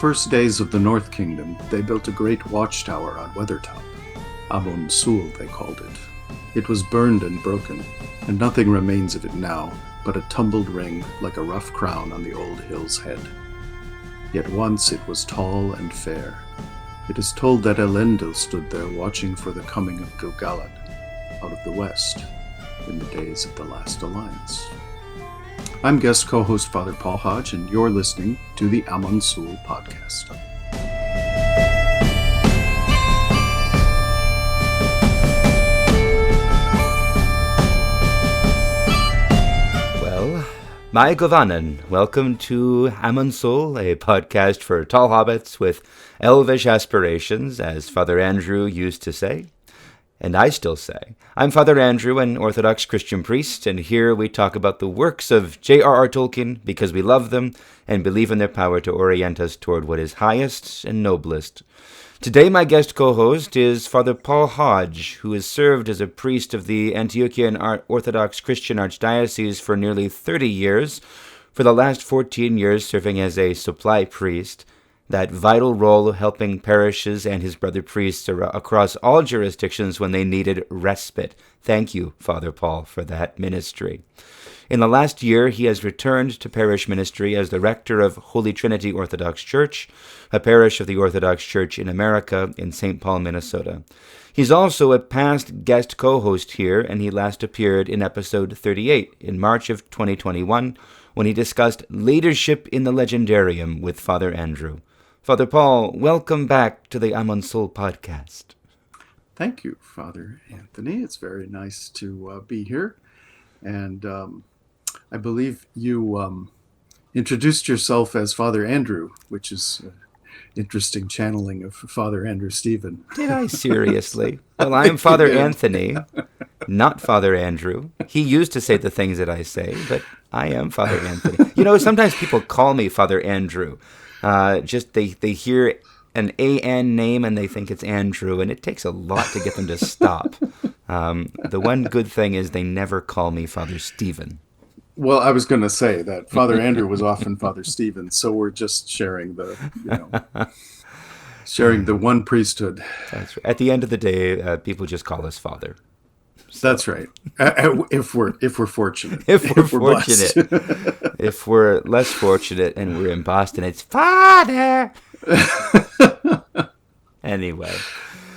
first days of the North Kingdom, they built a great watchtower on Weathertop. Amon Sûl, they called it. It was burned and broken, and nothing remains of it now but a tumbled ring like a rough crown on the old hill's head. Yet once it was tall and fair. It is told that Elendil stood there watching for the coming of Gil-galad out of the west in the days of the last alliance. I'm guest co-host Father Paul Hodge, and you're listening to the Amon Sûl podcast. My Govanen, welcome to Amon Sûl, a podcast for tall hobbits with elvish aspirations, as Father Andrew used to say, and I still say. I'm Father Andrew, an Orthodox Christian priest, and here we talk about the works of J.R.R. Tolkien because we love them and believe in their power to orient us toward what is highest and noblest. Today, my guest co-host is Father Paul Hodge, who has served as a priest of the Antiochian Orthodox Christian Archdiocese for nearly 30 years, for the last 14 years serving as a supply priest, that vital role of helping parishes and his brother priests across all jurisdictions when they needed respite. Thank you, Father Paul, for that ministry. In the last year, he has returned to parish ministry as the rector of Holy Trinity Orthodox Church, a parish of the Orthodox Church in America in St. Paul, Minnesota. He's also a past guest co-host here, and he last appeared in episode 38 in March of 2021 when he discussed leadership in the legendarium with Father Andrew. Father Paul, welcome back to the Amon Sûl podcast. Thank you, Father Anthony. It's very nice to be here. And I believe you introduced yourself as Father Andrew, which is interesting channeling of Father Andrew Stephen. Did I seriously? Well, I'm Father Anthony, not Father Andrew. He used to say the things that I say, but I am Father Anthony. You know, sometimes people call me Father Andrew. They hear an A-N name and they think it's Andrew, and it takes a lot to get them to stop. The one good thing is they never call me Father Stephen. Well, I was going to say that Father Andrew was often Father Stephen, so we're just sharing sharing the one priesthood. That's right. At the end of the day, people just call us Father. So. That's right. If we're fortunate. If we're fortunate. If we're less fortunate and we're in Boston, it's Father. Anyway.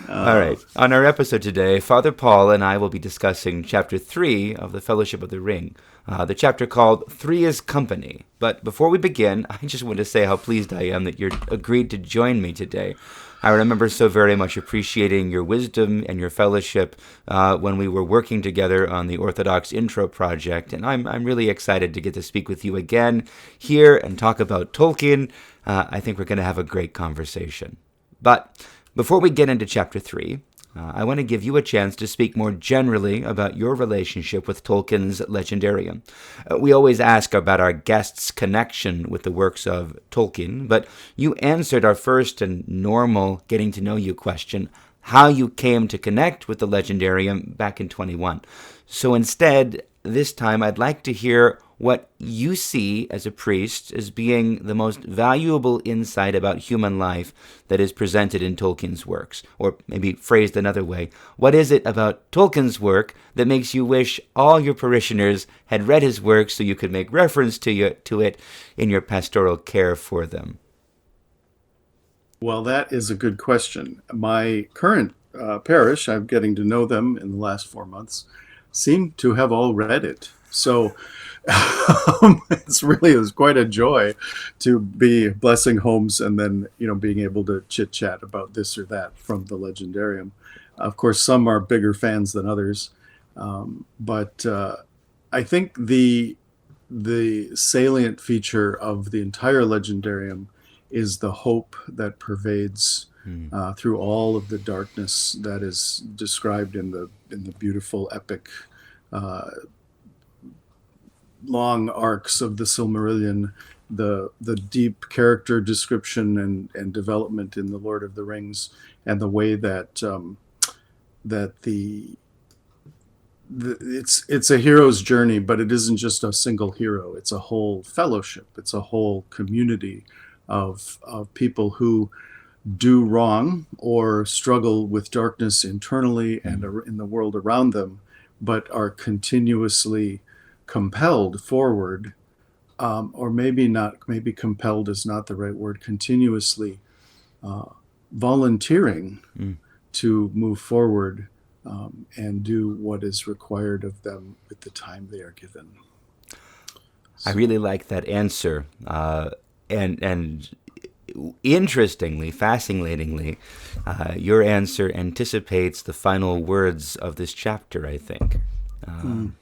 All right. On our episode today, Father Paul and I will be discussing Chapter 3 of the Fellowship of the Ring, the chapter called Three is Company. But before we begin, I just want to say how pleased I am that you're agreed to join me today. I remember so very much appreciating your wisdom and your fellowship when we were working together on the Orthodox Intro Project, and I'm really excited to get to speak with you again here and talk about Tolkien. I think we're going to have a great conversation. But before we get into Chapter 3, I want to give you a chance to speak more generally about your relationship with Tolkien's legendarium. We always ask about our guests' connection with the works of Tolkien, but you answered our first and normal getting-to-know-you question, how you came to connect with the legendarium back in 21. So instead, this time I'd like to hear what you see as a priest as being the most valuable insight about human life that is presented in Tolkien's works. Or maybe phrased another way, what is it about Tolkien's work that makes you wish all your parishioners had read his work so you could make reference to it in your pastoral care for them? Well, that is a good question. My current parish, I'm getting to know them in the last 4 months, seem to have all read it. So it was quite a joy to be blessing homes and then, being able to chit chat about this or that from the legendarium. Of course, some are bigger fans than others. But I think the salient feature of the entire legendarium is the hope that pervades through all of the darkness that is described in the beautiful epic long arcs of the Silmarillion, the deep character description and development in the Lord of the Rings, and the way that it's a hero's journey, but it isn't just a single hero. It's a whole fellowship. It's a whole community of people who do wrong or struggle with darkness internally and in the world around them, but are continuously compelled forward, or maybe not, maybe compelled is not the right word, continuously volunteering to move forward and do what is required of them with the time they are given. I really like that answer. And interestingly, fascinatingly, your answer anticipates the final words of this chapter, I think.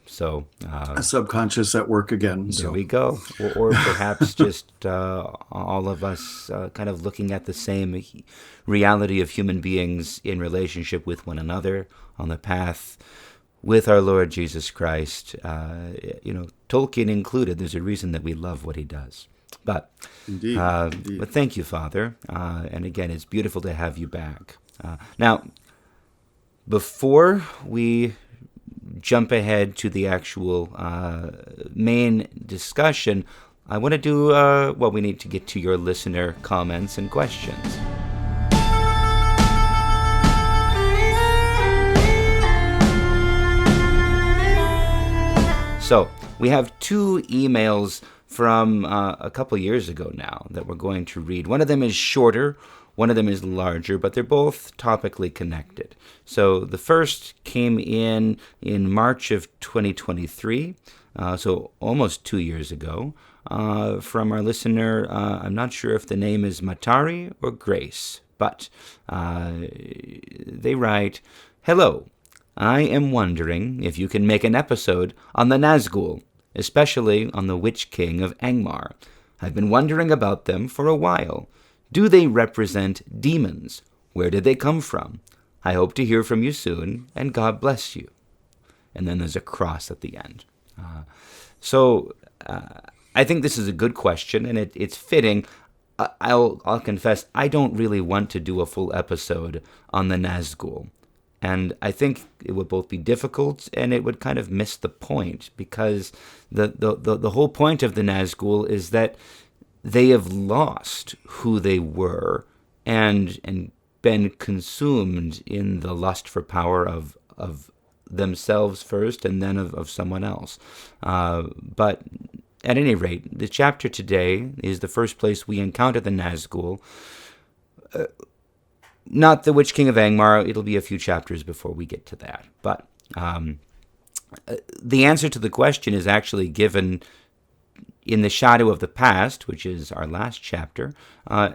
So A subconscious at work again. there we go. Or perhaps just all of us kind of looking at the same reality of human beings in relationship with one another on the path with our Lord Jesus Christ. Tolkien included. There's a reason that we love what he does. But Indeed. but thank you, Father. And again, it's beautiful to have you back. Now, before we jump ahead to the actual main discussion, I want to do, we need to get to your listener comments and questions. So, we have 2 emails from a couple years ago now that we're going to read. One of them is shorter, one of them is larger, but they're both topically connected. So the first came in March of 2023, so almost 2 years ago, from our listener. I'm not sure if the name is Matari or Grace, but they write, "Hello, I am wondering if you can make an episode on the Nazgul, especially on the Witch King of Angmar. I've been wondering about them for a while. Do they represent demons? Where did they come from? I hope to hear from you soon, and God bless you." And then there's a cross at the end. I think this is a good question, and it's fitting. I'll confess, I don't really want to do a full episode on the Nazgul. And I think it would both be difficult and it would kind of miss the point, because the whole point of the Nazgul is that they have lost who they were and been consumed in the lust for power of themselves first and then of someone else. But at any rate, the chapter today is the first place we encounter the Nazgul. Not the Witch King of Angmar. It'll be a few chapters before we get to that. But the answer to the question is actually given in the shadow of the past, which is our last chapter.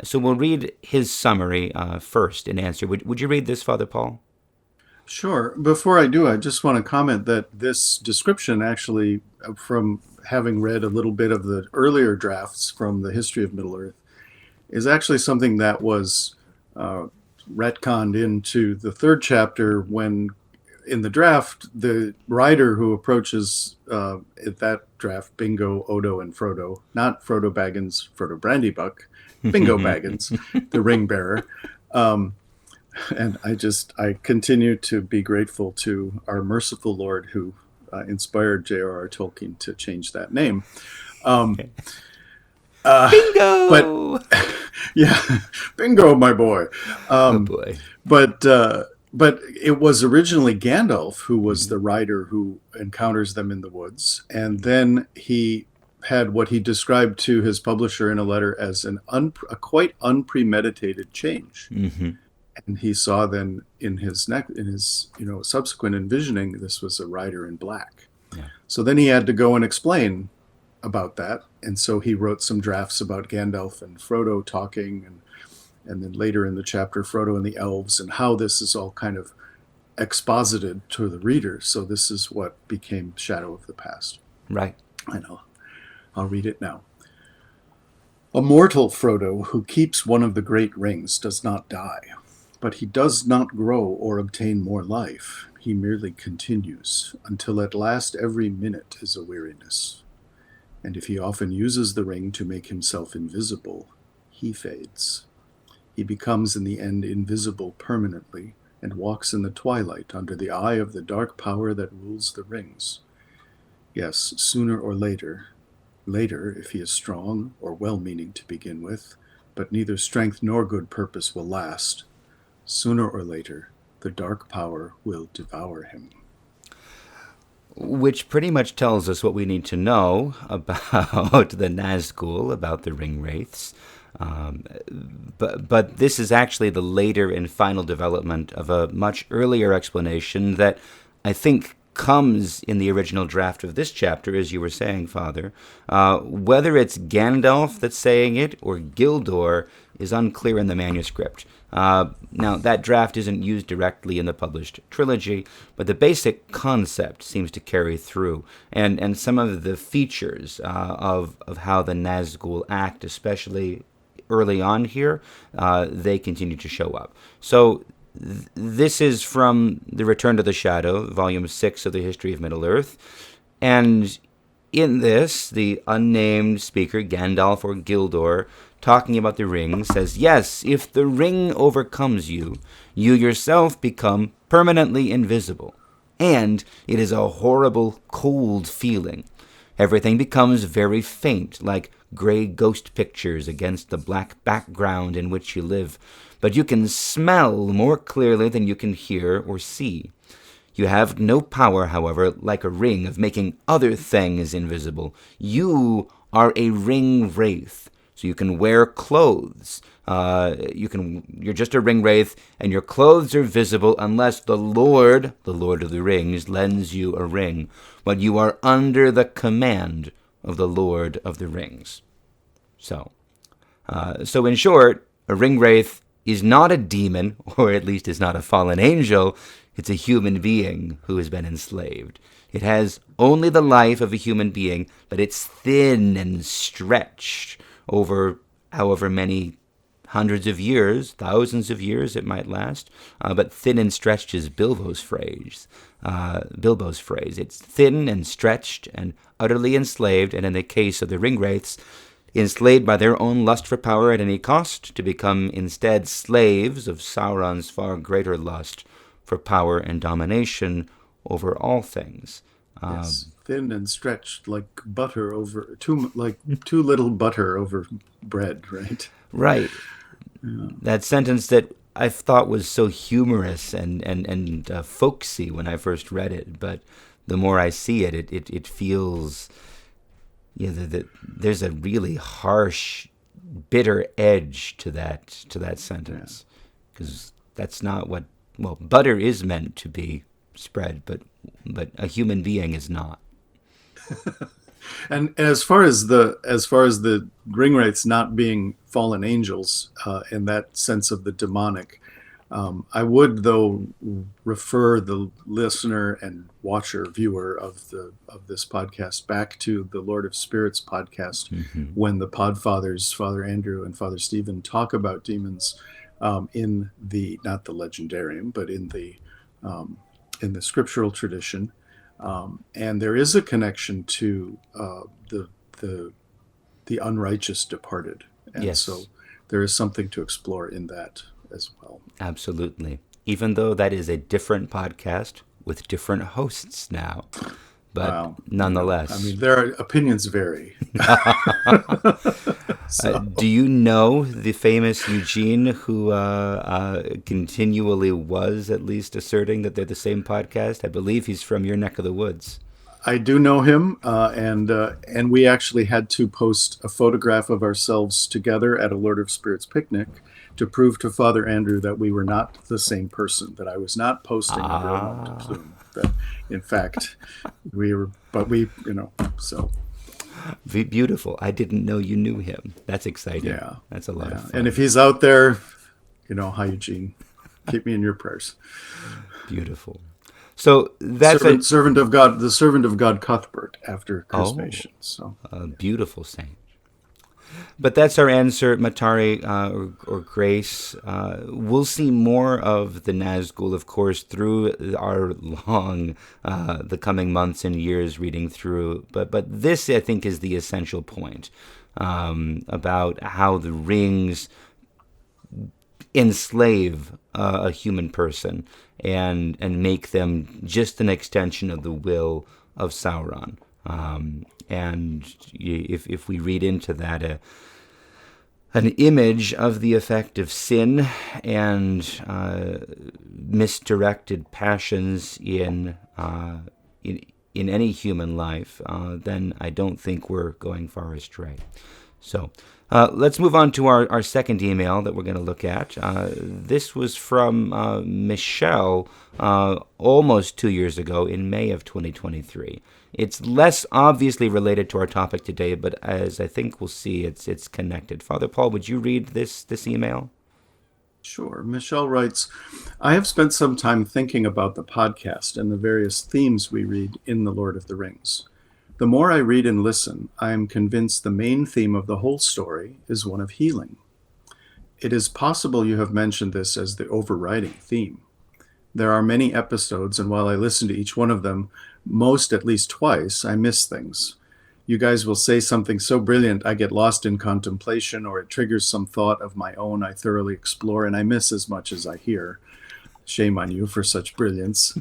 So we'll read his summary first in answer. Would you read this, Father Paul? Sure. Before I do, I just want to comment that this description actually, from having read a little bit of the earlier drafts from the history of Middle-earth, is actually something that was retconned into the 3rd chapter when, in the draft, the writer who approaches at that draft, Bingo, Odo, and Frodo, not Frodo Baggins, Frodo Brandybuck, Bingo Baggins, the ring bearer. And I continue to be grateful to our merciful Lord who inspired J.R.R. Tolkien to change that name. Bingo! But yeah, bingo, my boy. Oh boy. But it was originally Gandalf who was the rider who encounters them in the woods, and then he had what he described to his publisher in a letter as a quite unpremeditated change. Mm-hmm. And he saw then in his subsequent envisioning, this was a rider in black. Yeah. So then he had to go and explain about that, and so he wrote some drafts about Gandalf and Frodo talking, and then later in the chapter, Frodo and the Elves, and how this is all kind of exposited to the reader. So this is what became Shadow of the Past. Right. I know. I'll read it now. "A mortal Frodo who keeps one of the great rings does not die, but he does not grow or obtain more life. He merely continues, until at last every minute is a weariness. And if he often uses the ring to make himself invisible, he fades. He becomes in the end invisible permanently, and walks in the twilight under the eye of the dark power that rules the rings. Yes, sooner or later, if he is strong or well-meaning to begin with, but neither strength nor good purpose will last. Sooner or later, the dark power will devour him. Which pretty much tells us what we need to know about the Nazgul, about the ring wraiths. But this is actually the later and final development of a much earlier explanation that I think comes in the original draft of this chapter, as you were saying, Father. Whether it's Gandalf that's saying it or Gildor is unclear in the manuscript. Now, that draft isn't used directly in the published trilogy, but the basic concept seems to carry through. And some of the features of how the Nazgul act, especially early on here, they continue to show up. So this is from The Return to the Shadow, Volume 6 of the History of Middle-earth. And in this, the unnamed speaker, Gandalf or Gildor, talking about the ring, says, yes, if the ring overcomes you, you yourself become permanently invisible. And it is a horrible, cold feeling. Everything becomes very faint, like gray ghost pictures against the black background in which you live. But you can smell more clearly than you can hear or see. You have no power, however, like a ring, of making other things invisible. You are a ring wraith, so you can wear clothes. You're just a ring wraith, and your clothes are visible unless the Lord of the Rings, lends you a ring. But you are under the command of the Lord of the Rings. So in short, a ring wraith is not a demon, or at least is not a fallen angel. It's a human being who has been enslaved. It has only the life of a human being, but it's thin and stretched over however many hundreds of years, thousands of years it might last. But thin and stretched is Bilbo's phrase. It's thin and stretched and utterly enslaved, and in the case of the ring wraiths, enslaved by their own lust for power at any cost, to become instead slaves of Sauron's far greater lust for power and domination over all things. Yes, thin and stretched like butter over too little butter over bread, right? Right. Yeah. That sentence that I thought was so humorous and folksy when I first read it, but the more I see it, it feels. There's a really harsh, bitter edge to that sentence, because that's not what butter is meant to be spread, but a human being is not. And as far as the ring wraiths not being fallen angels, in that sense of the demonic, I would though refer the listener and watcher, viewer of this podcast back to the Lord of Spirits podcast, when the Podfathers, Father Andrew and Father Stephen, talk about demons in the, not the legendarium, but in the scriptural tradition, and there is a connection to the unrighteous departed, and so there is something to explore in that as well. Absolutely. Even though that is a different podcast with different hosts now. But nonetheless. I mean, their opinions vary. Do you know the famous Eugene who continually was at least asserting that they're the same podcast? I believe he's from your neck of the woods. I do know him, and we actually had to post a photograph of ourselves together at a Lord of Spirits picnic to prove to Father Andrew that we were not the same person, that I was not posting a real Mont de Plume, that in fact we were, so. Beautiful. I didn't know you knew him. That's exciting. Yeah. That's a lot of fun. And if he's out there, hi, Eugene. Keep me in your prayers. Beautiful. So that's servant of God, the servant of God Cuthbert after Crispation. So a beautiful saint. But that's our answer, Matari or Grace. We'll see more of the Nazgul, of course, through our the coming months and years reading through. But this, I think, is the essential point about how the rings enslave a human person and make them just an extension of the will of Sauron. And if we read into that, an image of the effect of sin and misdirected passions in any human life, then I don't think we're going far astray. So let's move on to our second email that we're going to look at. This was from Michelle almost 2 years ago in May of 2023. It's less obviously related to our topic today, but as I think we'll see, it's connected. Father Paul, would you read this email? Sure. Michelle writes, I have spent some time thinking about the podcast and the various themes we read in The Lord of the Rings. The more I read and listen, I am convinced the main theme of the whole story is one of healing. It is possible you have mentioned this as the overriding theme. There are many episodes, and while I listen to each one of them, most at least twice, I miss things. You guys will say something so brilliant I get lost in contemplation, or it triggers some thought of my own I thoroughly explore, and I miss as much as I hear. Shame on you for such brilliance.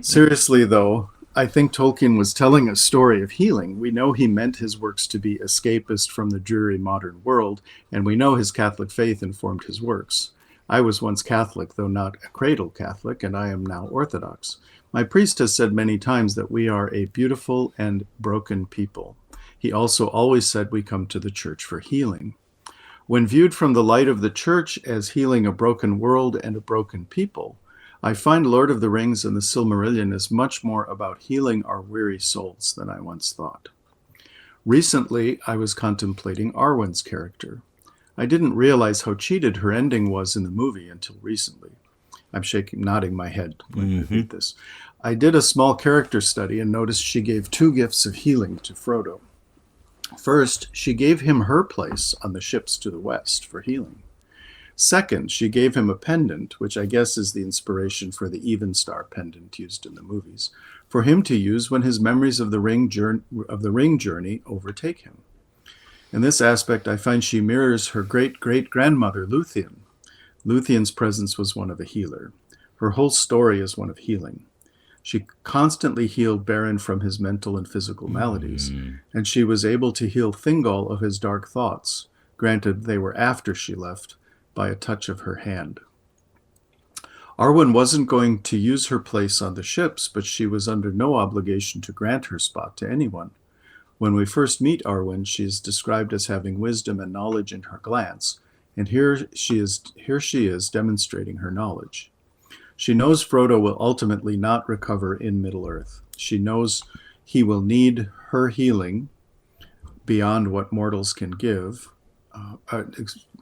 Seriously, though, I think Tolkien was telling a story of healing. We know he meant his works to be escapist from the dreary modern world, and we know his Catholic faith informed his works. I was once Catholic, though not a cradle Catholic, and I am now Orthodox. My priest has said many times that we are a beautiful and broken people. He also always said we come to the church for healing. When viewed from the light of the church as healing a broken world and a broken people, I find Lord of the Rings and the Silmarillion is much more about healing our weary souls than I once thought. Recently, I was contemplating Arwen's character. I didn't realize how cheated her ending was in the movie until recently. I'm nodding my head when I read this. I did a small character study and noticed she gave 2 gifts of healing to Frodo. First, she gave him her place on the ships to the west for healing. Second, she gave him a pendant, which I guess is the inspiration for the Evenstar pendant used in the movies, for him to use when his memories of the ring journey overtake him. In this aspect, I find she mirrors her great-great-grandmother, Luthien. Luthien's presence was one of a healer. Her whole story is one of healing. She constantly healed Beren from his mental and physical maladies, and she was able to heal Thingol of his dark thoughts, granted they were after she left, by a touch of her hand. Arwen wasn't going to use her place on the ships, but she was under no obligation to grant her spot to anyone. When we first meet Arwen, she is described as having wisdom and knowledge in her glance, and here she is demonstrating her knowledge. She knows Frodo will ultimately not recover in Middle-earth. She knows he will need her healing beyond what mortals can give.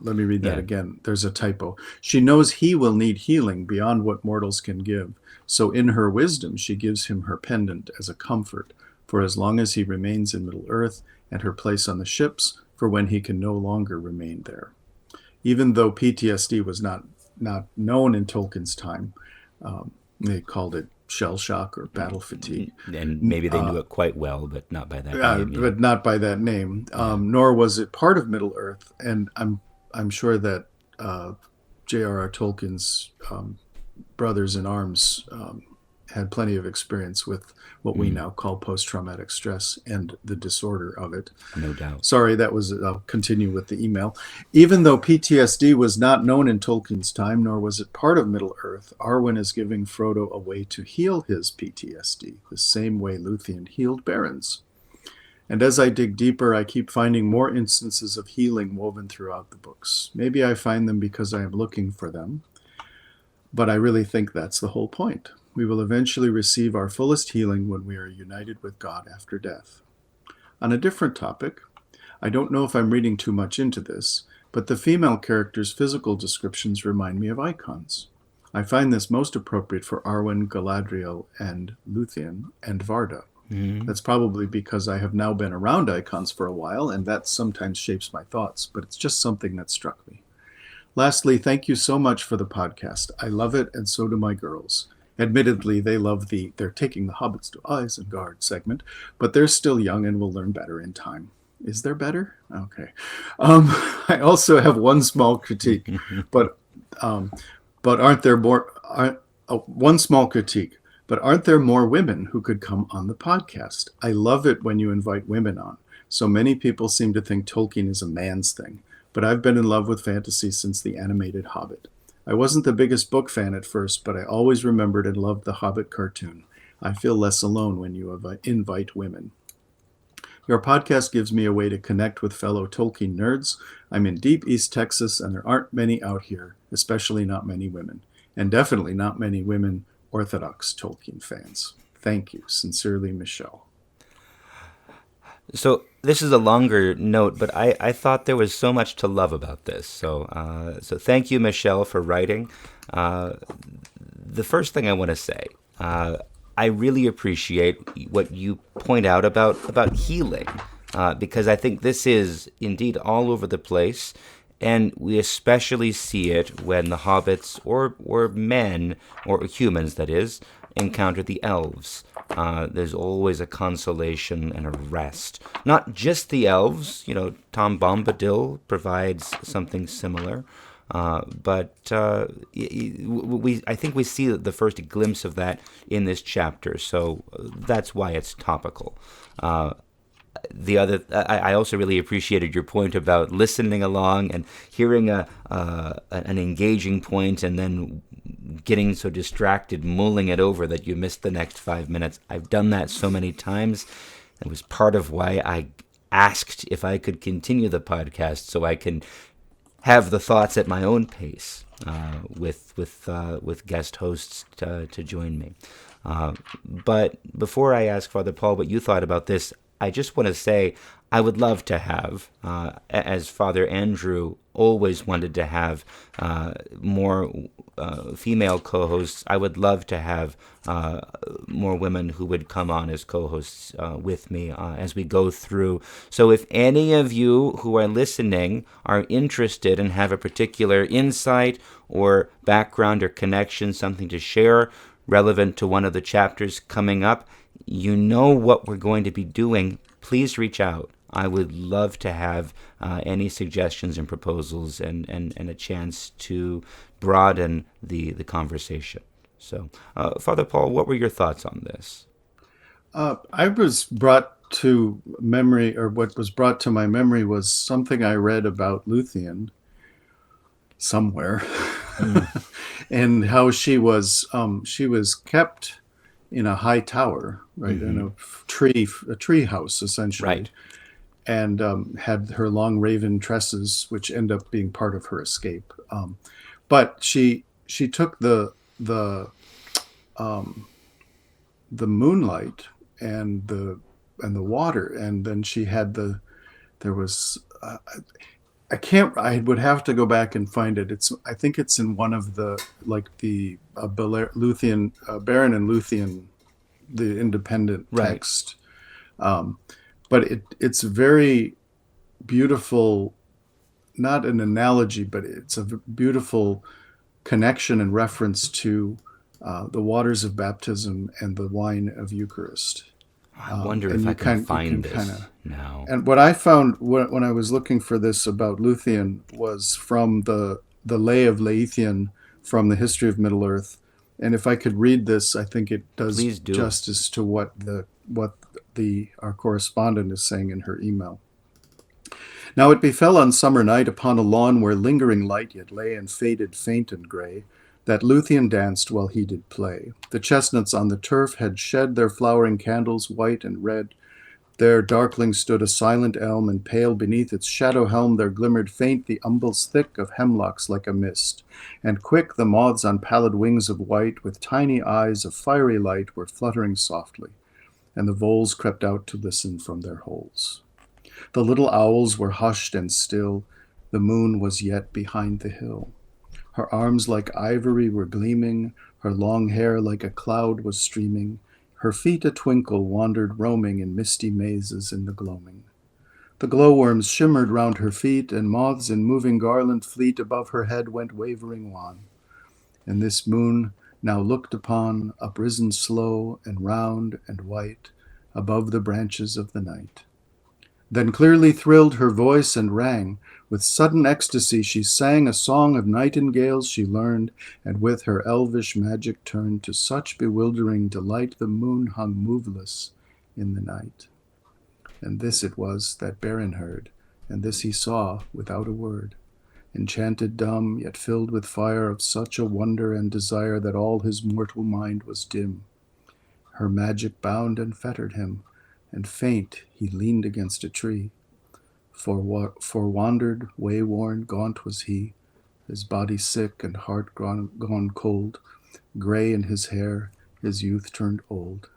Let me read that again. There's a typo. She knows he will need healing beyond what mortals can give. So in her wisdom, she gives him her pendant as a comfort for as long as he remains in Middle-earth, and her place on the ships for when he can no longer remain there. Even though PTSD was not known in Tolkien's time, they called it shell shock or battle fatigue. And maybe they knew it quite well, but not by that name. Yeah. But not by that name. Nor was it part of Middle-earth. And I'm sure that J.R.R. Tolkien's brothers in arms had plenty of experience with what we now call post-traumatic stress and the disorder of it. No doubt. Sorry, I'll continue with the email. Even though PTSD was not known in Tolkien's time, nor was it part of Middle-earth, Arwen is giving Frodo a way to heal his PTSD, the same way Luthien healed Beren's. And as I dig deeper, I keep finding more instances of healing woven throughout the books. Maybe I find them because I am looking for them, but I really think that's the whole point. We will eventually receive our fullest healing when we are united with God after death. On a different topic, I don't know if I'm reading too much into this, but the female characters' physical descriptions remind me of icons. I find this most appropriate for Arwen, Galadriel, and Luthien, and Varda. That's probably because I have now been around icons for a while, and that sometimes shapes my thoughts, but it's just something that struck me. Lastly, thank you so much for the podcast. I love it, and so do my girls. Admittedly, they love they're taking the hobbits to Isengard segment, but they're still young and will learn better in time. Is there better? Okay. I also have one small critique, but aren't there more? One small critique, but aren't there more women who could come on the podcast? I love it when you invite women on. So many people seem to think Tolkien is a man's thing. but I've been in love with fantasy since the animated Hobbit. I wasn't the biggest book fan at first, but I always remembered and loved the Hobbit cartoon. I feel less alone when you invite women. Your podcast gives me a way to connect with fellow Tolkien nerds. I'm in deep East Texas, and there aren't many out here, especially not many women, and definitely not many women Orthodox Tolkien fans. Thank you. Sincerely, Michelle. So this is a longer note, but I thought there was so much to love about this. So thank you, Michelle, for writing. The first thing I want to say, I really appreciate what you point out about healing, because I think this is indeed all over the place, and we especially see it when the hobbits or men, or humans that is, encounter the elves. There's always a consolation and a rest. Not just the elves, Tom Bombadil provides something similar. But I think we see the first glimpse of that in this chapter, so that's why it's topical. I also really appreciated your point about listening along and hearing an engaging point and then getting so distracted mulling it over that you missed the next 5 minutes. I've done that so many times. It was part of why I asked if I could continue the podcast so I can have the thoughts at my own pace with guest hosts to join me. But before I ask Father Paul what you thought about this, I just want to say I would love to have, as Father Andrew always wanted to have more female co-hosts, I would love to have more women who would come on as co-hosts with me as we go through. So if any of you who are listening are interested and have a particular insight or background or connection, something to share relevant to one of the chapters coming up, you know what we're going to be doing. Please reach out. I would love to have any suggestions and proposals and a chance to broaden the conversation. So, Father Paul, what were your thoughts on this? I was brought to memory, or what was brought to my memory was something I read about Luthien somewhere, and how she was kept in a high tower, right, in a tree house essentially, right, and had her long raven tresses, which end up being part of her escape. But she took the moonlight and the water, and then she had there was. I would have to go back and find it. I think it's in one of the Luthien, Baron and Luthien, the independent text. But it's very beautiful, not an analogy, but it's a beautiful connection and reference to the waters of baptism and the wine of Eucharist. I wonder if I can find this now. And what I found when I was looking for this about Luthien was from the Lay of Leithian from the History of Middle-earth. And if I could read this, I think it does justice to what our correspondent is saying in her email. Now it befell on summer night upon a lawn where lingering light yet lay and faded faint and gray, that Luthien danced while he did play. The chestnuts on the turf had shed their flowering candles white and red. There darkling stood a silent elm, and pale beneath its shadow helm there glimmered faint the umbels thick of hemlocks like a mist. And quick the moths on pallid wings of white, with tiny eyes of fiery light, were fluttering softly, and the voles crept out to listen from their holes. The little owls were hushed and still, the moon was yet behind the hill. Her arms like ivory were gleaming, her long hair like a cloud was streaming, her feet a twinkle wandered roaming in misty mazes in the gloaming. The glowworms shimmered round her feet, and moths in moving garland fleet above her head went wavering wan. And this moon now looked upon, uprisen slow and round and white, above the branches of the night. Then clearly thrilled her voice and rang. With sudden ecstasy she sang a song of nightingales she learned, and with her elvish magic turned to such bewildering delight the moon hung moveless in the night. And this it was that Beren heard, and this he saw without a word, enchanted dumb, yet filled with fire of such a wonder and desire that all his mortal mind was dim. Her magic bound and fettered him, and faint he leaned against a tree. For wandered, wayworn, gaunt was he, his body sick and heart gone cold, gray in his hair, his youth turned old.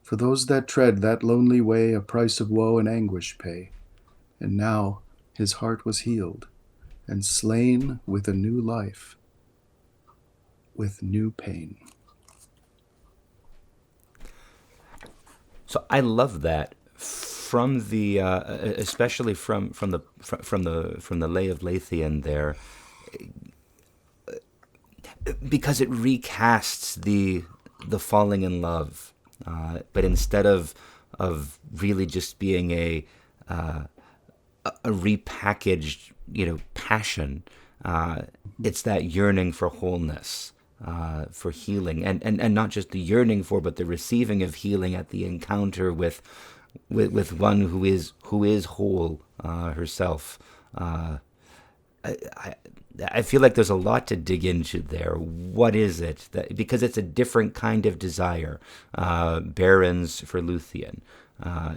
For those that tread that lonely way a price of woe and anguish pay. And now his heart was healed, and slain with a new life, with new pain. So I love that from the especially from the Lay of Leithian there, because it recasts the falling in love, but instead of really just being a repackaged passion, it's that yearning for wholeness, for healing, and not just the yearning for, but the receiving of healing at the encounter with one who is whole herself. I feel like there's a lot to dig into there. What is it that, because it's a different kind of desire, Barons for Luthien.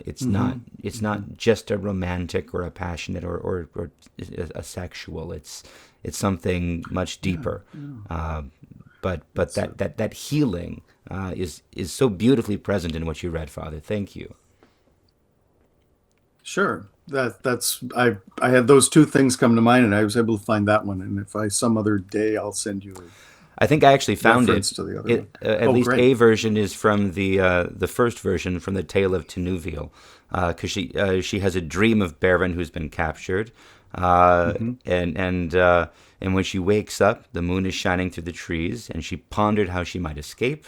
It's not just a romantic or a passionate or a sexual. It's something much deeper. But that healing is so beautifully present in what you read, Father. Thank you. Sure. That's I had those two things come to mind, and I was able to find that one. And if some other day, I'll send you I think I actually found reference to the other one. At least great. a version is from the first version, from the Tale of Tinuviel, because she has a dream of Beren who's been captured, and when she wakes up, the moon is shining through the trees, and she pondered how she might escape.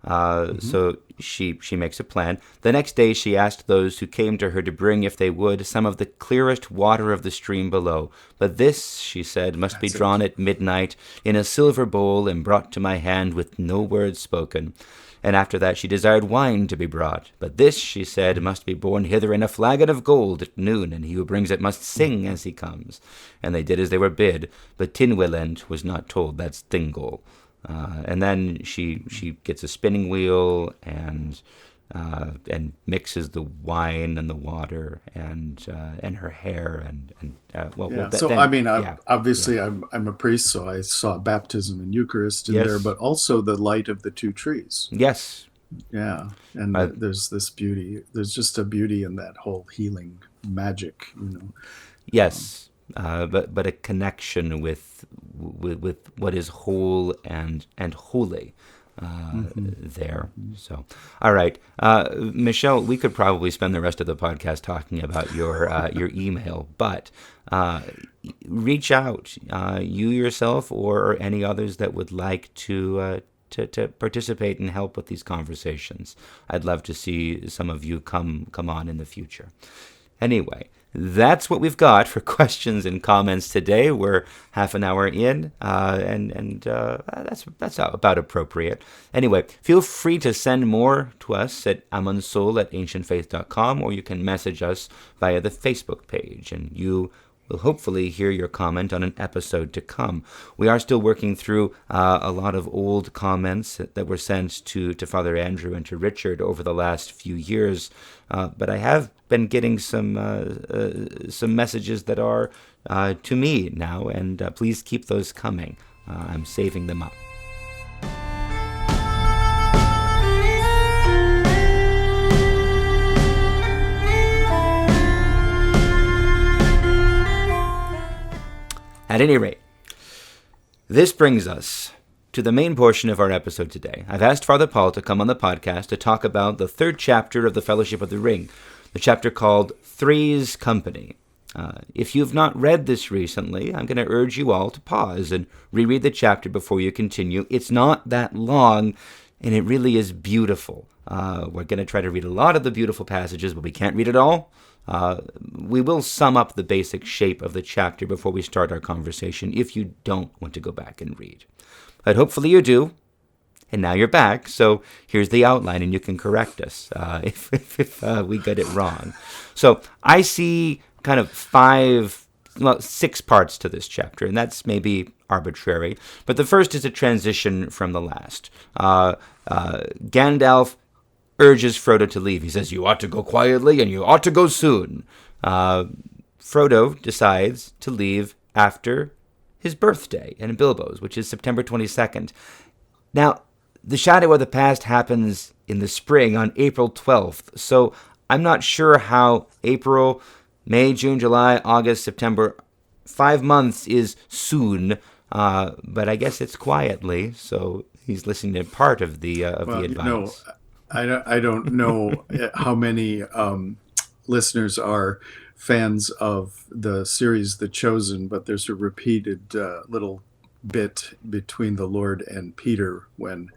So she makes a plan. The next day she asked those who came to her to bring, if they would, some of the clearest water of the stream below. But this, she said, must be drawn at midnight in a silver bowl and brought to my hand with no words spoken. And after that she desired wine to be brought. But this, she said, must be borne hither in a flagon of gold at noon, and he who brings it must sing as he comes. And they did as they were bid, but Tinwelend was not told. That's Thingol. And then she gets a spinning wheel and mixes the wine and the water and her hair obviously I'm a priest, so I saw baptism and Eucharist in there, but also the light of the two trees. Yes. Yeah, and there's this beauty. There's just a beauty in that whole healing magic, Yes. But a connection with what is whole and holy there. So, all right, Michelle, we could probably spend the rest of the podcast talking about your email, but reach out, you yourself or any others that would like to participate and help with these conversations. I'd love to see some of you come on in the future. Anyway, that's what we've got for questions and comments today. We're half an hour in, and that's about appropriate. Anyway, feel free to send more to us at amonsûl@ancientfaith.com, or you can message us via the Facebook page, and you will hopefully hear your comment on an episode to come. We are still working through a lot of old comments that were sent to Father Andrew and to Richard over the last few years, but I have been getting some messages that are to me now, and please keep those coming. I'm saving them up. At any rate, this brings us to the main portion of our episode today. I've asked Father Paul to come on the podcast to talk about the third chapter of the Fellowship of the Ring, the chapter called Three's Company. If you've not read this recently, I'm going to urge you all to pause and reread the chapter before you continue. It's not that long, and it really is beautiful. We're going to try to read a lot of the beautiful passages, but we can't read it all. We will sum up the basic shape of the chapter before we start our conversation if you don't want to go back and read. But hopefully you do. And now you're back, so here's the outline, and you can correct us if we get it wrong. So I see kind of 6 parts to this chapter, and that's maybe arbitrary. But the first is a transition from the last. Gandalf urges Frodo to leave. He says, "You ought to go quietly, and you ought to go soon." Frodo decides to leave after his birthday in Bilbo's, which is September 22nd. Now, the Shadow of the Past happens in the spring on April 12th, so I'm not sure how April, May, June, July, August, September, 5 months is soon, but I guess it's quietly, so he's listening to part of the advice. I don't know how many listeners are fans of the series The Chosen, but there's a repeated little bit between the Lord and Peter when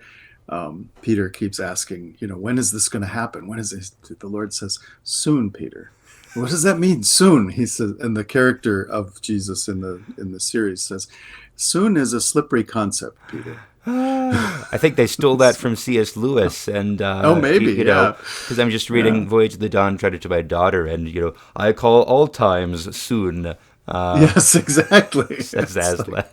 Peter keeps asking, when is this going to happen? When is this? The Lord says, "Soon, Peter." What does that mean, soon? He says, and the character of Jesus in the series says, "Soon is a slippery concept, Peter." I think they stole that from C.S. Lewis, and maybe, because I'm just reading Voyage of the Dawn Treader to my daughter, and I call all times soon. Yes, exactly. Says Aslan.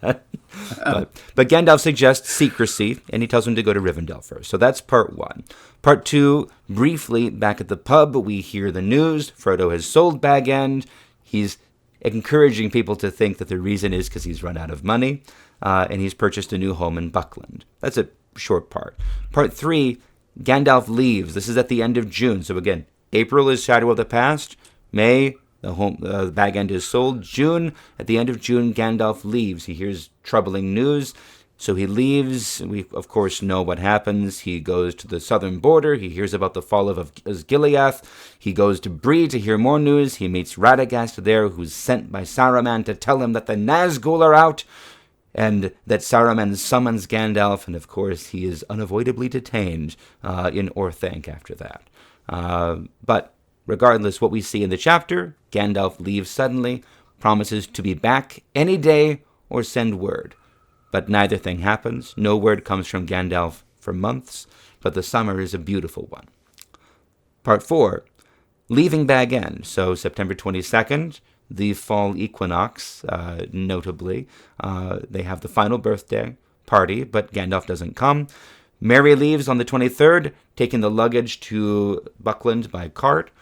But Gandalf suggests secrecy, and he tells him to go to Rivendell first. So that's part 1. Part 2, briefly, back at the pub, we hear the news. Frodo has sold Bag End. He's encouraging people to think that the reason is because he's run out of money, and he's purchased a new home in Buckland. That's a short part. Part 3, Gandalf leaves. This is at the end of June. So again, April is Shadow of the Past. May, the Bag End is sold. June, at the end of June, Gandalf leaves. He hears troubling news, so he leaves. We, of course, know what happens. He goes to the southern border. He hears about the fall of Osgiliath. He goes to Bree to hear more news. He meets Radagast there, who's sent by Saruman to tell him that the Nazgul are out, and that Saruman summons Gandalf, and of course he is unavoidably detained in Orthanc after that. But regardless, what we see in the chapter, Gandalf leaves suddenly, promises to be back any day or send word. But neither thing happens. No word comes from Gandalf for months, but the summer is a beautiful one. Part 4, leaving Bag End. So September 22nd, the fall equinox, notably. They have the final birthday party, but Gandalf doesn't come. Merry leaves on the 23rd, taking the luggage to Buckland by cart.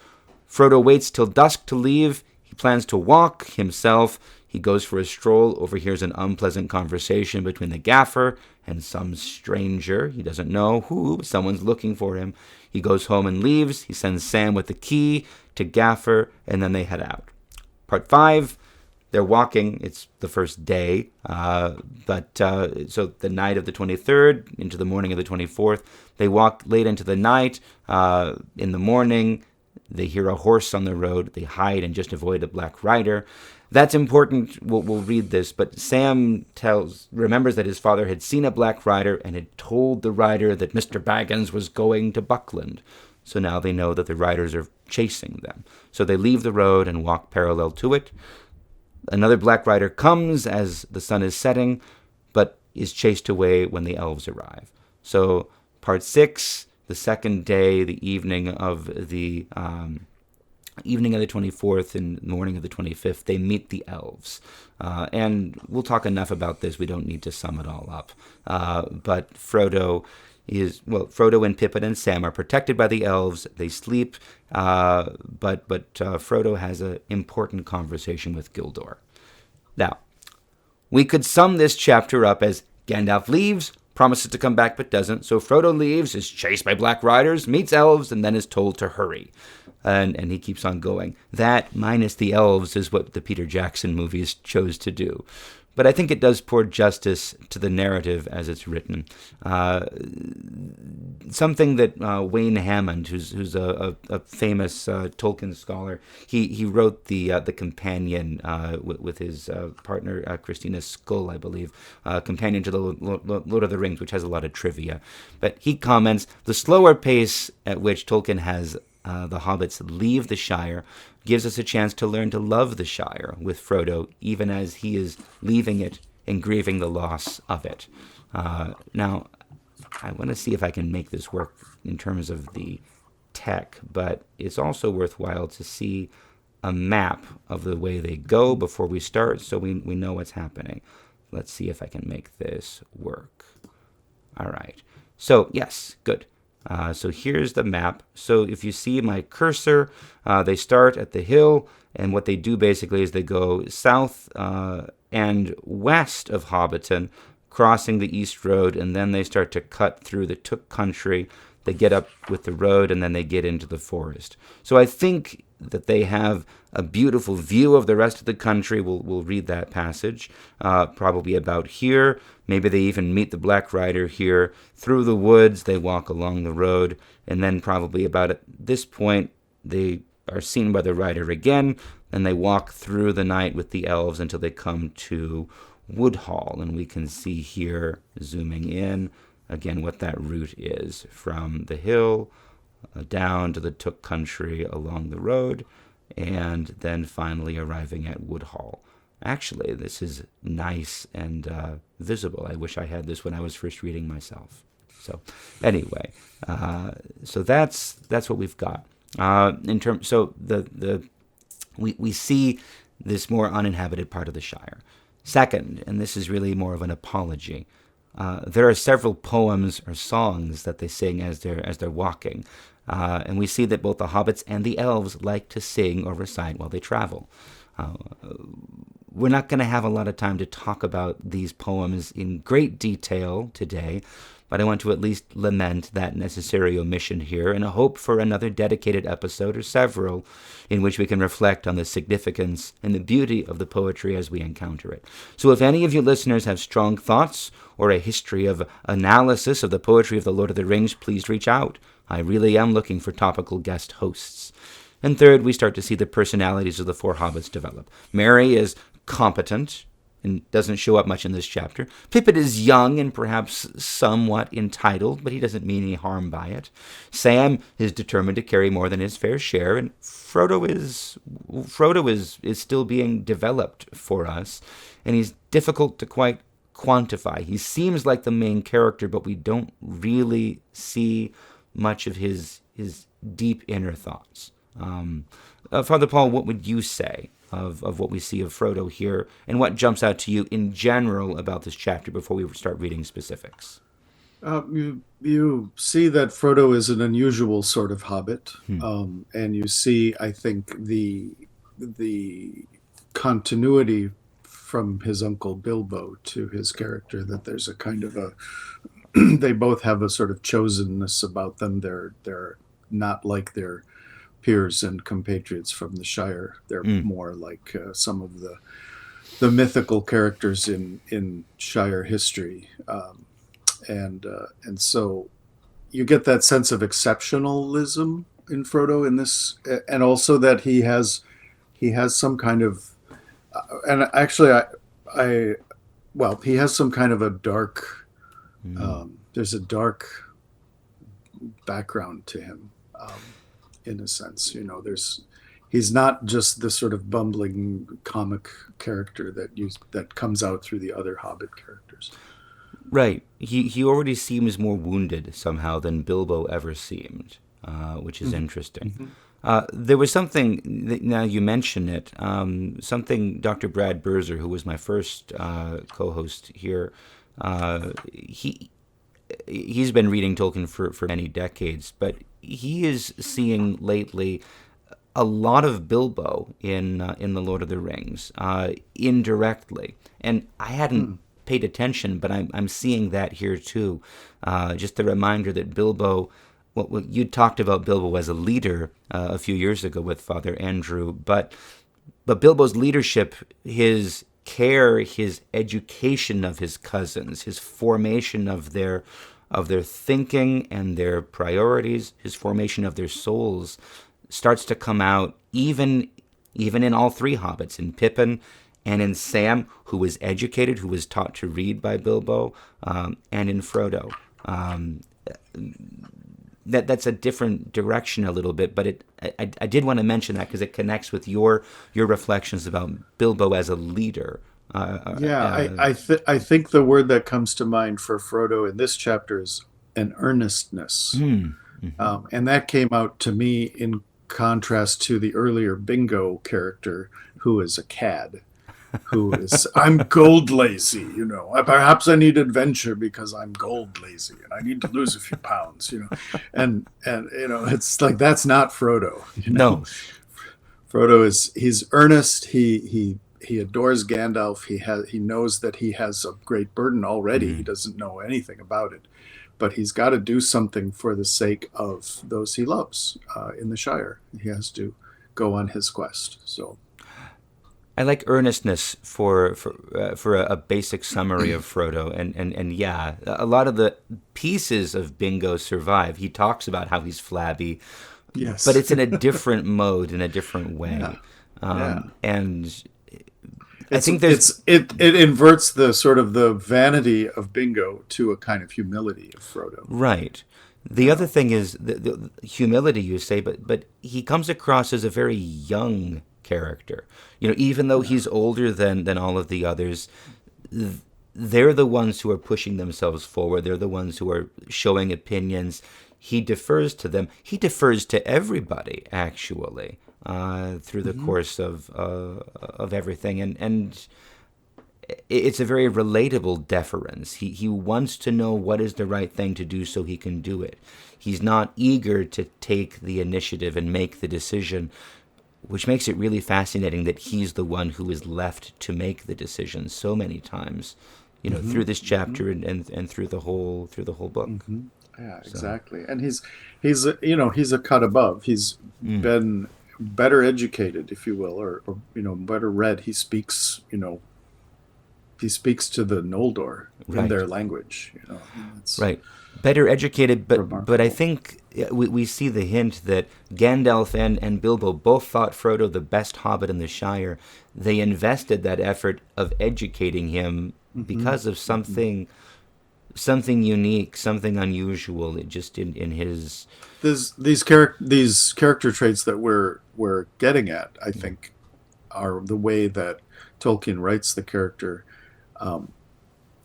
Frodo waits till dusk to leave. He plans to walk himself. He goes for a stroll, overhears an unpleasant conversation between the gaffer and some stranger. He doesn't know who, but someone's looking for him. He goes home and leaves. He sends Sam with the key to Gaffer, and then they head out. Part 5, they're walking. It's the first day, so the night of the 23rd into the morning of the 24th. They walk late into the night. In the morning, they hear a horse on the road. They hide and just avoid a black rider. That's important. We'll read this, but Sam remembers that his father had seen a black rider and had told the rider that Mr. Baggins was going to Buckland. So now they know that the riders are chasing them. So they leave the road and walk parallel to it. Another black rider comes as the sun is setting, but is chased away when the elves arrive. So part 6, the second day, the evening of the 24th and morning of the 25th, they meet the elves. And we'll talk enough about this. We don't need to sum it all up. But Frodo and Pippin and Sam are protected by the elves. They sleep, but Frodo has an important conversation with Gildor. Now, we could sum this chapter up as Gandalf leaves, promises to come back but doesn't. So Frodo leaves, is chased by black riders, meets elves, and then is told to hurry. And he keeps on going. That, minus the elves, is what the Peter Jackson movies chose to do. But I think it does poor justice to the narrative as it's written. Something that Wayne Hammond, who's a famous Tolkien scholar, he wrote the companion with his partner Christina Skull, I believe, companion to the Lord of the Rings, which has a lot of trivia. But he comments, the slower pace at which Tolkien has the hobbits leave the Shire gives us a chance to learn to love the Shire with Frodo, even as he is leaving it and grieving the loss of it. Now, I want to see if I can make this work in terms of the tech, but it's also worthwhile to see a map of the way they go before we start, so we know what's happening. Let's see if I can make this work. All right. So, yes, good. So here's the map. So if you see my cursor, they start at the hill, and what they do basically is they go south and west of Hobbiton, crossing the East Road, and then they start to cut through the Took country. They get up with the road, and then they get into the forest. So I think that they have a beautiful view of the rest of the country. We'll read that passage, probably about here. Maybe they even meet the Black Rider here. Through the woods, they walk along the road, and then probably about at this point, they are seen by the rider again, and they walk through the night with the elves until they come to Woodhall, and we can see here, zooming in, again what that route is from the hill down to the Took country along the road, and then finally arriving at Woodhall. Actually, this is nice and visible. I wish I had this when I was first reading myself. So, anyway, so that's what we've got. So we see this more uninhabited part of the Shire. Second, and this is really more of an apology, there are several poems or songs that they sing as they're walking, and we see that both the hobbits and the elves like to sing or recite while they travel. We're not going to have a lot of time to talk about these poems in great detail today, but I want to at least lament that necessary omission here in a hope for another dedicated episode or several in which we can reflect on the significance and the beauty of the poetry as we encounter it. So if any of you listeners have strong thoughts or a history of analysis of the poetry of the Lord of the Rings, please reach out. I really am looking for topical guest hosts. And third, we start to see the personalities of the four hobbits develop. Merry is competent and doesn't show up much in this chapter. Pippin is young and perhaps somewhat entitled, but he doesn't mean any harm by it. Sam is determined to carry more than his fair share, and Frodo is still being developed for us, and he's difficult to quite quantify. He seems like the main character, but we don't really see much of his deep inner thoughts. Father Paul, what would you say of what we see of Frodo here, and what jumps out to you in general about this chapter before we start reading specifics? You see that Frodo is an unusual sort of hobbit, and you see, I think, the continuity from his uncle Bilbo to his character, that there's a kind of a they both have a sort of chosenness about them. They're not like their peers and compatriots from the Shire. They're more like some of the mythical characters in Shire history, and so you get that sense of exceptionalism in Frodo in this, and also that he has some kind of, and actually he has some kind of a dark. There's a dark background to him. In a sense, he's not just the sort of bumbling comic character that comes out through the other Hobbit characters. Right. He already seems more wounded somehow than Bilbo ever seemed, which is interesting. There was something, now you mention it, something Dr. Brad Berzer, who was my first co-host here, he's been reading Tolkien for many decades, but he is seeing lately a lot of Bilbo in The Lord of the Rings, indirectly. And I hadn't paid attention, but I'm seeing that here too. Just a reminder that Bilbo, what you talked about Bilbo as a leader a few years ago with Father Andrew, but Bilbo's leadership, his care, his education of his cousins, his formation of their thinking and their priorities, his formation of their souls, starts to come out even in all three hobbits, in Pippin and in Sam, who was educated, who was taught to read by Bilbo, and in Frodo. That's a different direction a little bit, but I did want to mention that because it connects with your reflections about Bilbo as a leader. I think the word that comes to mind for Frodo in this chapter is an earnestness, and that came out to me in contrast to the earlier Bingo character, who is a cad, who is, I'm gold lazy, perhaps I need adventure because I'm gold lazy and I need to lose a few pounds, and it's like, that's not Frodo. No. Frodo he's earnest. He adores Gandalf. He knows that he has a great burden already. He doesn't know anything about it, but he's got to do something for the sake of those he loves in the Shire. He has to go on his quest. So I like earnestness for a basic summary of Frodo, and yeah, a lot of the pieces of Bingo survive. He talks about how he's flabby, yes, but it's in a different mode, in a different way. And I think it inverts the sort of the vanity of Bingo to a kind of humility of Frodo. Right. The other thing is the humility, you say, but he comes across as a very young character. Even though he's older than all of the others, they're the ones who are pushing themselves forward. They're the ones who are showing opinions. He defers to them. He defers to everybody, actually, through the course of everything. And it's a very relatable deference. He wants to know what is the right thing to do so he can do it. He's not eager to take the initiative and make the decision, which makes it really fascinating that he's the one who is left to make the decision so many times, through this chapter and through the whole book. Yeah, exactly. And he's a cut above. He's been better educated, if you will, or better read. He speaks to the Noldor in their language. Right. Better educated, but remarkable. I think we see the hint that Gandalf and Bilbo both thought Frodo the best hobbit in the Shire. They invested that effort of educating him because of something unique, something unusual, just in his. These character traits that we're getting at, I think, are the way that Tolkien writes the character.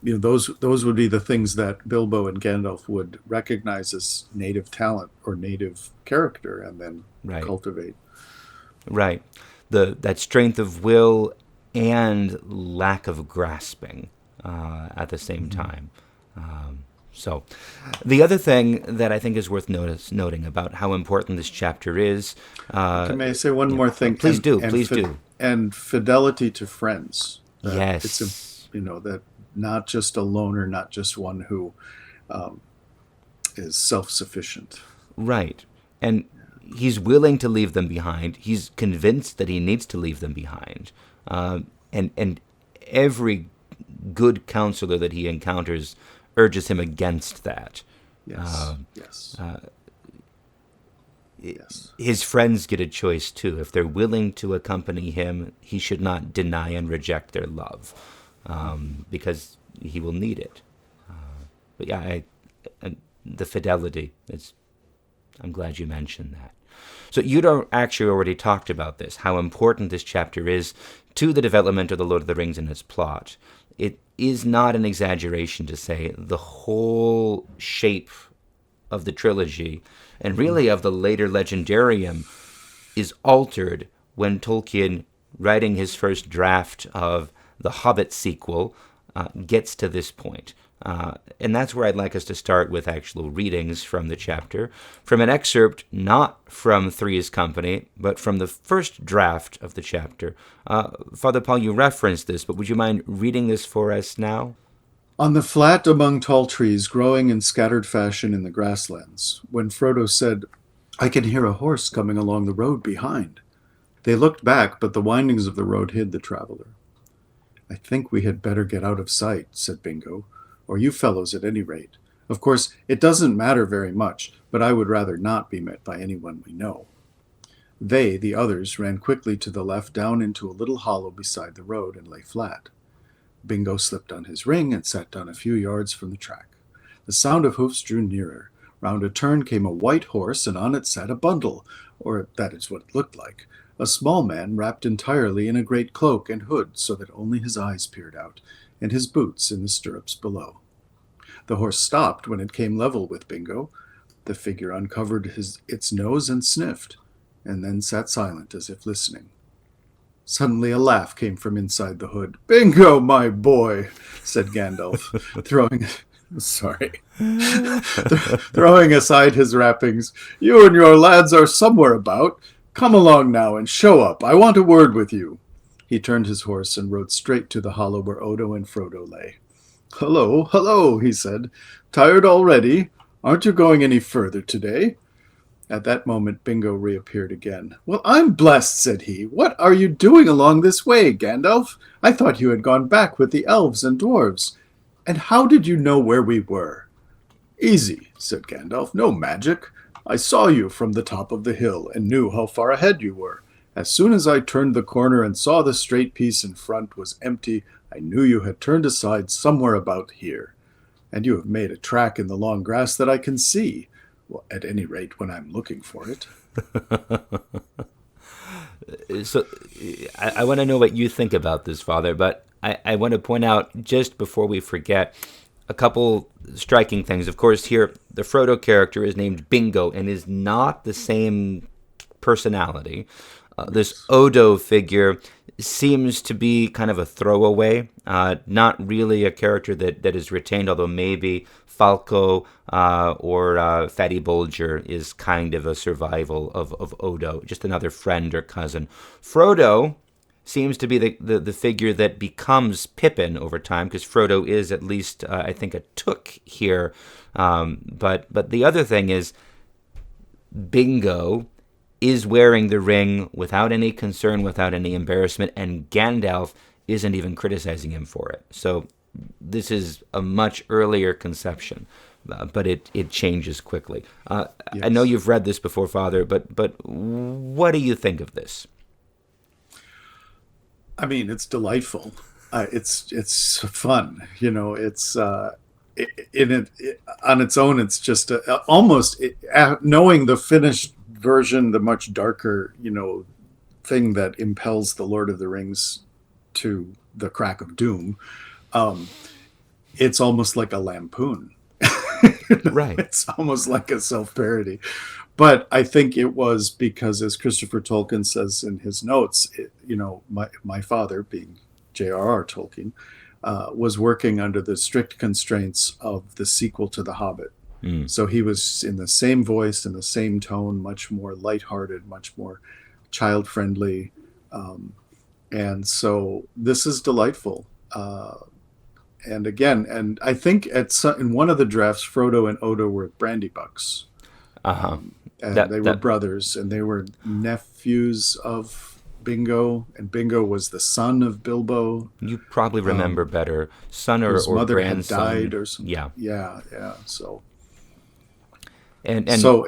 Those would be the things that Bilbo and Gandalf would recognize as native talent or native character, and then cultivate. Right, that strength of will and lack of grasping at the same time. So, the other thing that I think is worth noting about how important this chapter is. May I say one more thing? Please do. And fidelity to friends. Yes. It's that not just a loner, not just one who is self-sufficient. Right. And he's willing to leave them behind. He's convinced that he needs to leave them behind. And every good counselor that he encounters urges him against that. Yes. His friends get a choice too. If they're willing to accompany him, he should not deny and reject their love, because he will need it. But yeah, the fidelity. I'm glad you mentioned that. So you'd actually already talked about this, how important this chapter is to the development of the Lord of the Rings and its plot. It is not an exaggeration to say the whole shape of the trilogy, and really of the later legendarium, is altered when Tolkien, writing his first draft of the Hobbit sequel, gets to this point. And that's where I'd like us to start with actual readings from the chapter, from an excerpt not from Three's Company, but from the first draft of the chapter. Father Paul, you referenced this, but would you mind reading this for us now? On the flat among tall trees growing in scattered fashion in the grasslands, when Frodo said, "I can hear a horse coming along the road behind," they looked back, but the windings of the road hid the traveler. "I think we had better get out of sight," said Bingo, "or you fellows at any rate. Of course, it doesn't matter very much, but I would rather not be met by anyone we know." They, the others, ran quickly to the left down into a little hollow beside the road and lay flat. Bingo slipped on his ring and sat down a few yards from the track. The sound of hoofs drew nearer. Round a turn came a white horse, and on it sat a bundle, or that is what it looked like. A small man wrapped entirely in a great cloak and hood, so that only his eyes peered out, and his boots in the stirrups below. The horse stopped when it came level with Bingo. The figure uncovered its nose and sniffed. and then sat silent as if listening. Suddenly a laugh came from inside the hood. "Bingo, my boy," said Gandalf, throwing aside his wrappings. "You and your lads are somewhere about. Come along now and show up. I want a word with you." He turned his horse and rode straight to the hollow where Odo and Frodo lay. "Hello, hello," he said. "Tired already? Aren't you going any further today?" At that moment, Bingo reappeared again. "Well, I'm blessed," said he. "What are you doing along this way, Gandalf? I thought you had gone back with the elves and dwarves. And how did you know where we were?" "Easy," said Gandalf. "No magic. I saw you from the top of the hill and knew how far ahead you were. As soon as I turned the corner and saw the straight piece in front was empty, I knew you had turned aside somewhere about here. And you have made a track in the long grass that I can see. Well, at any rate, when I'm looking for it." So I want to know what you think about this, Father, but I want to point out, just before we forget, a couple striking things. Of course, here, the Frodo character is named Bingo and is not the same personality. This Odo figure seems to be kind of a throwaway, not really a character that is retained, although maybe Falco or Fatty Bulger is kind of a survival of Odo, just another friend or cousin. Frodo seems to be the figure that becomes Pippin over time, because Frodo is at least, I think, a Took here. But the other thing is, Bingo is wearing the ring without any concern, without any embarrassment, and Gandalf isn't even criticizing him for it. So this is a much earlier conception, but it changes quickly. Yes. I know you've read this before, Father, but what do you think of this? I mean, it's delightful. It's fun. It's on its own. It's just almost knowing the finished version, the much darker, thing that impels the Lord of the Rings to the crack of doom. It's almost like a lampoon. Right. It's almost like a self-parody. But I think it was because, as Christopher Tolkien says in his notes, my father, being J.R.R. Tolkien, was working under the strict constraints of the sequel to The Hobbit. Mm. So he was in the same voice, in the same tone, much more lighthearted, much more child-friendly. And so this is delightful. And again, I think in one of the drafts, Frodo and Odo were Brandybucks. Uh-huh. And they were brothers, and they were nephews of Bingo, and Bingo was the son of Bilbo. You probably remember better. Son or mother grandson. Had died or something. Yeah. So. And so,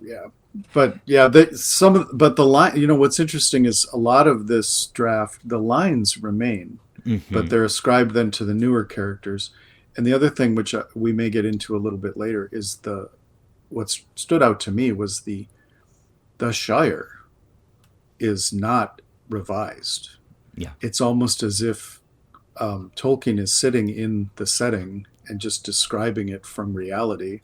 yeah. But yeah, but the line, what's interesting is a lot of this draft, the lines remain, mm-hmm. but they're ascribed then to the newer characters. And the other thing, which we may get into a little bit later, is what stood out to me was the Shire is not revised. Yeah. It's almost as if Tolkien is sitting in the setting and just describing it from reality,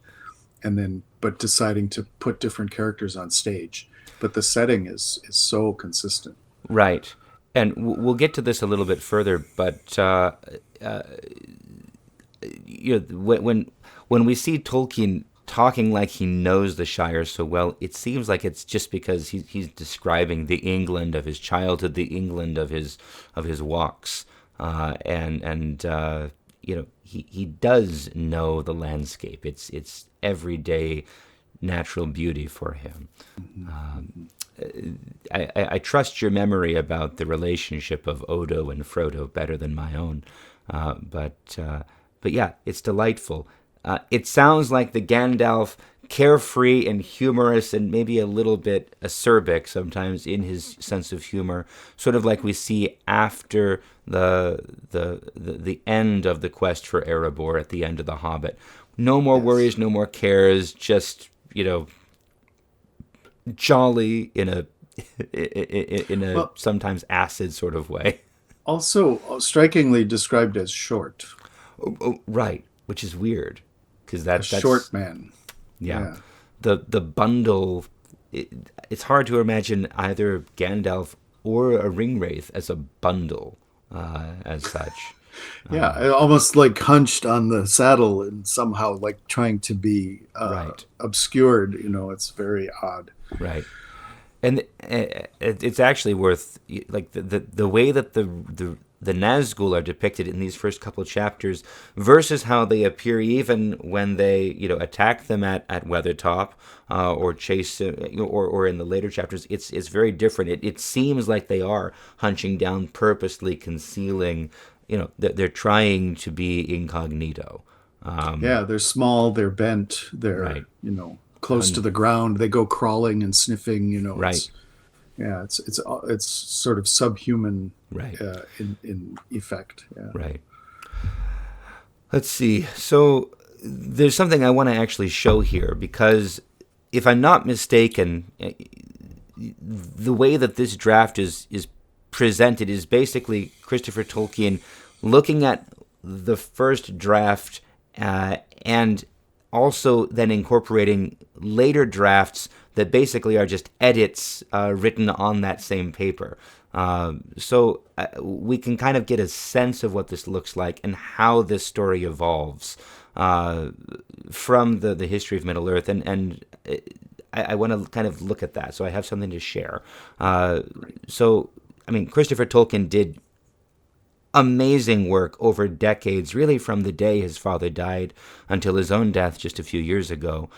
but deciding to put different characters on stage. But the setting is so consistent. Right. And we'll get to this a little bit further, but when we see Tolkien talking like he knows the Shire so well, it seems like it's just because he's describing the England of his childhood, the England of his walks, he does know the landscape. It's everyday natural beauty for him. I trust your memory about the relationship of Odo and Frodo better than my own, but yeah, it's delightful. It sounds like the Gandalf, carefree and humorous and maybe a little bit acerbic sometimes in his sense of humor, sort of like we see after the end of the quest for Erebor at the end of The Hobbit. No more worries, no more cares, just, jolly in a sometimes acid sort of way. Also strikingly described as short. Oh, right, which is weird. That's short man. Yeah. The bundle it's hard to imagine either Gandalf or a ringwraith as a bundle, as such. Yeah, almost like hunched on the saddle and somehow like trying to be Right, obscured. It's very odd. right. And it's actually worth, like, the way that the Nazgul are depicted in these first couple of chapters versus how they appear even when they attack them at Weathertop, or chase, or in the later chapters. It's very different. It seems like they are hunching down, purposely concealing. They're trying to be incognito. Yeah, they're small, they're bent, they're Right. close to the ground. They go crawling and sniffing. Right. It's sort of subhuman Right. in effect. Yeah. Right. Let's see. So there's something I want to actually show here, because if I'm not mistaken, the way that this draft is presented is basically Christopher Tolkien looking at the first draft, and also then incorporating later drafts that basically are just edits written on that same paper. So we can kind of get a sense of what this looks like and how this story evolves from the history of Middle Earth, and I want to kind of look at that. So I have something to share. So, I mean, Christopher Tolkien did amazing work over decades, really from the day his father died until his own death just a few years ago.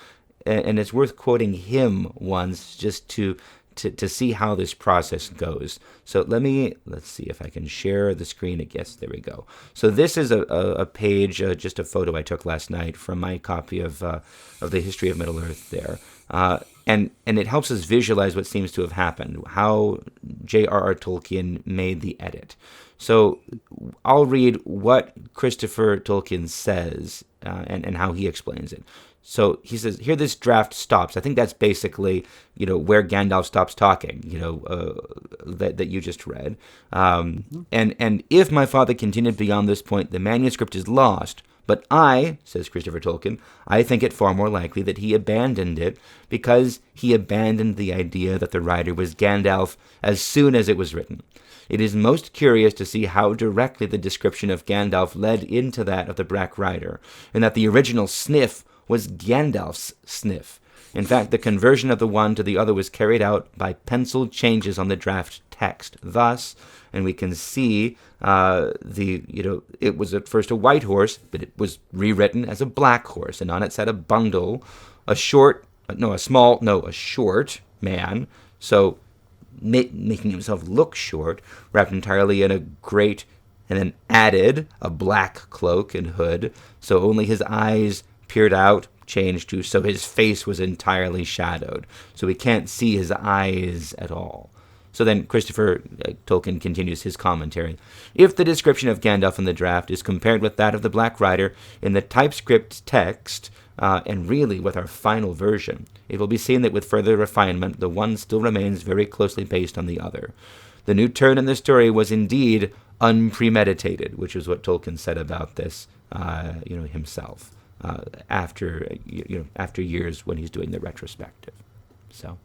And it's worth quoting him once just to see how this process goes. So let's see if I can share the screen. I guess there we go. So this is a page, just a photo I took last night from my copy of the History of Middle Earth there. And it helps us visualize what seems to have happened, how J.R.R. Tolkien made the edit. So I'll read what Christopher Tolkien says, and how he explains it. So he says, here this draft stops. I think that's basically, where Gandalf stops talking, that you just read. And if my father continued beyond this point, the manuscript is lost. But says Christopher Tolkien, I think it far more likely that he abandoned it because he abandoned the idea that the writer was Gandalf as soon as it was written. It is most curious to see how directly the description of Gandalf led into that of the Black Rider, and that the original sniff was Gandalf's sniff. In fact, the conversion of the one to the other was carried out by penciled changes on the draft text. Thus, and we can see it was at first a white horse, but it was rewritten as a black horse, and on it sat a bundle, a short man, so making himself look short, wrapped entirely in a great, and then added a black cloak and hood, so only his eyes peered out, changed to, so his face was entirely shadowed, so we can't see his eyes at all. So then Christopher Tolkien continues his commentary. If the description of Gandalf in the draft is compared with that of the Black Rider in the typescript text, and really with our final version, it will be seen that with further refinement, the one still remains very closely based on the other. The new turn in the story was indeed unpremeditated, which is what Tolkien said about this, himself, after years when he's doing the retrospective. So,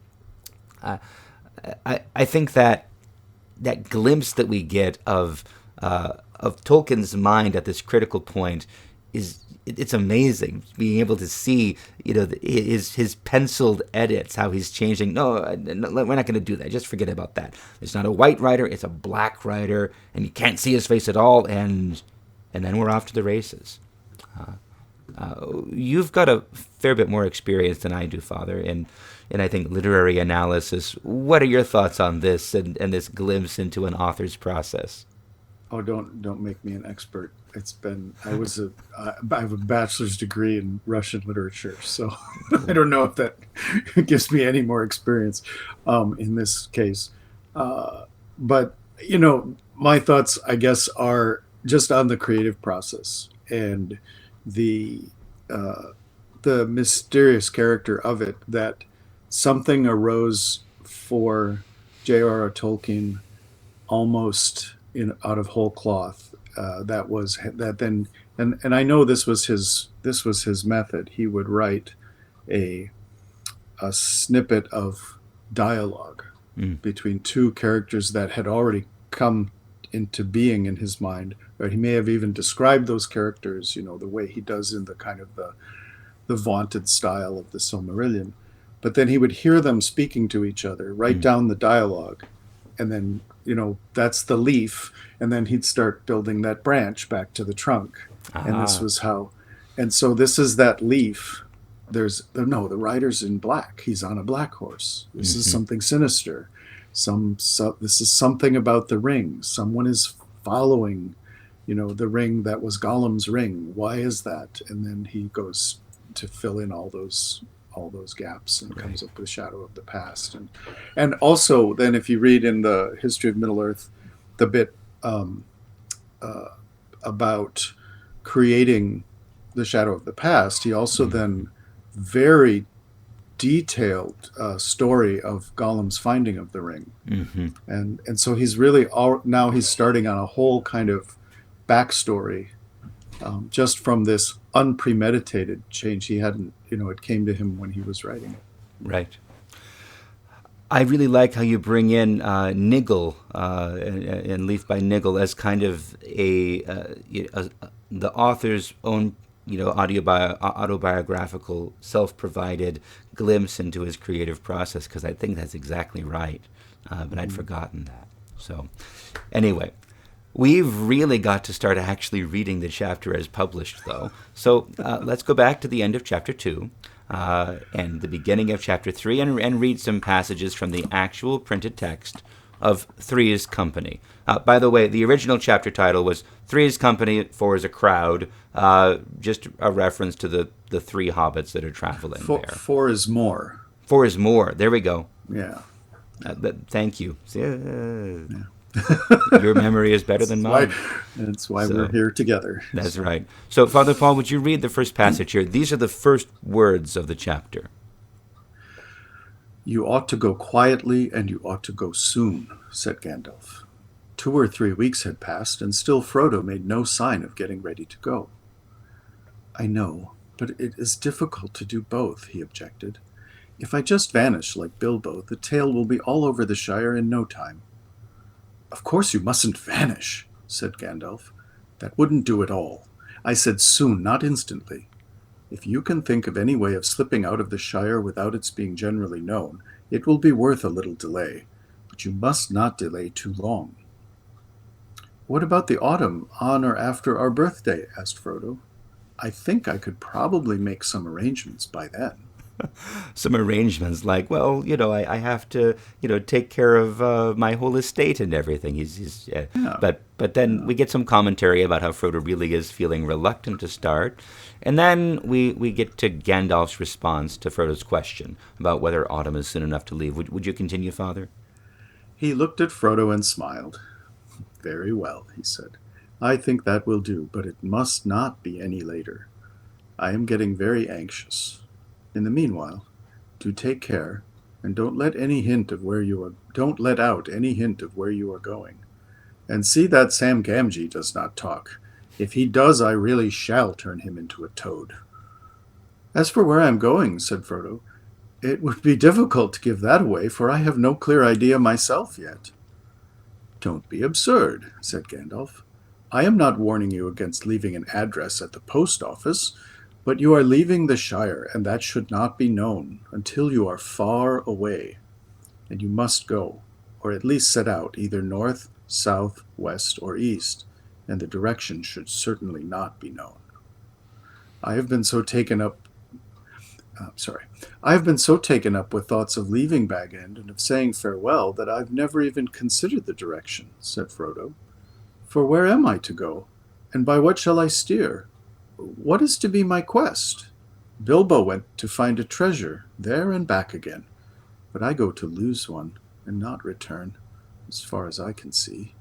I think that glimpse that we get of Tolkien's mind at this critical point it's amazing being able to see his penciled edits, how he's changing. No, we're not going to do that. Just forget about that. It's not a white rider, it's a black rider, and you can't see his face at all. And then we're off to the races. You've got a fair bit more experience than I do, Father, in I think literary analysis. What are your thoughts on this and this glimpse into an author's process? Oh, don't make me an expert. I have a bachelor's degree in Russian literature, so I don't know if that gives me any more experience in this case. But my thoughts, I guess, are just on the creative process and the mysterious character of it, that something arose for J.R.R. Tolkien almost out of whole cloth. And I know this was his method. He would write a snippet of dialogue between two characters that had already come into being in his mind, or he may have even described those characters, the way he does in the kind of the vaunted style of the Silmarillion. But then he would hear them speaking to each other, write down the dialogue, and then, that's the leaf, and then he'd start building that branch back to the trunk. And this was how, and so this is that leaf. The rider's in black. He's on a black horse. This is something sinister. This is something about the ring. Someone is following, the ring that was Gollum's ring. Why is that? And then he goes to fill in all those gaps and comes up with Shadow of the Past. And also then if you read in the History of Middle-earth the bit about creating the Shadow of the Past, he also then very detailed story of Gollum's finding of the ring. And so he's really now he's starting on a whole kind of backstory just from this unpremeditated change. He hadn't, it came to him when he was writing it. Right. I really like how you bring in Niggle and Leaf by Niggle as kind of the author's own, autobiographical, self-provided glimpse into his creative process, because I think that's exactly right. But I'd forgotten that. So anyway, we've really got to start actually reading the chapter as published, though. So let's go back to the end of chapter 2 and the beginning of chapter 3 and read some passages from the actual printed text of Three's Company. By the way, the original chapter title was Three's Company, Four is a Crowd, just a reference to the three hobbits that are traveling there. Four is more. Four is more. There we go. Yeah. Thank you. Your memory is better than mine. That's why we're here together. That's right. So, Father Paul, would you read the first passage here? These are the first words of the chapter. You ought to go quietly, and you ought to go soon, said Gandalf. 2 or 3 weeks had passed, and still Frodo made no sign of getting ready to go. I know, but it is difficult to do both, he objected. If I just vanish like Bilbo, the tale will be all over the Shire in no time. Of course you mustn't vanish, said Gandalf. That wouldn't do at all. I said soon, not instantly. If you can think of any way of slipping out of the Shire without its being generally known, it will be worth a little delay, but you must not delay too long. What about the autumn, on or after our birthday? Asked Frodo. I think I could probably make some arrangements by then. Some arrangements like, well, I have to, take care of my whole estate and everything. But then we get some commentary about how Frodo really is feeling reluctant to start. And then we get to Gandalf's response to Frodo's question about whether autumn is soon enough to leave. Would you continue, Father? He looked at Frodo and smiled. Very well, he said. I think that will do, but it must not be any later. I am getting very anxious. In the meanwhile, do take care, and don't let out any hint of where you are going. And see that Sam Gamgee does not talk. If he does, I really shall turn him into a toad. As for where I am going, said Frodo, it would be difficult to give that away, for I have no clear idea myself yet. Don't be absurd, said Gandalf. I am not warning you against leaving an address at the post office, but you are leaving the Shire, and that should not be known until you are far away. And you must go, or at least set out, either north, south, west, or east, and the direction should certainly not be known. I have been so taken up with thoughts of leaving Bag End and of saying farewell that I've never even considered the direction, said Frodo. For where am I to go, and by what shall I steer? What is to be my quest? Bilbo went to find a treasure, there and back again, but I go to lose one and not return, as far as I can see.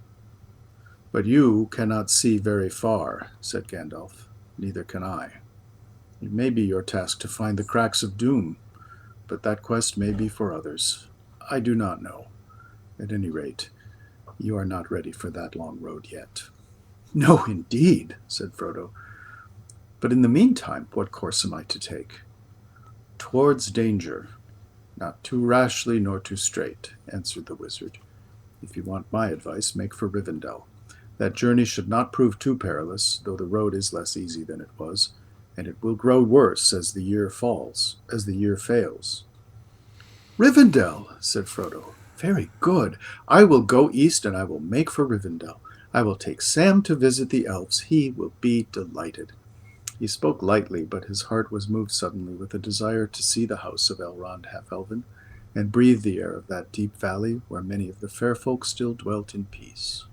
But you cannot see very far, said Gandalf. Neither can I. It may be your task to find the cracks of doom, but that quest may be for others. I do not know. At any rate, you are not ready for that long road yet. No, indeed, said Frodo. But in the meantime, what course am I to take? Towards danger. Not too rashly nor too straight, answered the wizard. If you want my advice, make for Rivendell. That journey should not prove too perilous, though the road is less easy than it was, and it will grow worse as the year fails. Rivendell, said Frodo. Very good. I will go east, and I will make for Rivendell. I will take Sam to visit the elves. He will be delighted. He spoke lightly, but his heart was moved suddenly with a desire to see the house of Elrond Half-Elven, and breathe the air of that deep valley where many of the fair folk still dwelt in peace.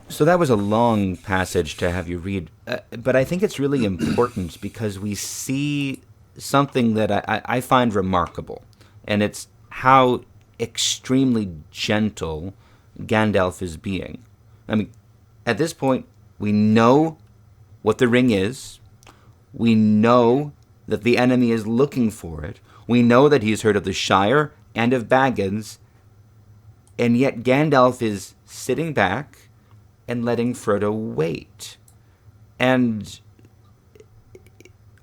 So that was a long passage to have you read, but I think it's really important because we see something that I find remarkable, and it's how extremely gentle Gandalf is being. I mean, at this point, we know what the ring is. We know that the enemy is looking for it. We know that he's heard of the Shire and of Baggins, and yet Gandalf is sitting back and letting Frodo wait. And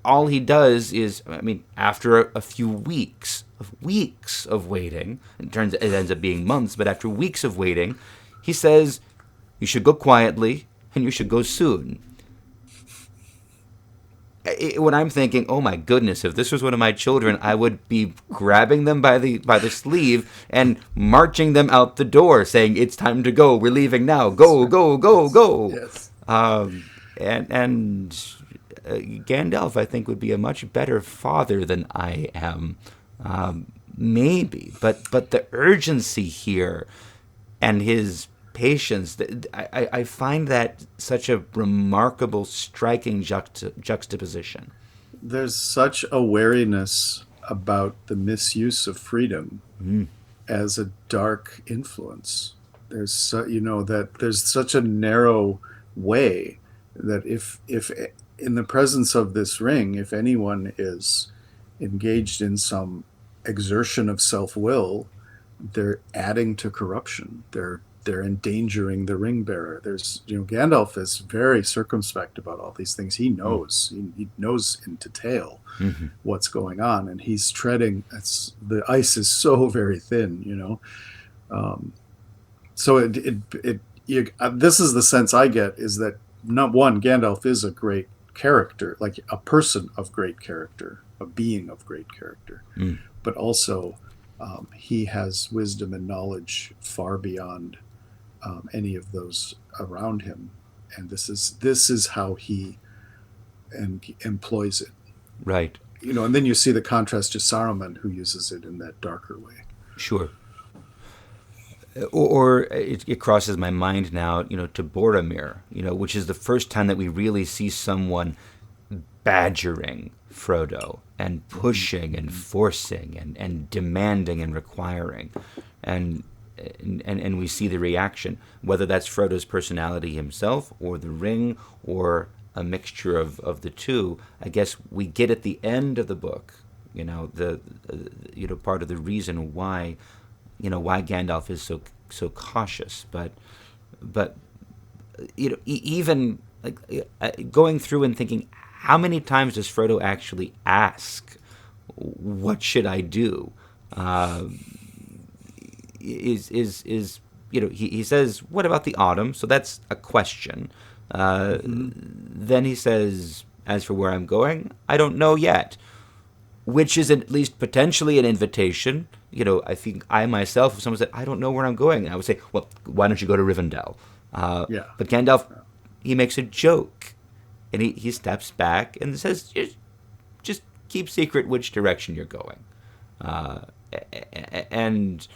all he does is, I mean, after a few weeks of waiting, it ends up being months, but after weeks of waiting, he says, you should go quietly and you should go soon. When I'm thinking, oh my goodness, if this was one of my children, I would be grabbing them by the sleeve and marching them out the door, saying, "It's time to go. We're leaving now. Go, go, go, go." Yes. And Gandalf, I think, would be a much better father than I am, maybe. But the urgency here and his patience, I find that such a remarkable, striking juxtaposition. There's such a wariness about the misuse of freedom as a dark influence. There's that there's such a narrow way that if in the presence of this ring, if anyone is engaged in some exertion of self-will, they're adding to corruption. They're endangering the ring bearer. There's, Gandalf is very circumspect about all these things. He knows. He knows in detail what's going on, and he's treading. The ice is so very thin, So this is the sense I get, is that not one, Gandalf is a great character, like a person of great character, a being of great character, but also he has wisdom and knowledge far beyond any of those around him, and this is how he employs it. Right. And then you see the contrast to Saruman, who uses it in that darker way. Sure. Or it crosses my mind now, to Boromir, which is the first time that we really see someone badgering Frodo and pushing and forcing and demanding and requiring, and we see the reaction, whether that's Frodo's personality himself or the ring or a mixture of the two. I guess we get at the end of the book, part of the reason why Gandalf is so cautious, but even like going through and thinking, how many times does Frodo actually ask, "What should I do?" He says, "What about the autumn?" So that's a question. Then he says, "As for where I'm going, I don't know yet," which is at least potentially an invitation. I think I myself, if someone said, "I don't know where I'm going," I would say, "Well, why don't you go to Rivendell?" But Gandalf, he makes a joke, and he steps back and says, just keep secret which direction you're going. And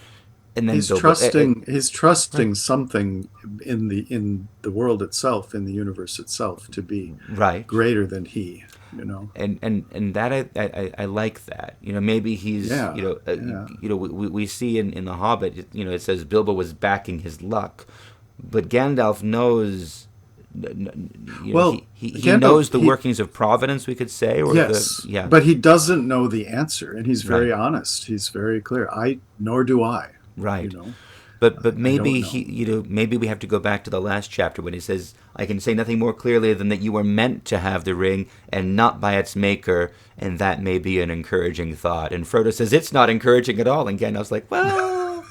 then he's trusting right. something in the world itself, in the universe itself, to be right. greater than he. And that I like that. Maybe he's we see in the Hobbit, it says Bilbo was backing his luck, but Gandalf knows. He knows the workings of Providence, we could say, or but he doesn't know the answer, and he's very honest. He's very clear. Nor do I. Right. But I don't maybe know. maybe we have to go back to the last chapter when he says, "I can say nothing more clearly than that you were meant to have the ring and not by its maker, and that may be an encouraging thought." And Frodo says, "It's not encouraging at all." And Gandalf's like, "Well,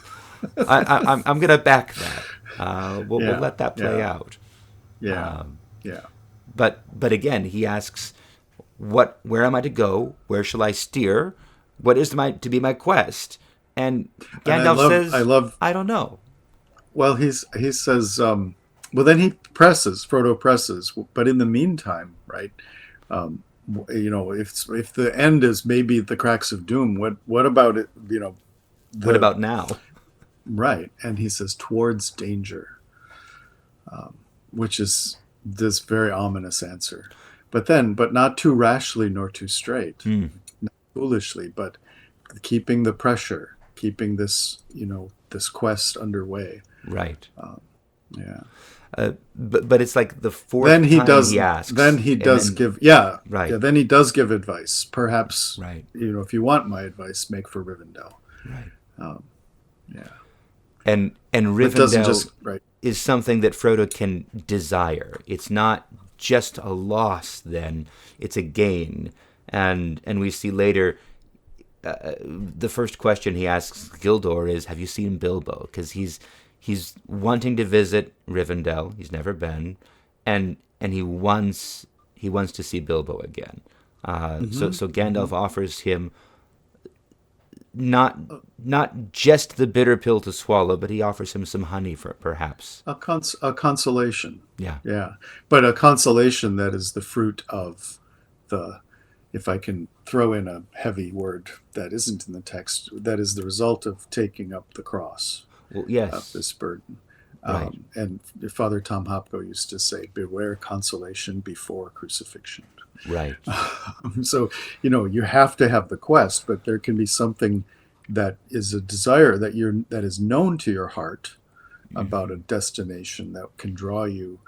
I'm gonna back that. We'll Yeah, let that play yeah, out." yeah, yeah. But again, he asks, Where am I to go? Where shall I steer? What is to be my quest?" And And Gandalf I says, love. "I don't know." Well, he says. Well, then he presses. Frodo presses. But in the meantime, right? Um, if the end is maybe the cracks of doom, what about it? What The about now? right. And he says towards danger, which is this very ominous answer. But not too rashly nor too straight, Hmm. not foolishly, but keeping the pressure, keeping this quest underway. Right. Yeah. But it's like the Then fourth he time does. he asks, Then he and does then give. Yeah. right, Yeah. Then he does give advice. Perhaps right, if you want my advice, make for Rivendell. right. Um, yeah. And But doesn't Rivendell just right. is something that Frodo can desire. It's not just a loss. Then it's a gain. And we see later the first question he asks Gildor is, "Have you seen Bilbo?" Because he's wanting to visit Rivendell. He's never been, and he wants to see Bilbo again. So Gandalf offers him not not just the bitter pill to swallow, but he offers him some honey for perhaps. A consolation. Yeah. Yeah. But a consolation that is the fruit of the, if I can throw in a heavy word that isn't in the text, that is the result of taking up the cross Well, of yes. this burden. Right. And Father Tom Hopko used to say, beware consolation before crucifixion. Right. So, you have to have the quest, but there can be something that is a desire that is known to your heart about a destination that can draw you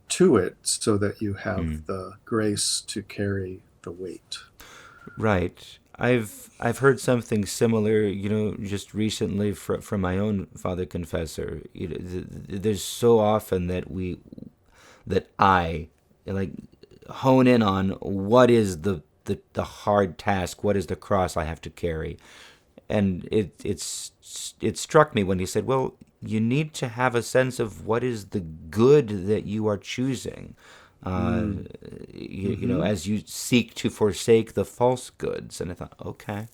to it so that you have the grace to carry the weight. Right. I've heard something similar, just recently from my own father confessor. There's so often that I like hone in on what is the hard task, what is the cross I have to carry, and it struck me when he said, "Well, you need to have a sense of what is the good that you are choosing." Uh, as you seek to forsake the false goods. And I thought, okay,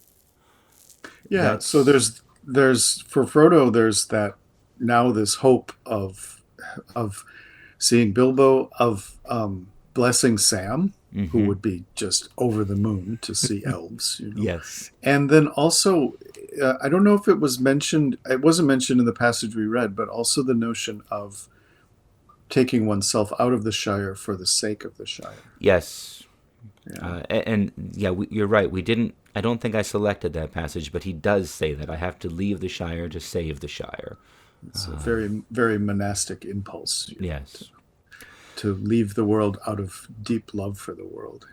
Yeah, so that's there's for Frodo there's that now this hope of seeing Bilbo, of blessing Sam, who would be just over the moon to see elves. yes, And then also, I don't know if it was mentioned, it wasn't mentioned in the passage we read, but also the notion of taking oneself out of the Shire for the sake of the Shire. yes, Yeah. and yeah, you're right. We didn't. I don't think I selected that passage, but he does say that I have to leave the Shire to save the Shire. It's a very, very monastic impulse, Yes. to leave the world out of deep love for the world.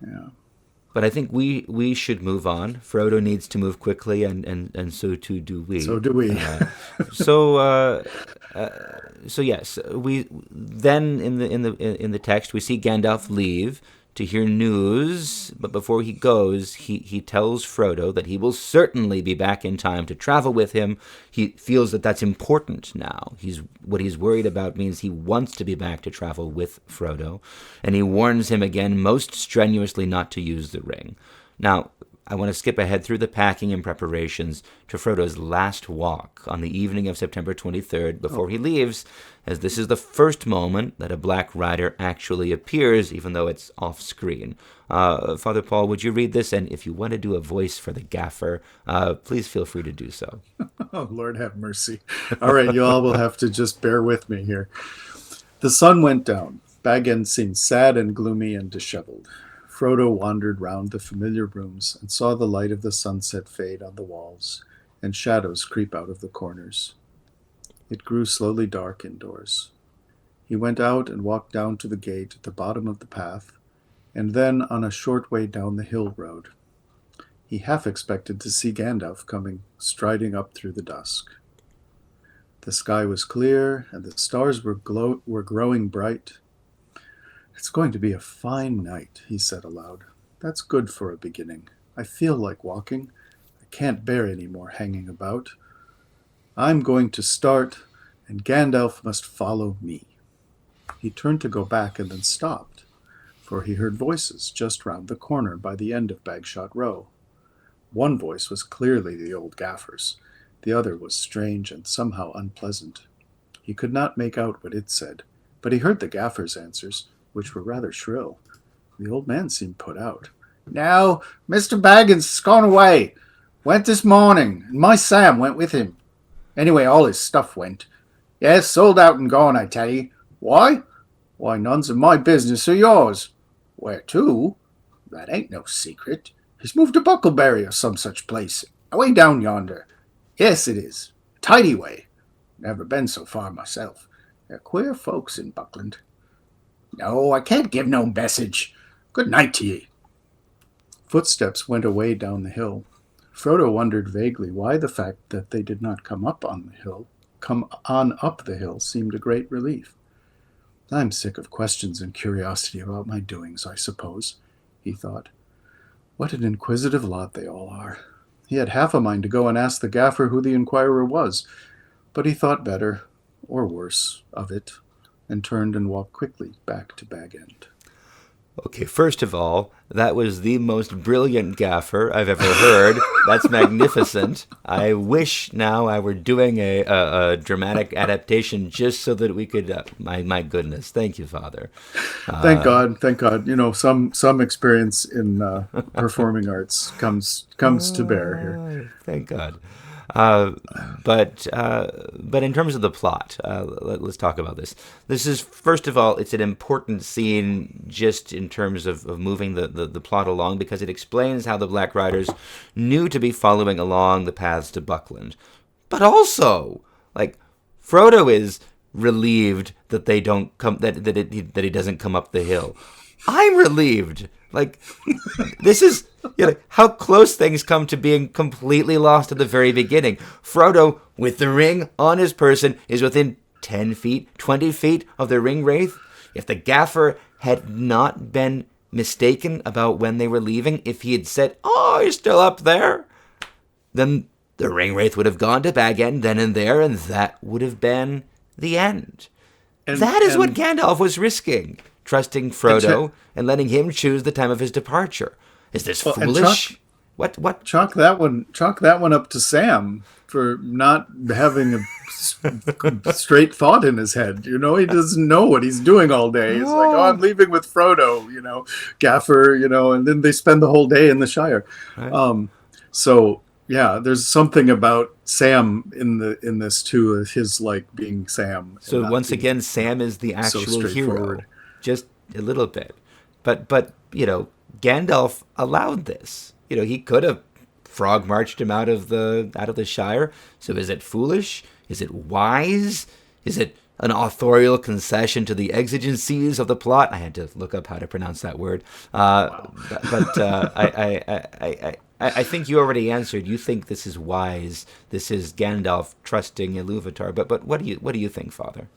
Yeah. But I think we should move on. Frodo needs to move quickly, and so too do we. So do we. So so yes, we then in the text we see Gandalf leave to hear news, but before he goes, he tells Frodo that he will certainly be back in time to travel with him. He feels that that's important now. What he's worried about means he wants to be back to travel with Frodo, and he warns him again most strenuously not to use the ring. Now, I want to skip ahead through the packing and preparations to Frodo's last walk on the evening of September 23rd before he leaves, as this is the first moment that a Black Rider actually appears, even though it's off-screen. Father Paul, would you read this? And if you want to do a voice for the gaffer, please feel free to do so. Oh, Lord have mercy. All right, you all will have to just bear with me here. The sun went down. Bag End seemed sad and gloomy and disheveled. Frodo wandered round the familiar rooms and saw the light of the sunset fade on the walls and shadows creep out of the corners. It grew slowly dark indoors. He went out and walked down to the gate at the bottom of the path, and then on a short way down the hill road. He half expected to see Gandalf coming striding up through the dusk. The sky was clear, and the stars were growing bright. "It's going to be a fine night," he said aloud. "That's good for a beginning. I feel like walking. I can't bear any more hanging about. I'm going to start, and Gandalf must follow me." He turned to go back and then stopped, for he heard voices just round the corner by the end of Bagshot Row. One voice was clearly the old gaffer's. The other was strange and somehow unpleasant. He could not make out what it said, but he heard the gaffer's answers, which were rather shrill. The old man seemed put out. "No, Mr. Baggins has gone away. Went this morning, and my Sam went with him. Anyway, all his stuff went. Yes, sold out and gone, I tell you. Why? Why, none's of my business or yours. Where to? That ain't no secret. He's moved to Buckleberry or some such place, away down yonder. Yes, it is. A tidy way. Never been so far myself. They're queer folks in Buckland. No, I can't give no message. Good night to ye." Footsteps went away down the hill. Frodo wondered vaguely why the fact that they did not come on up the hill seemed a great relief. "I'm sick of questions and curiosity about my doings, I suppose," he thought. "What an inquisitive lot they all are." He had half a mind to go and ask the gaffer who the inquirer was, but he thought better, or worse, of it, and turned and walked quickly back to Bag End. Okay, first of all, that was the most brilliant gaffer I've ever heard. That's magnificent. I wish now I were doing a dramatic adaptation just so that we could. My goodness, thank you, Father. Thank God, thank God. You know, some experience in performing arts comes to bear here. Thank God. But in terms of the plot, let's talk about this. This is, first of all, it's an important scene just in terms of moving the plot along, because it explains how the Black Riders knew to be following along the paths to Buckland. But also, like, Frodo is relieved that they don't come, that he doesn't come up the hill. I'm relieved. Like, this is how close things come to being completely lost at the very beginning. Frodo, with the ring on his person, is within 10 feet, 20 feet of the ring wraith. If the gaffer had not been mistaken about when they were leaving, if he had said, "Oh, you're still up there," then the ring wraith would have gone to Bag End then and there, and that would have been the end. That is what Gandalf was risking. Trusting Frodo and letting him choose the time of his departure. Is this foolish? What? Chalk that one up to Sam for not having a straight thought in his head. You know, he doesn't know what he's doing all day. He's like, "Oh, I'm leaving with Frodo," Gaffer, and then they spend the whole day in the Shire. Right. So yeah, there's something about Sam in this too, his like being Sam. So once again, Sam is the actual hero. Just a little bit. But Gandalf allowed this. He could have frog marched him out of the Shire. So is it foolish? Is it wise? Is it an authorial concession to the exigencies of the plot? I had to look up how to pronounce that word. Wow. But I think you already answered. You think this is wise. This is Gandalf trusting Iluvatar. But what do you think, Father?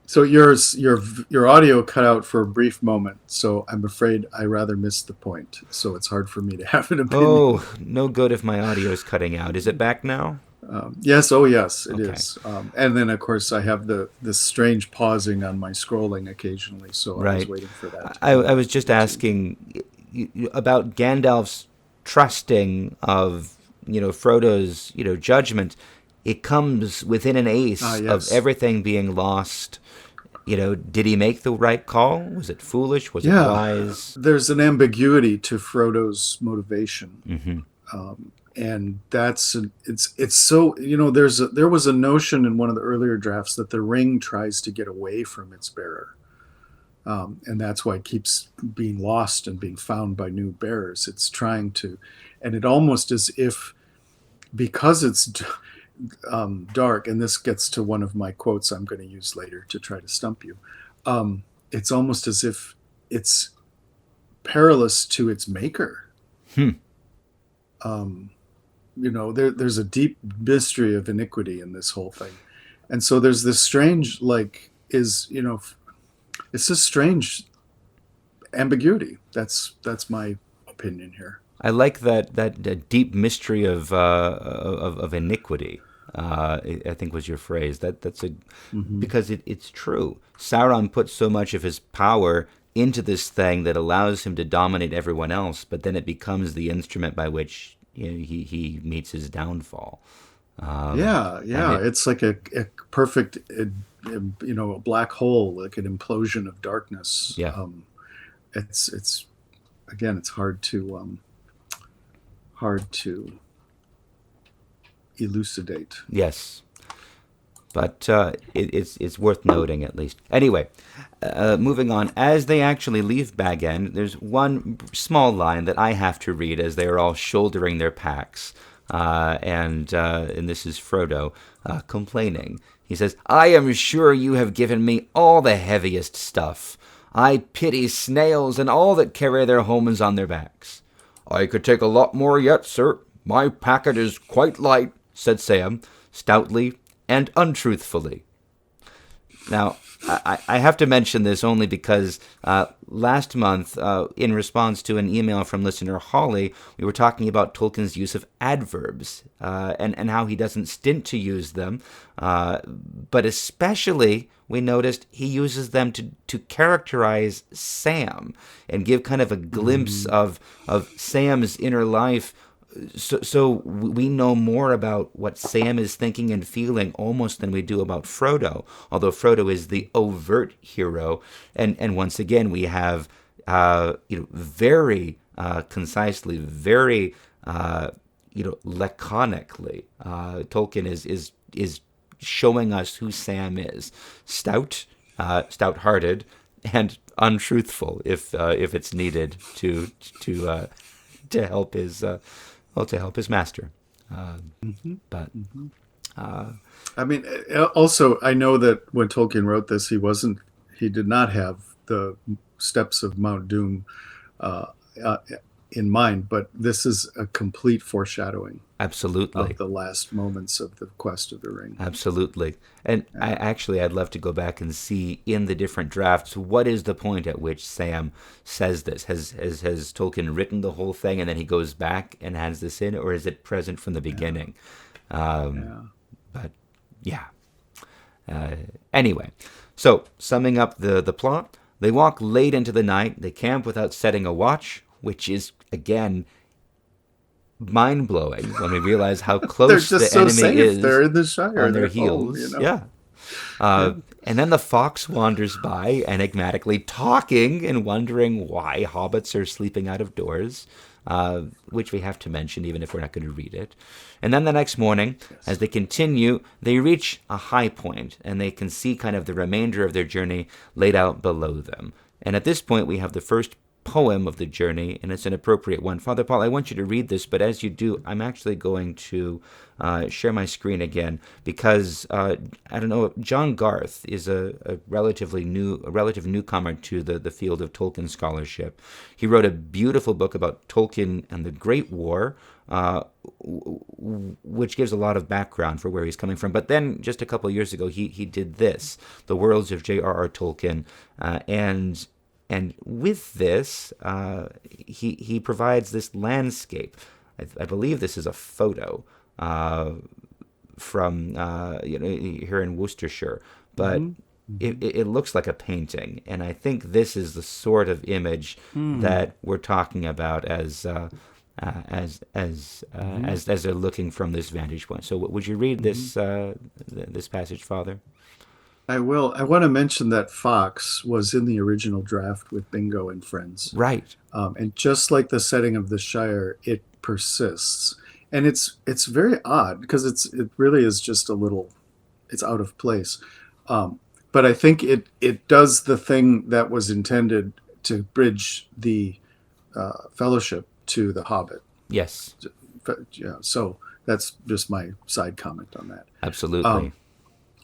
So your audio cut out for a brief moment, so I'm afraid I rather missed the point. So it's hard for me to have an opinion. Oh, no good if my audio is cutting out. Is it back now? Yes. Oh, yes, it is. And then, of course, I have this strange pausing on my scrolling occasionally, so right. I was waiting for that. I was just asking about Gandalf's trusting of Frodo's judgment. It comes within an ace of everything being lost. Did he make the right call? Was it foolish? Was it wise? There's an ambiguity to Frodo's motivation. Mm-hmm. And it's so, there was a notion in one of the earlier drafts that the ring tries to get away from its bearer. And that's why it keeps being lost and being found by new bearers. It's trying to, and it almost as if, because it's dark, and this gets to one of my quotes I'm going to use later to try to stump you. It's almost as if it's perilous to its maker. there's a deep mystery of iniquity in this whole thing. And so there's this strange, it's this strange ambiguity. That's my opinion here. I like that deep mystery of iniquity. I think was your phrase. Because it's true. Sauron put so much of his power into this thing that allows him to dominate everyone else, but then it becomes the instrument by which he meets his downfall. Yeah. It's like a perfect, a black hole, like an implosion of darkness. Yeah. It's again, it's hard to elucidate. Yes. But it's worth noting at least. Anyway, moving on. As they actually leave Bag End, there's one small line that I have to read as they are all shouldering their packs. And this is Frodo complaining. He says, "I am sure you have given me all the heaviest stuff. I pity snails and all that carry their homes on their backs." "I could take a lot more yet, sir. My packet is quite light," said Sam, stoutly and untruthfully. Now, I have to mention this only because last month, in response to an email from listener Holly, we were talking about Tolkien's use of adverbs and how he doesn't stint to use them, but especially we noticed he uses them to characterize Sam and give kind of a glimpse of Sam's inner life. So we know more about what Sam is thinking and feeling almost than we do about Frodo, although Frodo is the overt hero. And once again, we have, very concisely, very, laconically, Tolkien is showing us who Sam is: stout, stout-hearted, and untruthful if it's needed to help his. To help his master. But I mean, also, I know that when Tolkien wrote this, he did not have the steps of Mount Doom in mind, but this is a complete foreshadowing. Absolutely. Of the last moments of the Quest of the Ring. Absolutely. And I'd love to go back and see in the different drafts, what is the point at which Sam says this? Has Tolkien written the whole thing and then he goes back and adds this in, or is it present from the beginning? But yeah. Anyway, so summing up the plot, they walk late into the night, they camp without setting a watch, which is, again, mind-blowing when we realize how close the enemy is. They're in the Shire, on their heels. Home, Yeah. And then the fox wanders by, enigmatically talking and wondering why hobbits are sleeping out of doors, which we have to mention even if we're not going to read it. And then the next morning, as they continue, they reach a high point, and they can see kind of the remainder of their journey laid out below them. And at this point, we have the first poem of the journey, and it's an appropriate one. Father Paul, I want you to read this, but as you do, I'm actually going to share my screen again because I don't know, John Garth is a relative newcomer to the field of Tolkien scholarship. He wrote a beautiful book about Tolkien and the Great War, which gives a lot of background for where he's coming from. But then just a couple of years ago, he did this, The Worlds of J.R.R. Tolkien, and with this, he provides this landscape. I believe this is a photo from here in Worcestershire, but it looks like a painting, and I think this is the sort of image that we're talking about as they're looking from this vantage point. So, would you read this this passage, Father? I will. I want to mention that Fox was in the original draft with Bingo and Friends. Right. And just like the setting of the Shire, it persists. And it's very odd because it really is just it's out of place. But I think it does the thing that was intended to bridge the fellowship to the Hobbit. Yes. Yeah. So that's just my side comment on that. Absolutely.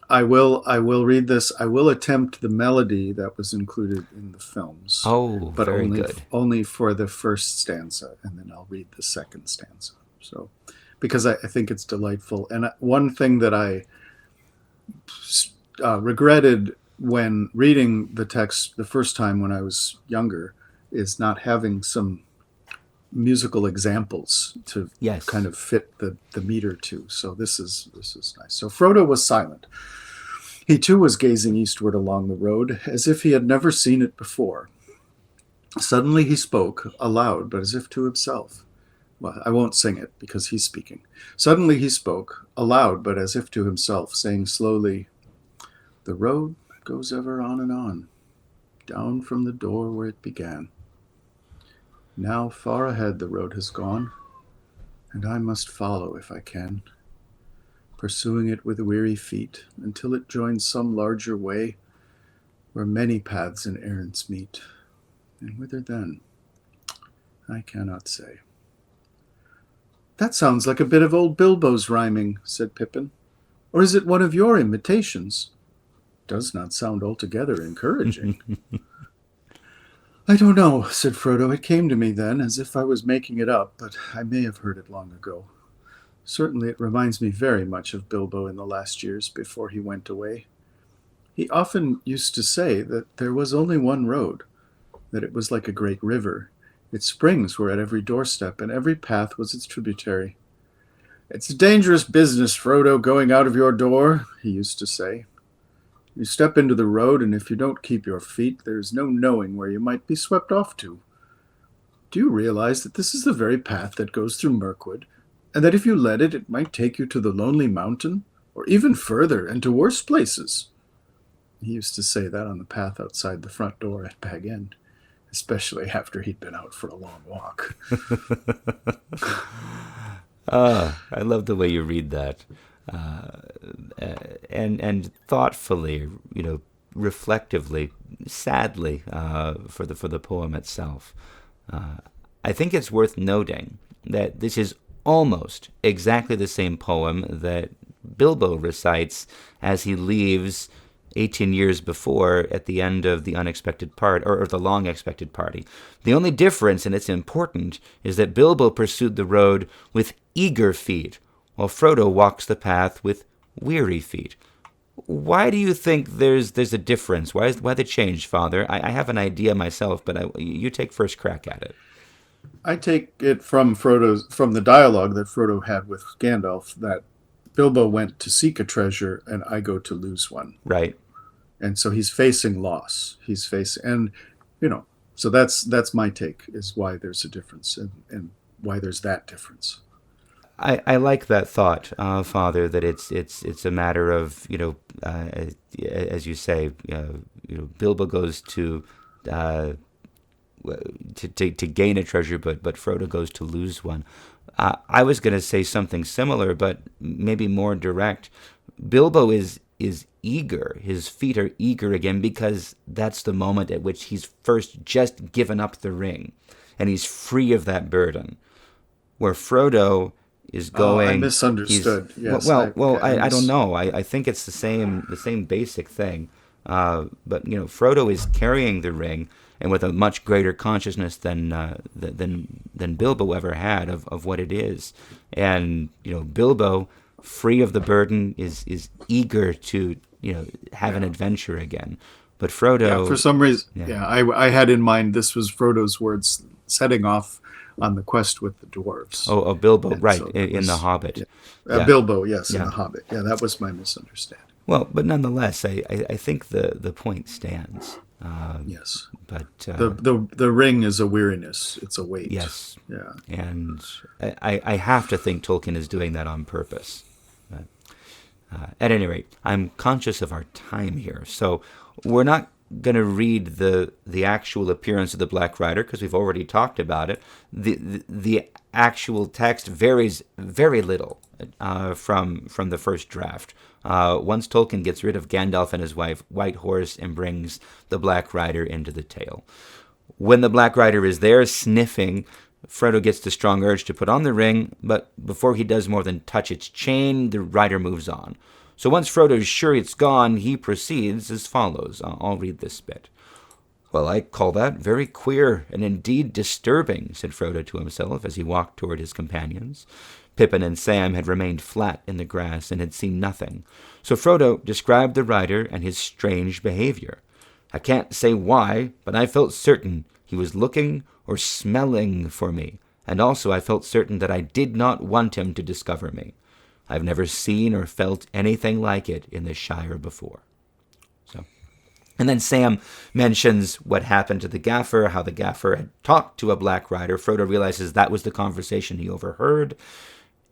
I will read this. I will attempt the melody that was included in the films. Oh, but very good. Only for the first stanza, and then I'll read the second stanza. So, because I think it's delightful. And one thing that I regretted when reading the text the first time when I was younger is not having some musical examples to Yes. kind of fit the meter to. So this is nice. So Frodo was silent. He too was gazing eastward along the road, as if he had never seen it before. Suddenly he spoke, aloud, but as if to himself. Well, I won't sing it because he's speaking. Suddenly he spoke, aloud, but as if to himself, saying slowly, "The road goes ever on and on, down from the door where it began. Now far ahead the road has gone, and I must follow if I can, pursuing it with weary feet until it joins some larger way where many paths and errands meet. And whither then? I cannot say." "That sounds like a bit of old Bilbo's rhyming," said Pippin. "Or is it one of your imitations? Does not sound altogether encouraging." "I don't know," said Frodo. "It came to me then, as if I was making it up, but I may have heard it long ago. Certainly it reminds me very much of Bilbo in the last years before he went away. He often used to say that there was only one road, that it was like a great river. Its springs were at every doorstep, and every path was its tributary. 'It's a dangerous business, Frodo, going out of your door,' he used to say. 'You step into the road, and if you don't keep your feet, there's no knowing where you might be swept off to. Do you realize that this is the very path that goes through Mirkwood, and that if you let it, it might take you to the Lonely Mountain, or even further, and to worse places?' He used to say that on the path outside the front door at Bag End, especially after he'd been out for a long walk." I love the way you read that, and thoughtfully, reflectively, sadly, for the poem itself. I think it's worth noting that this is almost exactly the same poem that Bilbo recites as he leaves 18 years before at the end of the unexpected part, or the long expected party. The only difference, and it's important, is that Bilbo pursued the road with eager feet, while Frodo walks the path with weary feet. Why do you think there's a difference? Why the change, Father? I have an idea myself, but you take first crack at it. I take it from the dialogue that Frodo had with Gandalf that Bilbo went to seek a treasure and I go to lose one. Right. And so he's facing loss. So that's my take, is why there's a difference and why there's that difference. I like that thought, Father, that it's a matter of, as you say, Bilbo goes to gain a treasure, but Frodo goes to lose one. I was going to say something similar, but maybe more direct. Bilbo is eager. His feet are eager again because that's the moment at which he's first just given up the ring, and he's free of that burden. Where Frodo is going. I misunderstood. Yes. I don't know. I think it's the same basic thing. But Frodo is carrying the ring, and with a much greater consciousness than Bilbo ever had of what it is. And Bilbo, free of the burden, is eager to have an adventure again. But Frodo, for some reason, I had in mind this was Frodo's words setting off on the quest with the dwarves. Oh, Bilbo, and right, so in was, The Hobbit. Bilbo, yes, in The Hobbit. Yeah, that was my misunderstanding. Well, but nonetheless, I think the point stands. Yes. But the ring is a weariness. It's a weight. Yes. Yeah. And I have to think Tolkien is doing that on purpose. But, at any rate, I'm conscious of our time here. So we're not going to read the actual appearance of the Black Rider because we've already talked about it. The actual text varies very little from the first draft. Once Tolkien gets rid of Gandalf and his wife, White Horse, and brings the Black Rider into the tale. When the Black Rider is there sniffing, Frodo gets the strong urge to put on the ring, but before he does more than touch its chain, the rider moves on. So once Frodo is sure it's gone, he proceeds as follows. I'll read this bit. Well, I call that very queer and indeed disturbing, said Frodo to himself as he walked toward his companions. Pippin and Sam had remained flat in the grass and had seen nothing, so Frodo described the rider and his strange behavior. I can't say why, but I felt certain he was looking or smelling for me, and also I felt certain that I did not want him to discover me. I've never seen or felt anything like it in the Shire before. And then Sam mentions what happened to the gaffer, how the gaffer had talked to a black rider. Frodo realizes that was the conversation he overheard.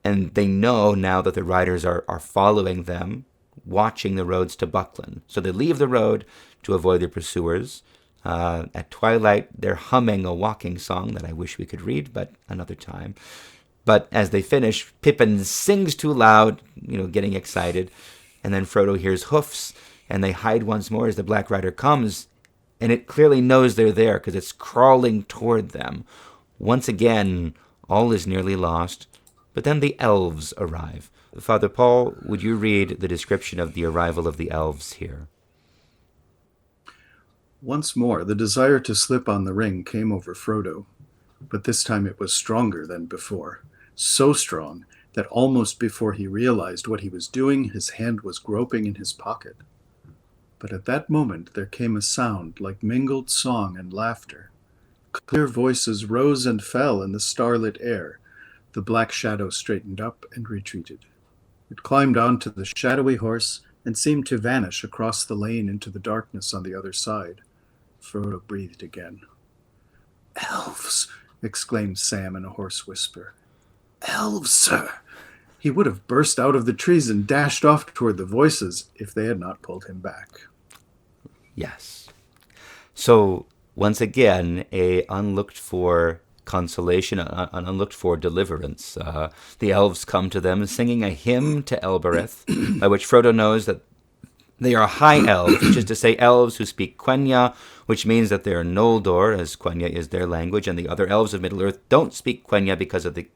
And they know now that the riders are following them, watching the roads to Buckland. So they leave the road to avoid their pursuers. At twilight, they're humming a walking song that I wish we could read, but another time. But as they finish, Pippin sings too loud, getting excited. And then Frodo hears hoofs, and they hide once more as the Black Rider comes, and it clearly knows they're there because it's crawling toward them. Once again, all is nearly lost, but then the Elves arrive. Father Paul, would you read the description of the arrival of the Elves here? Once more, the desire to slip on the ring came over Frodo, but this time it was stronger than before, so strong that almost before he realized what he was doing, his hand was groping in his pocket. But at that moment there came a sound like mingled song and laughter. Clear voices rose and fell in the starlit air. The black shadow straightened up and retreated. It climbed onto the shadowy horse and seemed to vanish across the lane into the darkness on the other side. Frodo breathed again. "Elves!" exclaimed Sam in a hoarse whisper. "Elves, sir!" He would have burst out of the trees and dashed off toward the voices if they had not pulled him back. Yes. So, once again, a unlooked-for consolation, an unlooked-for deliverance. The elves come to them singing a hymn to Elbereth, by which Frodo knows that they are high elves, which is to say elves who speak Quenya, which means that they are Noldor, as Quenya is their language, and the other elves of Middle-earth don't speak Quenya because of the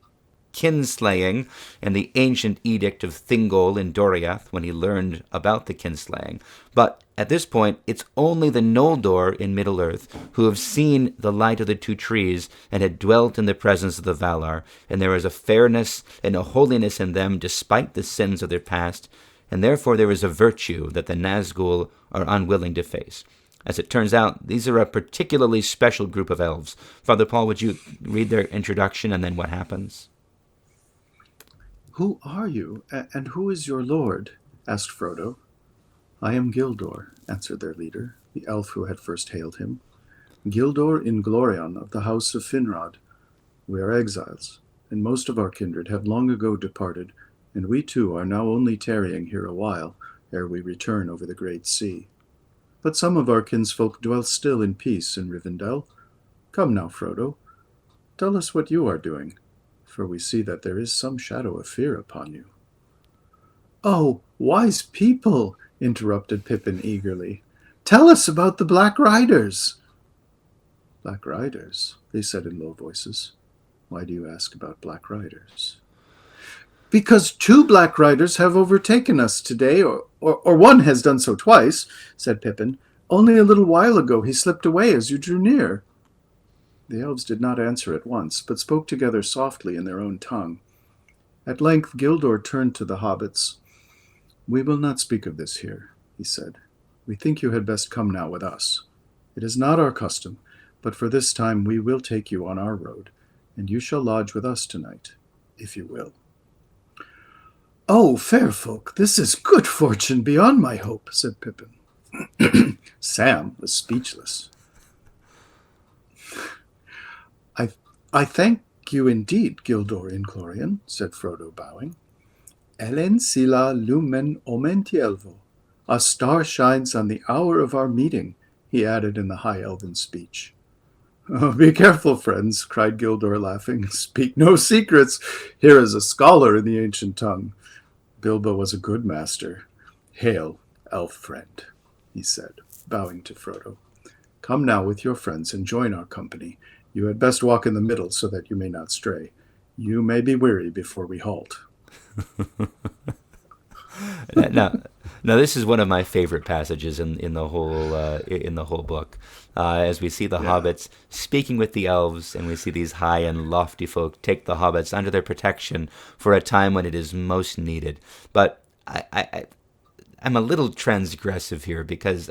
kinslaying and the ancient edict of Thingol in Doriath when he learned about the kinslaying. But at this point, it's only the Noldor in Middle-earth who have seen the light of the two trees and had dwelt in the presence of the Valar, and there is a fairness and a holiness in them despite the sins of their past, and therefore there is a virtue that the Nazgul are unwilling to face. As it turns out, these are a particularly special group of elves. Father Paul, would you read their introduction and then what happens? "Who are you, and who is your lord?" asked Frodo. "I am Gildor," answered their leader, the elf who had first hailed him. "Gildor Inglorion of the house of Finrod. We are exiles, and most of our kindred have long ago departed, and we too are now only tarrying here a while, ere we return over the great sea. But some of our kinsfolk dwell still in peace in Rivendell. Come now, Frodo, tell us what you are doing, for we see that there is some shadow of fear upon you." "Oh, wise people," interrupted Pippin eagerly, "tell us about the Black Riders." "Black Riders?" they said in low voices. "Why do you ask about Black Riders?" "Because 2 Black Riders have overtaken us today, or one has done so twice," said Pippin. "Only a little while ago he slipped away as you drew near." The elves did not answer at once, but spoke together softly in their own tongue. At length Gildor turned to the hobbits. "We will not speak of this here," he said. "We think you had best come now with us. It is not our custom, but for this time we will take you on our road, and you shall lodge with us tonight, if you will." "Oh, fair folk, this is good fortune beyond my hope," said Pippin. Sam was speechless. I thank you indeed, Gildor Inclorion," said Frodo, bowing. "Elen sila lumen omentielvo. A star shines on the hour of our meeting," he added in the high elven speech. "Oh, be careful, friends," cried Gildor, laughing. "Speak no secrets. Here is a scholar in the ancient tongue. Bilbo was a good master. Hail, elf friend," he said, bowing to Frodo. "Come now with your friends and join our company. You had best walk in the middle so that you may not stray. You may be weary before we halt." Now, Now, this is one of my favorite passages in the whole book, as we see the hobbits speaking with the elves, and we see these high and lofty folk take the hobbits under their protection for a time when it is most needed. But I'm a little transgressive here because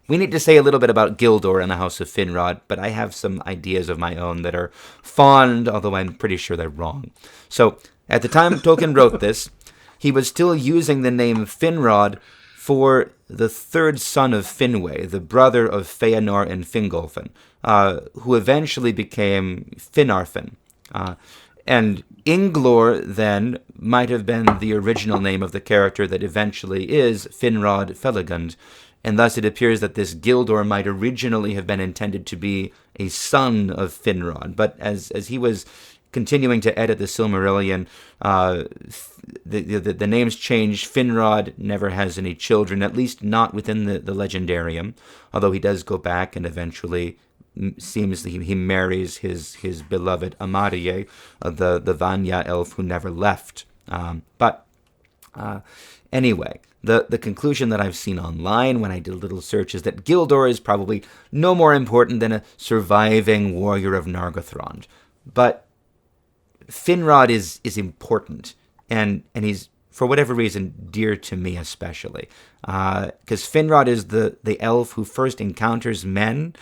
we need to say a little bit about Gildor and the House of Finrod, but I have some ideas of my own that are fond, although I'm pretty sure they're wrong. So at the time Tolkien wrote this, he was still using the name Finrod for the third son of Finwë, the brother of Feanor and Fingolfin, who eventually became Finarfin. And Inglor, then, might have been the original name of the character that eventually is Finrod Felagund, and thus it appears that this Gildor might originally have been intended to be a son of Finrod. But as he was continuing to edit the Silmarillion, the names changed. Finrod never has any children, at least not within the Legendarium, although he does go back and eventually seems that he marries his beloved Amadie, the Vanya elf who never left. But anyway, the conclusion that I've seen online when I did a little search is that Gildor is probably no more important than a surviving warrior of Nargothrond. But Finrod is important, and he's, for whatever reason, dear to me especially. Because Finrod is the elf who first encounters men.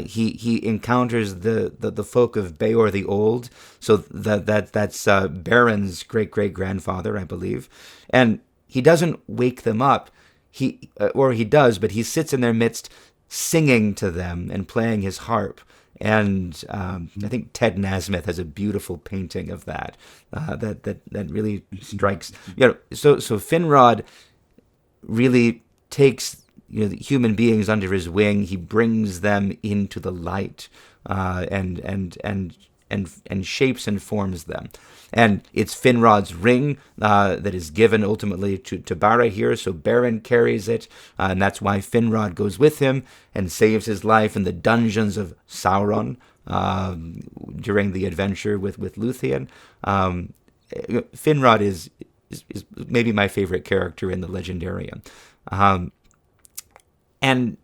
He encounters the folk of Beor the Old. So that's Baron's great-great-grandfather, I believe. And he doesn't wake them up. He does, but he sits in their midst singing to them and playing his harp. And I think Ted Nasmith has a beautiful painting of that that really strikes. So Finrod really takes the human beings under his wing. He brings them into the light, and shapes and forms them. And it's Finrod's ring that is given ultimately to Barahir, so Beren carries it, and that's why Finrod goes with him and saves his life in the dungeons of Sauron during the adventure with Luthien. Finrod is maybe my favorite character in the Legendarium. And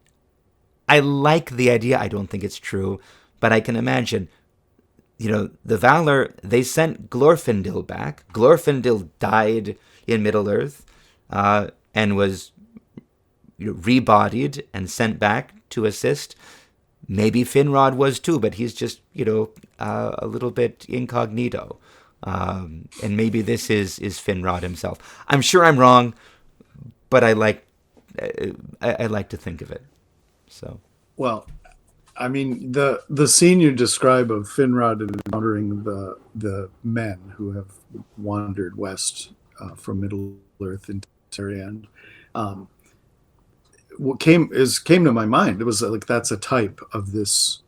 I like the idea. I don't think it's true, but I can imagine the Valar, they sent Glorfindel back. Glorfindel died in Middle-earth and was rebodied and sent back to assist. Maybe Finrod was too, but he's just, a little bit incognito. And maybe this is Finrod himself. I'm sure I'm wrong, but I like to think of it. So. Well, I mean, the scene you describe of Finrod encountering the men who have wandered west from Middle-earth into Tariand, what came to my mind. It was like that's a type of this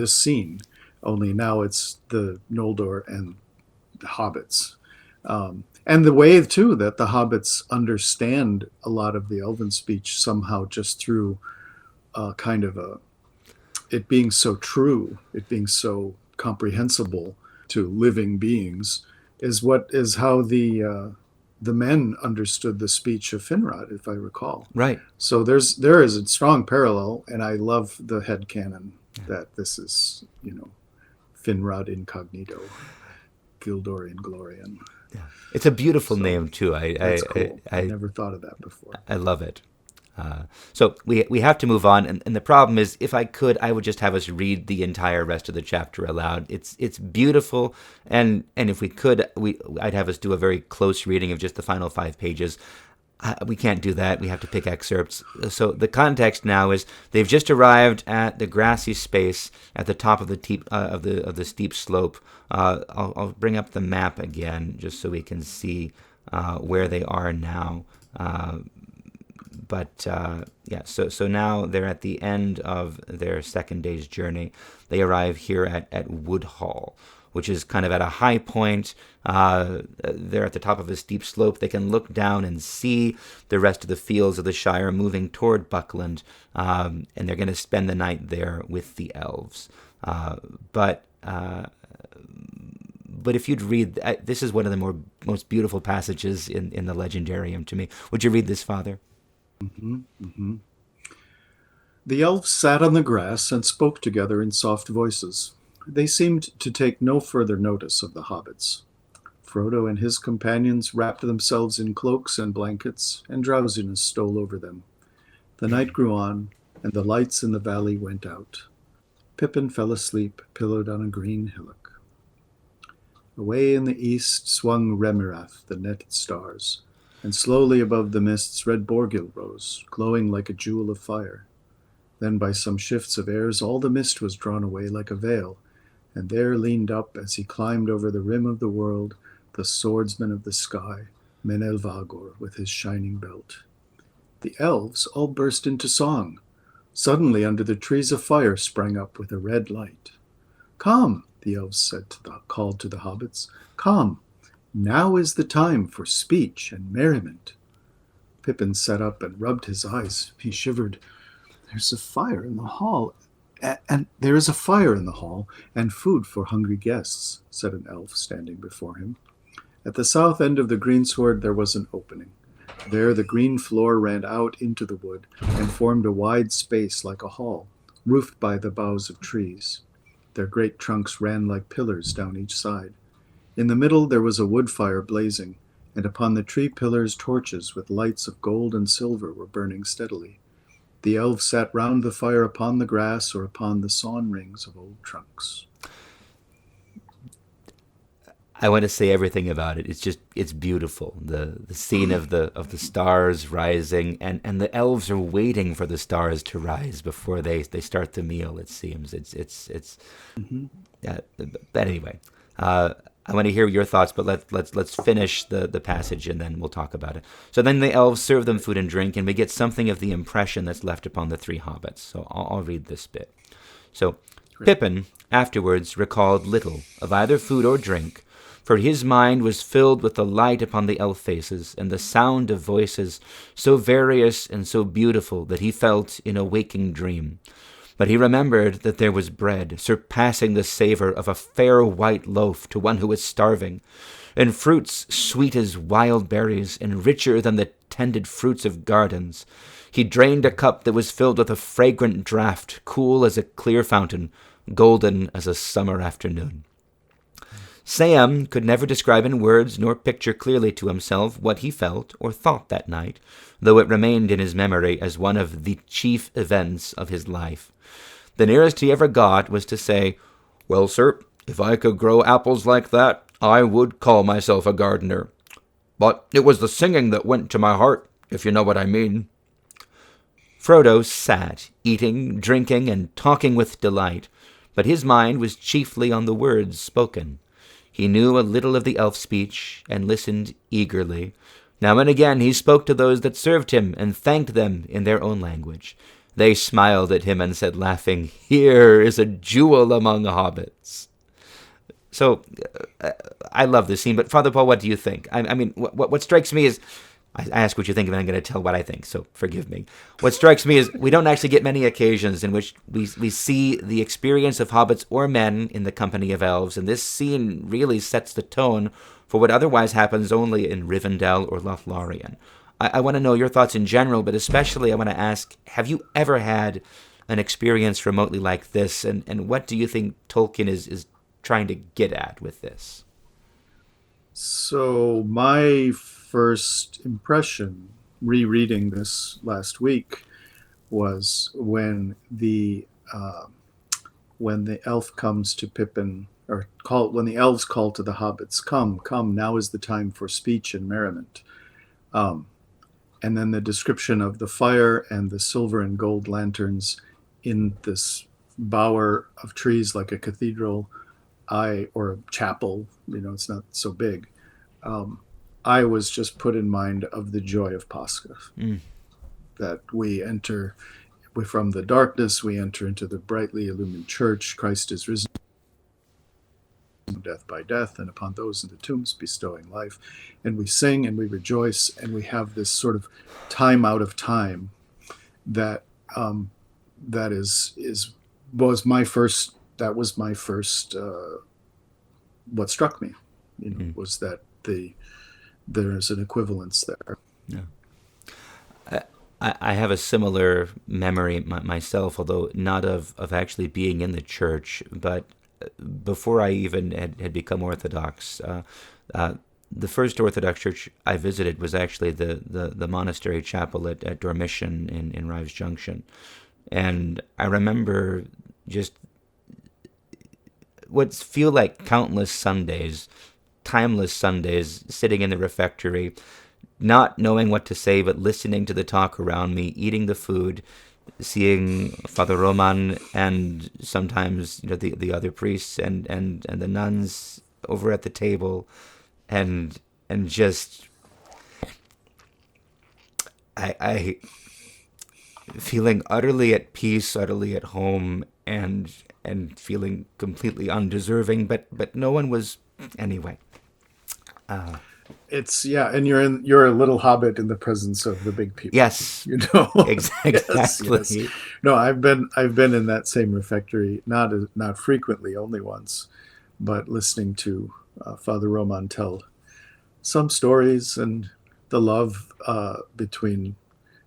scene. Only now it's the Noldor and the hobbits, and the way too that the hobbits understand a lot of the Elven speech somehow just through kind of it being so true, it being so comprehensible to living beings, is how the men understood the speech of Finrod, if I recall. Right. So there is a strong parallel, and I love the headcanon that this is, Finrod incognito, Gildor Inglorian. Yeah. It's a beautiful name too. That's cool. I never thought of that before. I love it. So we have to move on, and the problem is, if I could, I would just have us read the entire rest of the chapter aloud. It's beautiful, and if we could, I'd have us do a very close reading of just the final 5 pages. We can't do that. We have to pick excerpts. So the context now is they've just arrived at the grassy space at the top of the steep slope. I'll bring up the map again just so we can see where they are now. So now they're at the end of their second day's journey. They arrive here at Woodhall, which is kind of at a high point. They're at the top of a steep slope. They can look down and see the rest of the fields of the Shire moving toward Buckland, and they're going to spend the night there with the elves. But but if you'd read, this is one of the most beautiful passages in the Legendarium to me. Would you read this, Father? Mm-hmm, mm-hmm. The elves sat on the grass and spoke together in soft voices. They seemed to take no further notice of the hobbits. Frodo and his companions wrapped themselves in cloaks and blankets, and drowsiness stole over them. The night grew on, and the lights in the valley went out. Pippin fell asleep, pillowed on a green hillock. Away in the east swung Remirath, the netted stars, and slowly above the mists red Borgil rose, glowing like a jewel of fire. Then by some shifts of airs all the mist was drawn away like a veil, and there leaned up, as he climbed over the rim of the world, the swordsman of the sky, Menelvagor, with his shining belt. The elves all burst into song. Suddenly under the trees a fire sprang up with a red light. "Come," the elves called to the hobbits, "come, now is the time for speech and merriment." Pippin sat up and rubbed his eyes. He shivered. "There's a fire in the hall, and there is a fire in the hall, and food for hungry guests," said an elf standing before him. At the south end of the greensward there was an opening. There the green floor ran out into the wood and formed a wide space like a hall, roofed by the boughs of trees. Their great trunks ran like pillars down each side. In the middle there was a wood fire blazing, and upon the tree pillars torches with lights of gold and silver were burning steadily. The elves sat round the fire upon the grass or upon the sawn rings of old trunks. I want to say everything about it. It's beautiful. The scene of the stars rising, and the elves are waiting for the stars to rise before they start the meal. It seems it's Mm-hmm. but anyway, I want to hear your thoughts. But let's finish the passage and then we'll talk about it. So then the elves serve them food and drink, and we get something of the impression that's left upon the three hobbits. So I'll read this bit. So Pippin afterwards recalled little of either food or drink, for his mind was filled with the light upon the elf faces and the sound of voices so various and so beautiful that he felt in a waking dream. But he remembered that there was bread, surpassing the savor of a fair white loaf to one who was starving, and fruits sweet as wild berries and richer than the tended fruits of gardens. He drained a cup that was filled with a fragrant draught, cool as a clear fountain, golden as a summer afternoon. Sam could never describe in words nor picture clearly to himself what he felt or thought that night, though it remained in his memory as one of the chief events of his life. The nearest he ever got was to say, "Well, sir, if I could grow apples like that, I would call myself a gardener. But it was the singing that went to my heart, if you know what I mean." Frodo sat, eating, drinking, and talking with delight, but his mind was chiefly on the words spoken. He knew a little of the elf speech, and listened eagerly. Now and again he spoke to those that served him, and thanked them in their own language. They smiled at him and said, laughing, "Here is a jewel among hobbits." So, I love this scene, but Father Paul, what do you think? I mean, what strikes me is, I ask what you think, and I'm going to tell what I think, so forgive me. What strikes me is we don't actually get many occasions in which we see the experience of hobbits or men in the company of elves, and this scene really sets the tone for what otherwise happens only in Rivendell or Lothlorien. I want to know your thoughts in general, but especially I want to ask, have you ever had an experience remotely like this, and what do you think Tolkien is trying to get at with this? So my first impression rereading this last week was when the elf comes to Pippin, when the elves call to the hobbits, "Come, come, now is the time for speech and merriment." And then the description of the fire and the silver and gold lanterns in this bower of trees like a cathedral, or a chapel, it's not so big. I was just put in mind of the joy of Pascha, that from the darkness, we enter into the brightly illumined church. Christ is risen, death by death, and upon those in the tombs bestowing life. And we sing and we rejoice, and we have this sort of time out of time that that was my first what struck me, was that there is an equivalence there. Yeah. I have a similar memory myself, although not of actually being in the church, but before I even had become Orthodox, the first Orthodox church I visited was actually the monastery chapel at Dormition in Rives Junction. And I remember just what feel like countless Sundays, timeless Sundays, sitting in the refectory, not knowing what to say, but listening to the talk around me, eating the food, seeing Father Roman and sometimes the other priests and the nuns over at the table, and just I feeling utterly at peace, utterly at home, and feeling completely undeserving, but no one was anyway. And you're a little hobbit in the presence of the big people. Yes, exactly. Yes. No, I've been in that same refectory, not frequently, only once, but listening to Father Roman tell some stories, and the love between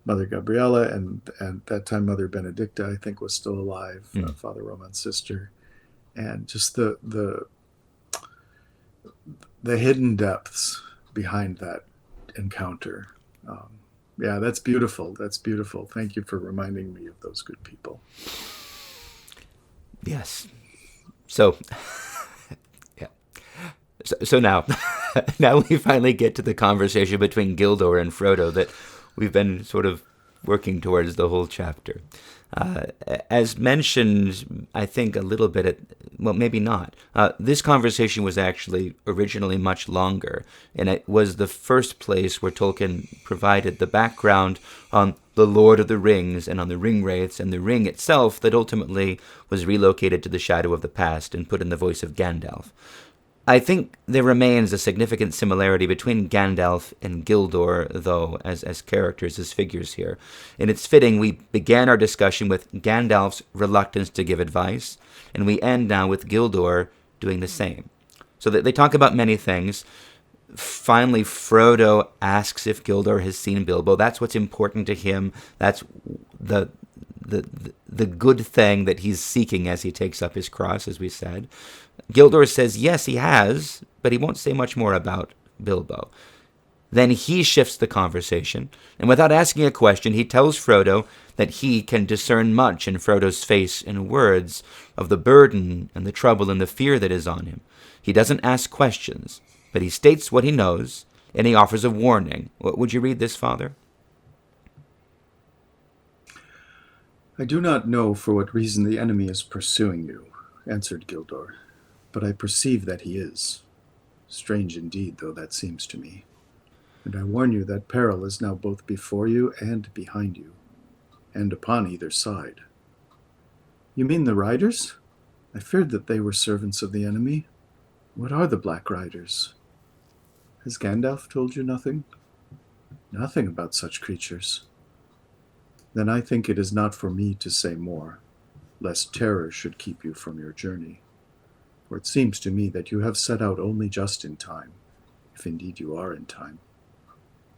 Mother Gabriela and at that time Mother Benedicta, I think, was still alive, Father Roman's sister, and just the hidden depths behind that encounter. Yeah, that's beautiful. That's beautiful. Thank you for reminding me of those good people. Yes. So, yeah. So now, now we finally get to the conversation between Gildor and Frodo that we've been sort of working towards the whole chapter. As mentioned, I think a little bit, well, maybe not. This conversation was actually originally much longer, and it was the first place where Tolkien provided the background on the Lord of the Rings and on the ring wraiths and the ring itself that ultimately was relocated to the Shadow of the Past and put in the voice of Gandalf. I think there remains a significant similarity between Gandalf and Gildor, though, as characters, as figures here. And it's fitting we began our discussion with Gandalf's reluctance to give advice, and we end now with Gildor doing the same. So they talk about many things. Finally, Frodo asks if Gildor has seen Bilbo. That's what's important to him. That's the good thing that he's seeking as he takes up his cross, as we said. Gildor says yes, he has, but he won't say much more about Bilbo. Then he shifts the conversation, and without asking a question, he tells Frodo that he can discern much in Frodo's face and words of the burden and the trouble and the fear that is on him. He doesn't ask questions, but he states what he knows, and he offers a warning. Would you read this, Father? I do not know for what reason the enemy is pursuing you, answered Gildor, but I perceive that he is. Strange indeed, though that seems to me. And I warn you that peril is now both before you and behind you, and upon either side. You mean the riders? I feared that they were servants of the enemy. What are the Black Riders? Has Gandalf told you nothing? Nothing about such creatures. Then I think it is not for me to say more, lest terror should keep you from your journey. For it seems to me that you have set out only just in time, if indeed you are in time.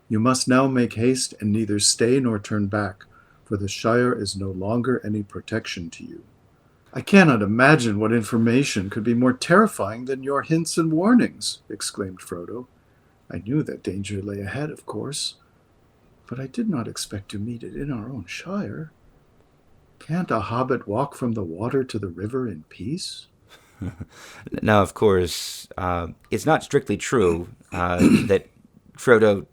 You must now make haste and neither stay nor turn back, for the Shire is no longer any protection to you. I cannot imagine what information could be more terrifying than your hints and warnings, exclaimed Frodo. I knew that danger lay ahead, of course, but I did not expect to meet it in our own Shire. Can't a hobbit walk from the water to the river in peace? Now, of course, it's not strictly true that Frodo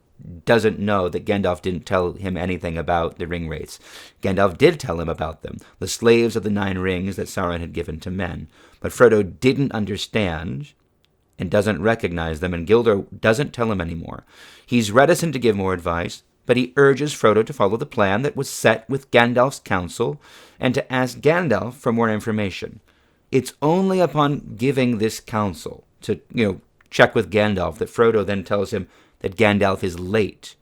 doesn't know that Gandalf didn't tell him anything about the ring wraiths. Gandalf did tell him about them, the slaves of the 9 rings that Sauron had given to men. But Frodo didn't understand and doesn't recognize them, and Gildor doesn't tell him anymore. He's reticent to give more advice, but he urges Frodo to follow the plan that was set with Gandalf's counsel and to ask Gandalf for more information. It's only upon giving this counsel to, check with Gandalf that Frodo then tells him that Gandalf is late.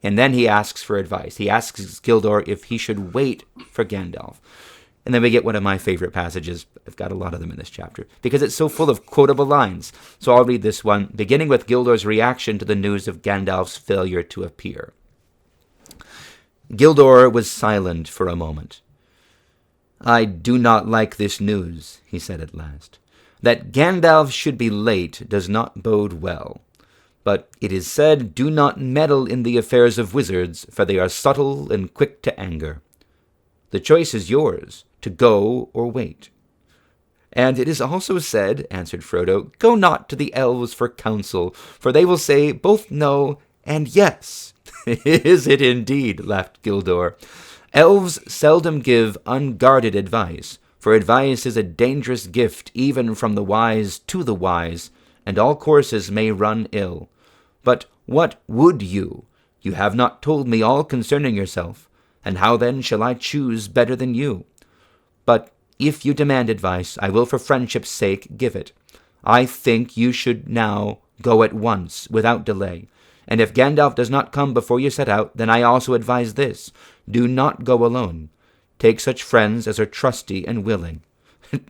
And then he asks for advice. He asks Gildor if he should wait for Gandalf. And then we get one of my favorite passages. I've got a lot of them in this chapter, because it's so full of quotable lines. So I'll read this one, beginning with Gildor's reaction to the news of Gandalf's failure to appear. Gildor was silent for a moment. "I do not like this news," he said at last. "That Gandalf should be late does not bode well. But it is said, do not meddle in the affairs of wizards, for they are subtle and quick to anger. The choice is yours, to go or wait." "And it is also said," answered Frodo, "go not to the Elves for counsel, for they will say both no and yes." "Is it indeed?" laughed Gildor. "Elves seldom give unguarded advice, for advice is a dangerous gift even from the wise to the wise, and all courses may run ill. But what would you? You have not told me all concerning yourself, and how then shall I choose better than you? But if you demand advice, I will for friendship's sake give it. I think you should now go at once, without delay. And if Gandalf does not come before you set out, then I also advise this: do not go alone. Take such friends as are trusty and willing.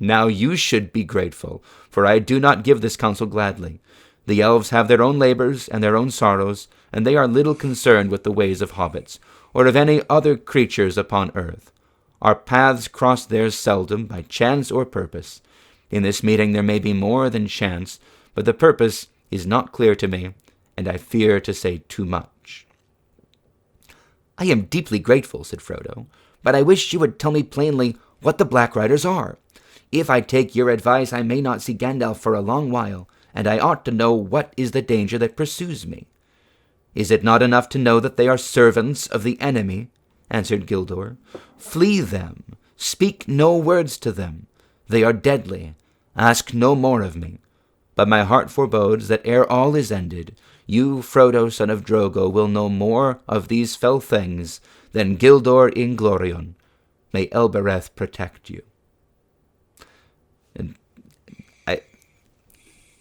Now you should be grateful, for I do not give this counsel gladly. The elves have their own labors and their own sorrows, and they are little concerned with the ways of hobbits, or of any other creatures upon earth. Our paths cross theirs seldom, by chance or purpose. In this meeting there may be more than chance, but the purpose is not clear to me, and I fear to say too much." "I am deeply grateful," said Frodo, "but I wish you would tell me plainly what the Black Riders are. If I take your advice, I may not see Gandalf for a long while, and I ought to know what is the danger that pursues me." "Is it not enough to know that they are servants of the enemy?" answered Gildor. "Flee them. Speak no words to them. They are deadly. Ask no more of me. But my heart forebodes that ere all is ended, you, Frodo, son of Drogo, will know more of these fell things than Gildor Inglorion. May Elbereth protect you." And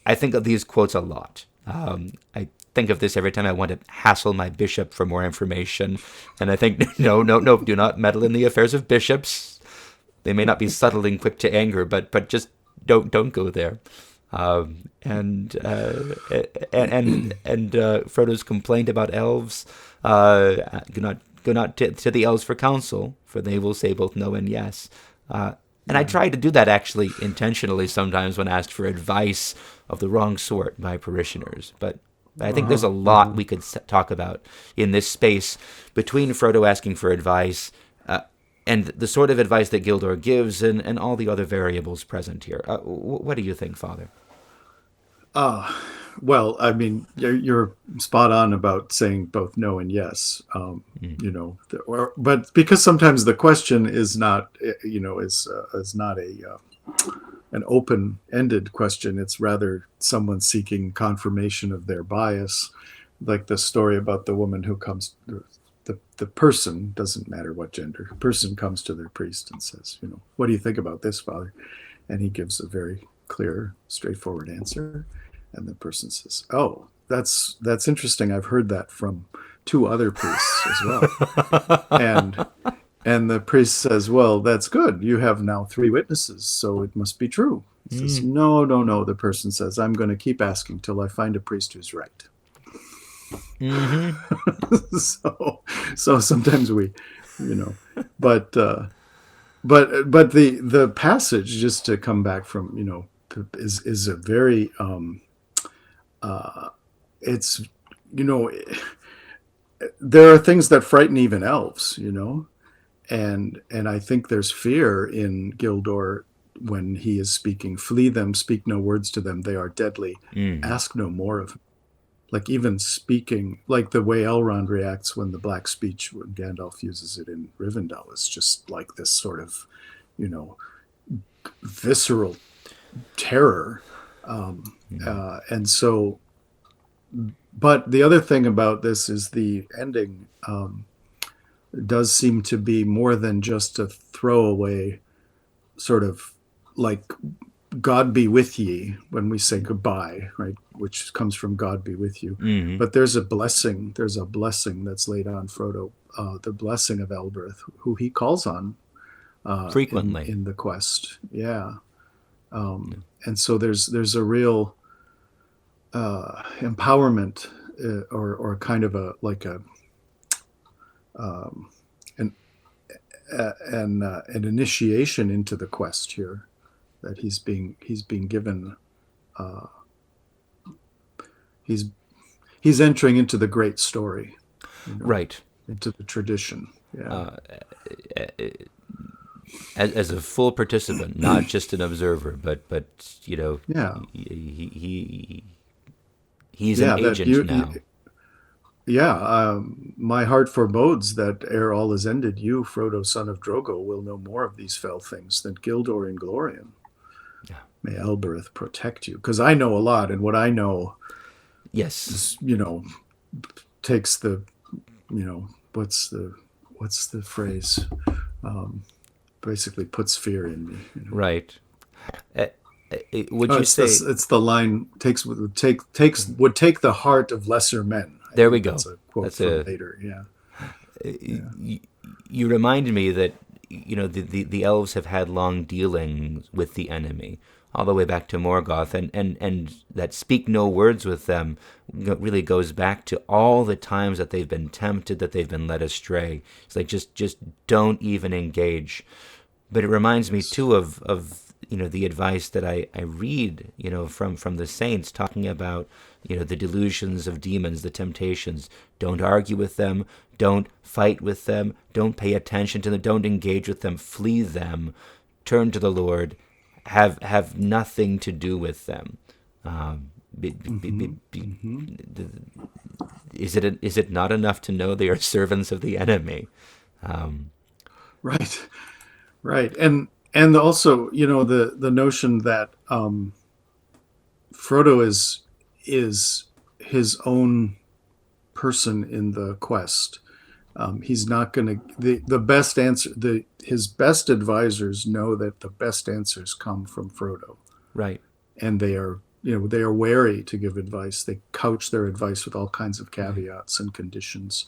I think of these quotes a lot. I think of this every time I want to hassle my bishop for more information. And I think, no, do not meddle in the affairs of bishops. They may not be subtle and quick to anger, but just don't go there. And Frodo's complaint about elves, go not to the elves for counsel, for they will say both no and yes. And I try to do that actually intentionally sometimes when asked for advice of the wrong sort by parishioners. But I think there's a lot we could talk about in this space between Frodo asking for advice and the sort of advice that Gildor gives and all the other variables present here. What do you think, Father? Well, I mean, you're spot on about saying both no and yes. But because sometimes the question is not, is not an open-ended question. It's rather someone seeking confirmation of their bias, like the story about the woman who comes. The person, doesn't matter what gender, person comes to their priest and says, "What do you think about this, Father?" And he gives a very clear, straightforward answer. And the person says, "Oh, that's interesting. I've heard that from 2 other priests as well." and the priest says, "Well, that's good. You have now 3 witnesses, so it must be true." He says, No. The person says, "I'm going to keep asking till I find a priest who's right." Mm-hmm. so sometimes we, but the passage, just to come back from, is a very it's there are things that frighten even elves, and I think there's fear in Gildor when he is speaking. "Flee them, speak no words to them, they are deadly. Ask no more of them." Like even speaking, like the way Elrond reacts when the black speech, when Gandalf uses it in Rivendell, is just like this sort of, visceral terror. And so, but the other thing about this is the ending does seem to be more than just a throwaway sort of like "God be with ye" when we say goodbye, right? Which comes from "God be with you." Mm-hmm. But there's a blessing that's laid on Frodo, the blessing of Elbereth, who he calls on frequently in the quest. Yeah. And so there's a real empowerment, or kind of a like a um, an an initiation into the quest here, that he's being given. Uh, he's he's entering into the great story, right. into the tradition. Yeah. As a full participant, not just an observer, but Yeah. he's an Yeah. That agent now. Yeah, my heart forebodes that ere all is ended, you, Frodo, son of Drogo, will know more of these fell things than Gildor and Glorian. Yeah. May Elbereth protect you, because I know a lot, and what I know Yes. is, takes the, what's the phrase? Basically puts fear in me. Right. Would you say it's the line would take the heart of lesser men? There we go. That's a quote from later. Yeah. You reminded me that the elves have had long dealings with the enemy, all the way back to Morgoth, and that speak no words with them really goes back to all the times that they've been tempted, that they've been led astray. It's like just don't even engage. But it reminds me too of the advice that I read from the saints, talking about the delusions of demons, the temptations. Don't argue with them, don't fight with them, don't pay attention to them, don't engage with them, flee them, turn to the Lord, have nothing to do with them. Is it not enough to know they are servants of the enemy? Right, and also the notion that Frodo is his own person in the quest. He's not going to the best answer. His best advisors know that the best answers come from Frodo. Right. And they are wary to give advice. They couch their advice with all kinds of caveats and conditions,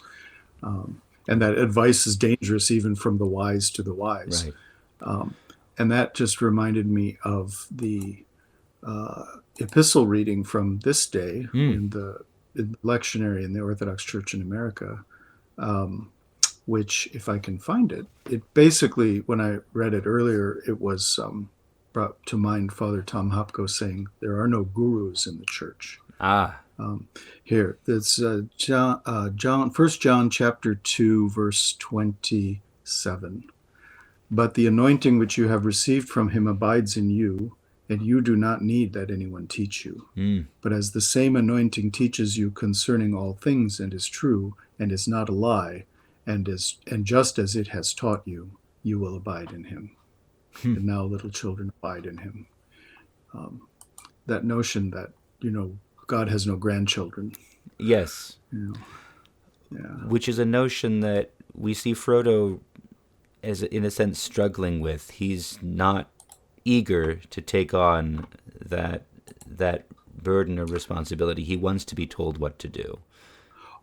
and that advice is dangerous even from the wise to the wise. Right. And that just reminded me of the epistle reading from this day in the lectionary in the Orthodox Church in America, which, if I can find it basically, when I read it earlier, it was brought to mind Father Tom Hopko saying, there are no gurus in the church. Here, it's John, 1 John chapter 2, verse 27. But the anointing which you have received from him abides in you, and you do not need that anyone teach you. But as the same anointing teaches you concerning all things, and is true, and is not a lie, and just as it has taught you, you will abide in him. And now, little children, abide in him. That notion that God has no grandchildren. Yes. Yeah. Which is a notion that we see Frodo, as in a sense, struggling with. He's not eager to take on that burden of responsibility. He wants to be told what to do.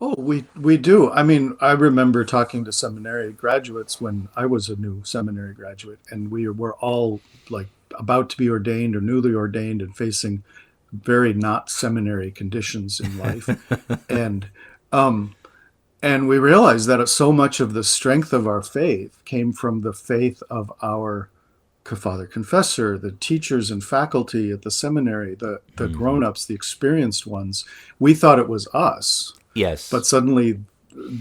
Oh, we do. I mean, I remember talking to seminary graduates when I was a new seminary graduate, and we were all like about to be ordained or newly ordained and facing very not seminary conditions in life. And we realized that so much of the strength of our faith came from the faith of our Father Confessor, the teachers and faculty at the seminary, the grown-ups, the experienced ones. We thought it was us. Yes. But suddenly,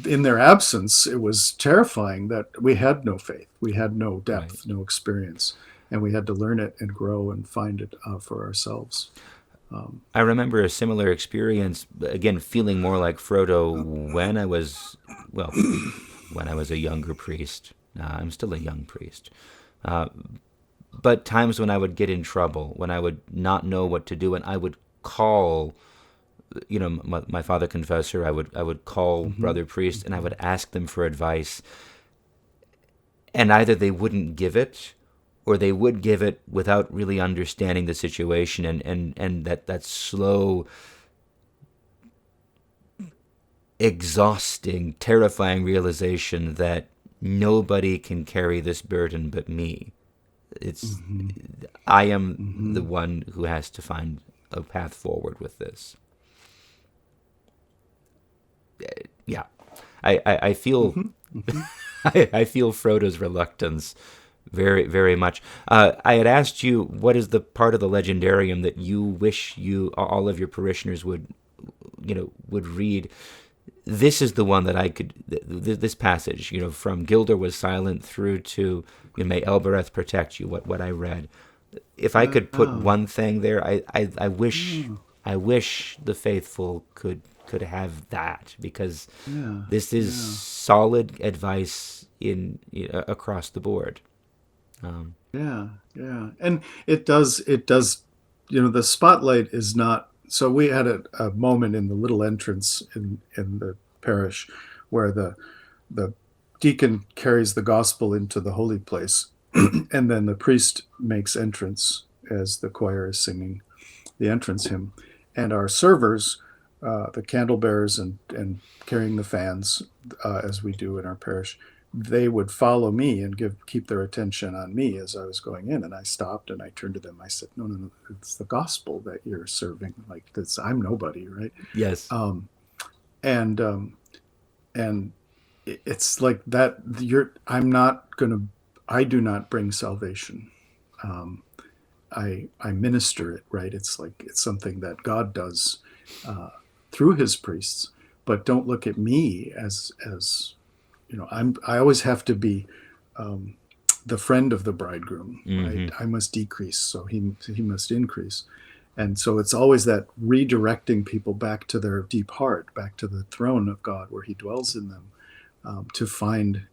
in their absence, it was terrifying that we had no faith. We had no depth, no experience. And we had to learn it and grow and find it for ourselves. I remember a similar experience, again, feeling more like Frodo when I was a younger priest. I'm still a young priest. But times when I would get in trouble, when I would not know what to do, and I would call, my Father Confessor, I would call Brother Priest, and I would ask them for advice. And either they wouldn't give it, or they would give it without really understanding the situation, and that slow, exhausting, terrifying realization that nobody can carry this burden but me. It's Mm-hmm. I am Mm-hmm. the one who has to find a path forward with this. Yeah, I feel Mm-hmm. Mm-hmm. I feel Frodo's reluctance very, very much. I had asked you what is the part of the legendarium that you wish all of your parishioners would read. This is the one that I could. This passage, from Gilder was silent through to may Elbereth protect you. What I read. If I could put Oh, one thing there, I wish oh, I wish the faithful could have that, because yeah, this is yeah, solid advice across the board. yeah, yeah. And it does, the spotlight is not, so we had a moment in the little entrance in the parish where the deacon carries the gospel into the holy place, and then the priest makes entrance as the choir is singing the entrance hymn, and our servers, the candle bearers and carrying the fans, as we do in our parish, they would follow me and keep their attention on me as I was going in. And I stopped and I turned to them. I said, "No, no, no! It's the gospel that you're serving. Like this, I'm nobody, right?" Yes. Um, and and it's like that. I'm not gonna. I do not bring salvation. Um, I minister it, right? It's like it's something that God does uh, through His priests. But don't look at me as I always have to be um, the friend of the bridegroom, right? Hmm. I must decrease, so he must increase. And so it's always that redirecting people back to their deep heart, back to the throne of God where He dwells in them, to find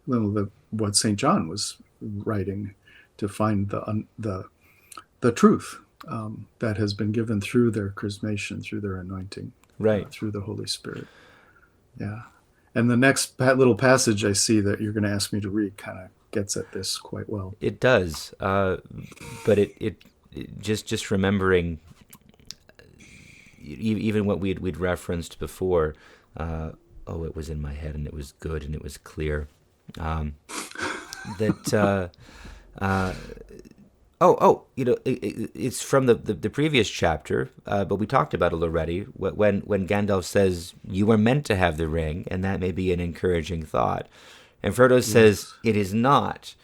what Saint John was writing, to find the truth that has been given through their chrismation, through their anointing, Right. through the Holy Spirit. Yeah. And the next little passage I see that you're going to ask me to read kind of gets at this quite well. It does. But just remembering even what we'd referenced before. It was in my head and it was good and it was clear. That it's from the previous chapter, but we talked about it already. When Gandalf says, "You were meant to have the ring," and that may be an encouraging thought, and Frodo says, Yes. "It is not."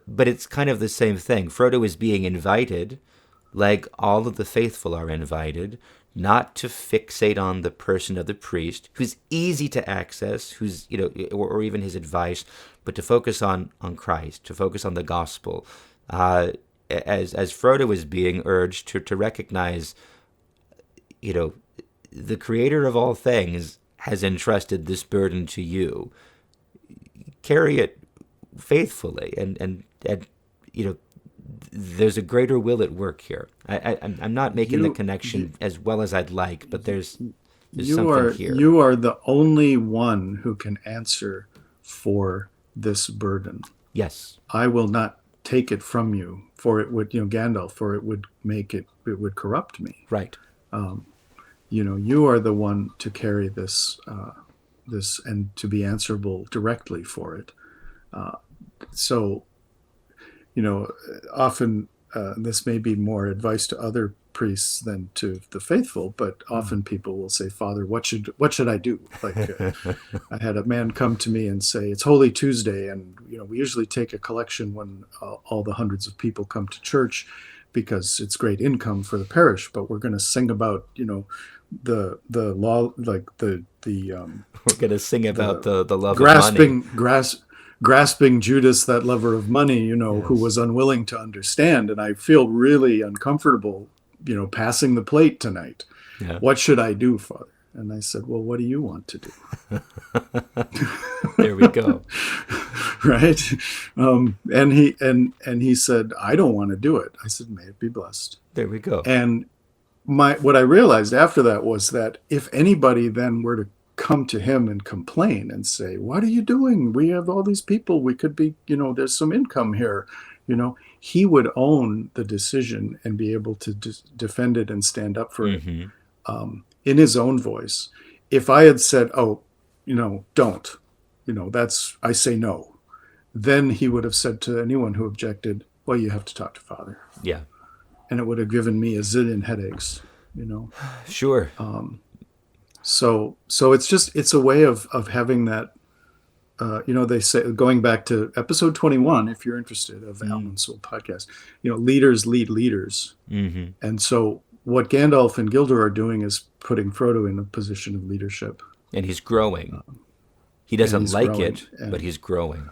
But it's kind of the same thing. Frodo is being invited, like all of the faithful are invited, not to fixate on the person of the priest, who's easy to access, who's or even his advice, but to focus on Christ, to focus on the gospel. As Frodo is being urged to recognize, the Creator of all things has entrusted this burden to you. Carry it faithfully, and there's a greater will at work here. I'm not making the You, you, connection as well as I'd like, but there's you something are here. you are the only one who can answer for this burden. Yes. I will not take it from you, for it would, Gandalf, for it would corrupt me. Right. You are the one to carry this and to be answerable directly for it. So, often this may be more advice to other priests than to the faithful, but often people will say, "Father, what should I do?" Like I had a man come to me and say, "It's Holy Tuesday, and we usually take a collection when all the hundreds of people come to church, because it's great income for the parish. But we're going to sing about the law, like We're going to sing about the the love of money. grasping Judas, that lover of money, who Yes. was unwilling to understand. And I feel really uncomfortable, passing the plate tonight. Yeah. What should I do, Father?" And I said, "Well, what do you want to do?" There we go. Right? And he said, "I don't want to do it." I said, "May it be blessed." There we go. And what I realized after that was that if anybody then were to come to him and complain and say, "What are you doing? We have all these people. We could be, there's some income here," he would own the decision and be able to defend it and stand up for it Hmm. in his own voice. If I had said, "Oh, don't," I say no. then he would have said to anyone who objected, well, you have to talk to Father. Yeah. And it would have given me a zillion headaches, you know. Sure. So it's a way of having that. They say, going back to episode 21, if you're interested, of Amon Sûl podcast, leaders lead leaders. Mm-hmm. And so what Gandalf and Gildor are doing is putting Frodo in a position of leadership. And he's growing. He doesn't like growing, it, but he's growing.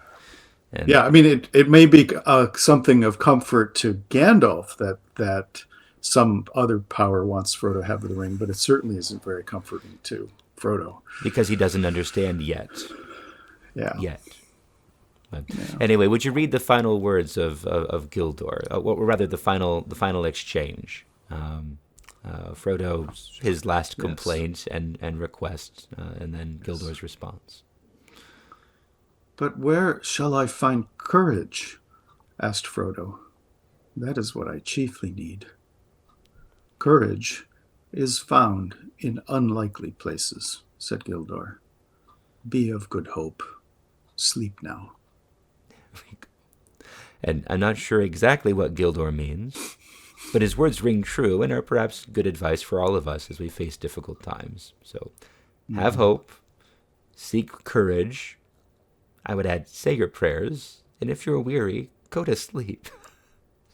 And yeah, I mean, it may be something of comfort to Gandalf that some other power wants Frodo to have the ring, but it certainly isn't very comforting to Frodo. Because he doesn't understand yet. Yeah. Yet. But anyway, would you read the final words of Gildor? Or rather, the final exchange? Frodo, his last complaint and request, and then Gildor's response. But where shall I find courage? Asked Frodo. That is what I chiefly need. Courage is found in unlikely places, said Gildor. Be of good hope. Sleep now. And I'm not sure exactly what Gildor means, but his words ring true and are perhaps good advice for all of us as we face difficult times. So have hope, seek courage. I would add, say your prayers, and if you're weary, go to sleep.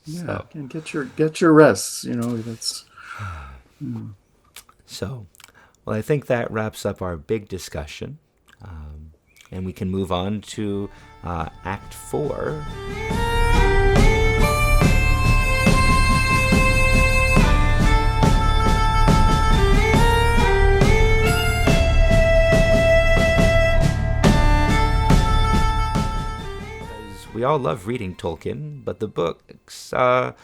Yeah, and get your rests. That's. So, well, I think that wraps up our big discussion, and we can move on to Act 4. We all love reading Tolkien, but the books, the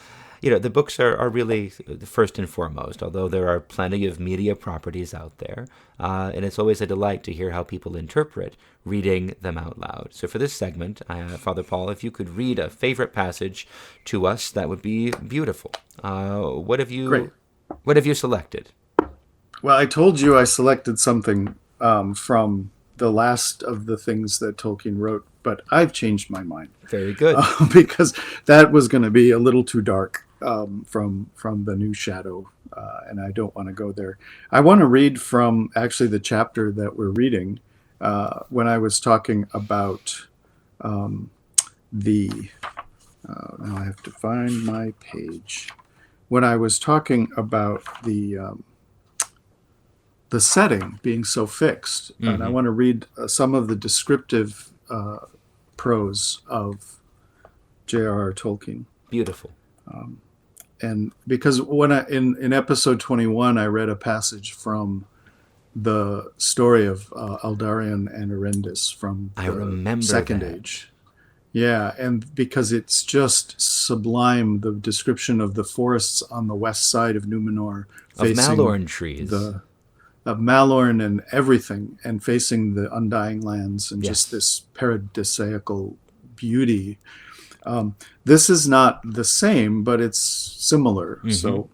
books are really first and foremost, although there are plenty of media properties out there. And it's always a delight to hear how people interpret reading them out loud. So for this segment, Father Paul, if you could read a favorite passage to us, that would be beautiful. What have you selected? Well, I told you I selected something from the last of the things that Tolkien wrote, but I've changed my mind. Very good. Because that was going to be a little too dark from the New Shadow, and I don't want to go there. I want to read from actually the chapter that we're reading when I was talking about now I have to find my page. When I was talking about the setting being so fixed, and I want to read some of the descriptive prose of J.R.R. Tolkien. Beautiful. And because when in episode 21, I read a passage from the story of Aldarion and Erendis from the Second Age. Yeah, and because it's just sublime, the description of the forests on the west side of Numenor, facing of Malorn trees, of Malorn and everything, and facing the Undying Lands, and just this paradisaical beauty. This is not the same, but it's similar. So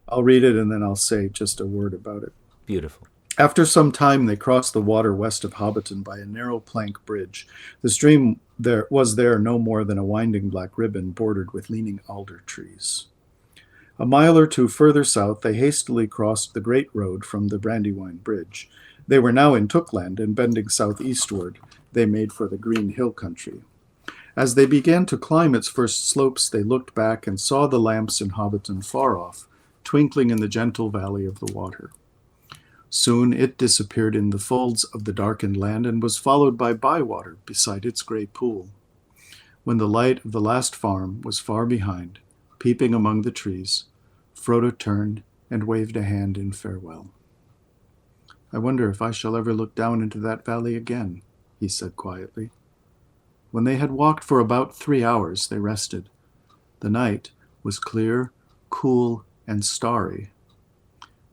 I'll read it and then I'll say just a word about it. Beautiful. After some time, they crossed the water west of Hobbiton by a narrow plank bridge. The stream was no more than a winding black ribbon bordered with leaning alder trees. A mile or two further south, they hastily crossed the great road from the Brandywine Bridge. They were now in Tookland, and bending southeastward, they made for the green hill country. As they began to climb its first slopes, they looked back and saw the lamps in Hobbiton far off, twinkling in the gentle valley of the water. Soon it disappeared in the folds of the darkened land and was followed by Bywater beside its gray pool. When the light of the last farm was far behind, peeping among the trees, Frodo turned and waved a hand in farewell. I wonder if I shall ever look down into that valley again, he said quietly. When they had walked for about 3 hours, they rested. The night was clear, cool, and starry,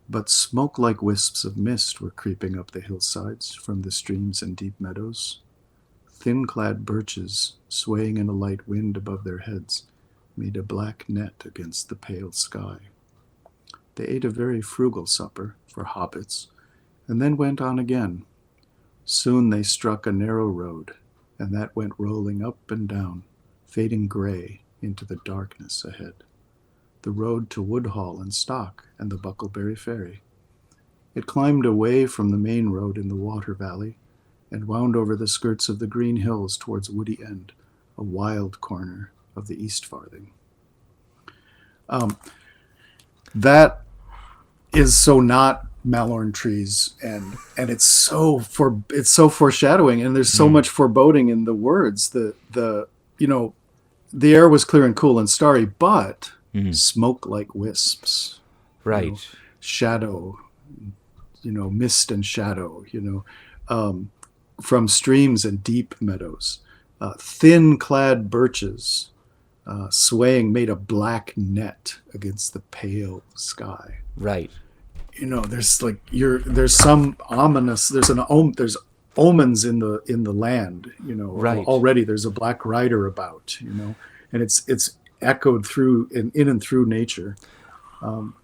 but smoke-like wisps of mist were creeping up the hillsides from the streams and deep meadows. Thin-clad birches, swaying in a light wind above their heads, made a black net against the pale sky. They ate a very frugal supper for hobbits, and then went on again. Soon they struck a narrow road, and that went rolling up and down, fading gray into the darkness ahead. The road to Woodhall and Stock and the Buckleberry Ferry. It climbed away from the main road in the Water Valley and wound over the skirts of the green hills towards Woody End, a wild corner of the East Farthing. That is so not Malorn trees, and it's so foreshadowing, and there's so much foreboding in the words. The air was clear and cool and starry, but smoke like wisps, right? Shadow, mist and shadow, from streams and deep meadows, thin clad birches swaying made a black net against the pale sky. Right. There's some ominous. There's omens in the land. Right. Already there's a black rider about. And it's echoed through in and through nature.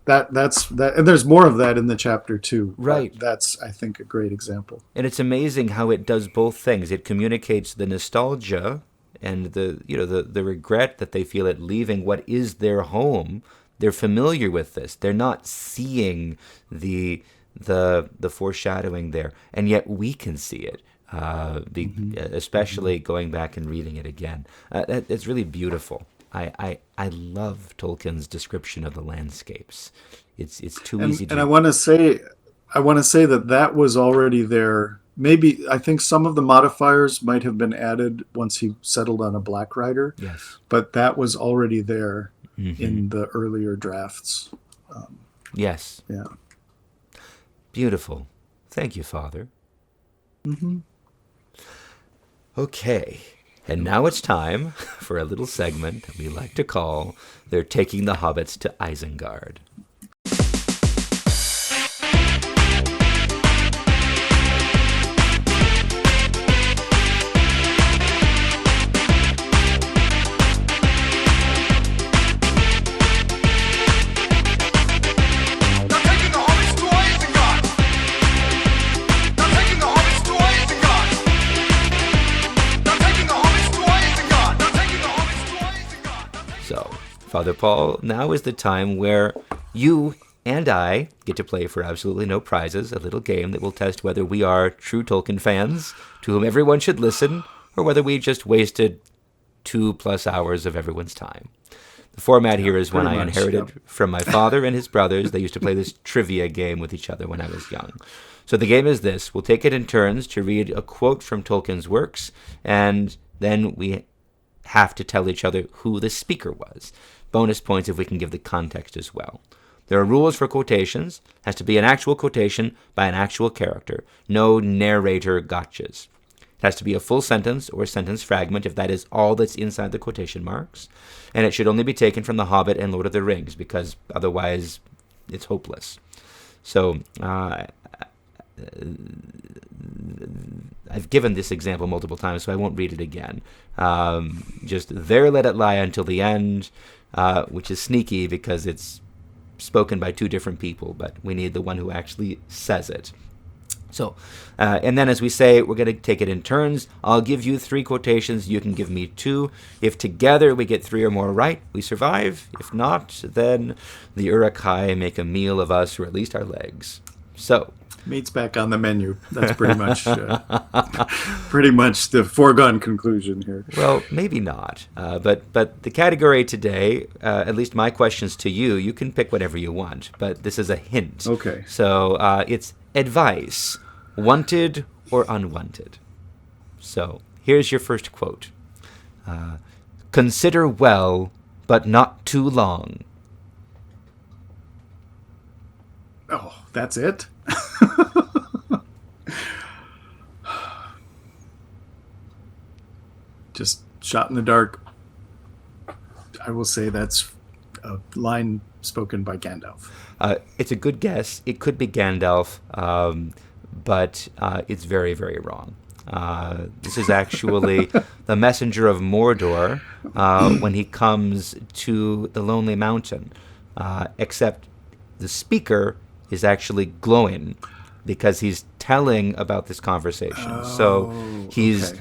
That's that, and there's more of that in the chapter too. Right. That's, I think, a great example. And it's amazing how it does both things. It communicates the nostalgia and the regret that they feel at leaving what is their home. They're familiar with this. They're not seeing the foreshadowing there, and yet we can see it. Especially going back and reading it again. It's really beautiful. I love Tolkien's description of the landscapes. It's too easy to. And I want to say that was already there. Maybe I think some of the modifiers might have been added once he settled on a Black Rider. Yes, but that was already there in the earlier drafts. Yes. Yeah. Beautiful. Thank you, Father. Okay. And now it's time for a little segment that we like to call They're Taking the Hobbits to Isengard. Father Paul, now is the time where you and I get to play for absolutely no prizes, a little game that will test whether we are true Tolkien fans, to whom everyone should listen, or whether we just wasted 2+ hours of everyone's time. The format here is one I inherited from my father and his brothers. They used to play this trivia game with each other when I was young. So the game is this. We'll take it in turns to read a quote from Tolkien's works, and then we have to tell each other who the speaker was. Bonus points if we can give the context as well. There are rules for quotations. It has to be an actual quotation by an actual character. No narrator gotchas. It has to be a full sentence or sentence fragment if that is all that's inside the quotation marks. And it should only be taken from The Hobbit and Lord of the Rings, because otherwise it's hopeless. So I've given this example multiple times, so I won't read it again. Just there let it lie until the end, which is sneaky because it's spoken by two different people, but we need the one who actually says it. So, and then as we say, we're going to take it in turns. I'll give you 3 quotations. You can give me 2. If together we get 3 or more right, we survive. If not, then the Uruk-hai make a meal of us, or at least our legs. So, meat's back on the menu. That's pretty much the foregone conclusion here. Well, maybe not. But the category today, at least my questions to you, you can pick whatever you want. But this is a hint. Okay. So it's advice, wanted or unwanted. So here's your first quote. Consider well, but not too long. Oh, that's it? Just shot in the dark. I will say that's a line spoken by Gandalf. It's a good guess. It could be Gandalf, but it's very, very wrong. This is actually the messenger of Mordor when he comes to the Lonely Mountain, except the speaker is actually glowing because he's telling about this conversation. So he's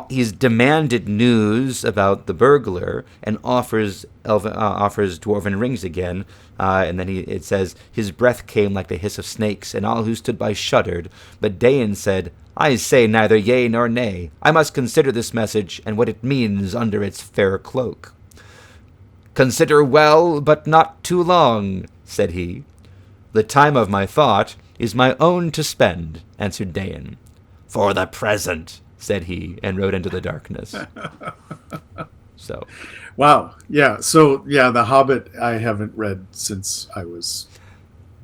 he's demanded news about the burglar and offers dwarven rings again. And then it says, his breath came like the hiss of snakes, and all who stood by shuddered. But Dain said, I say neither yea nor nay. I must consider this message and what it means under its fair cloak. Consider well, but not too long, said he. The time of my thought is my own to spend, answered Dain. For the present, said he, and rode into the darkness. So, wow, yeah. So, yeah, The Hobbit I haven't read since I was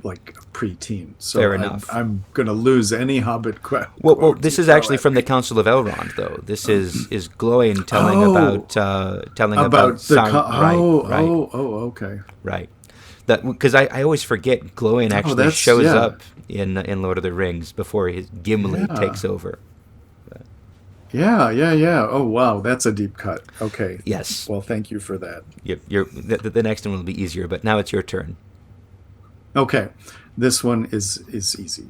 like a preteen. So fair enough. I'm going to lose any Hobbit quote. Well, this is actually from the Council of Elrond, though. This is Glóin telling about okay, right. That because I always forget Glóin actually shows up in Lord of the Rings before Gimli takes over. Yeah. Oh, wow, that's a deep cut. Okay. Yes. Well, thank you for that. The next one will be easier, but now it's your turn. Okay, this one is easy.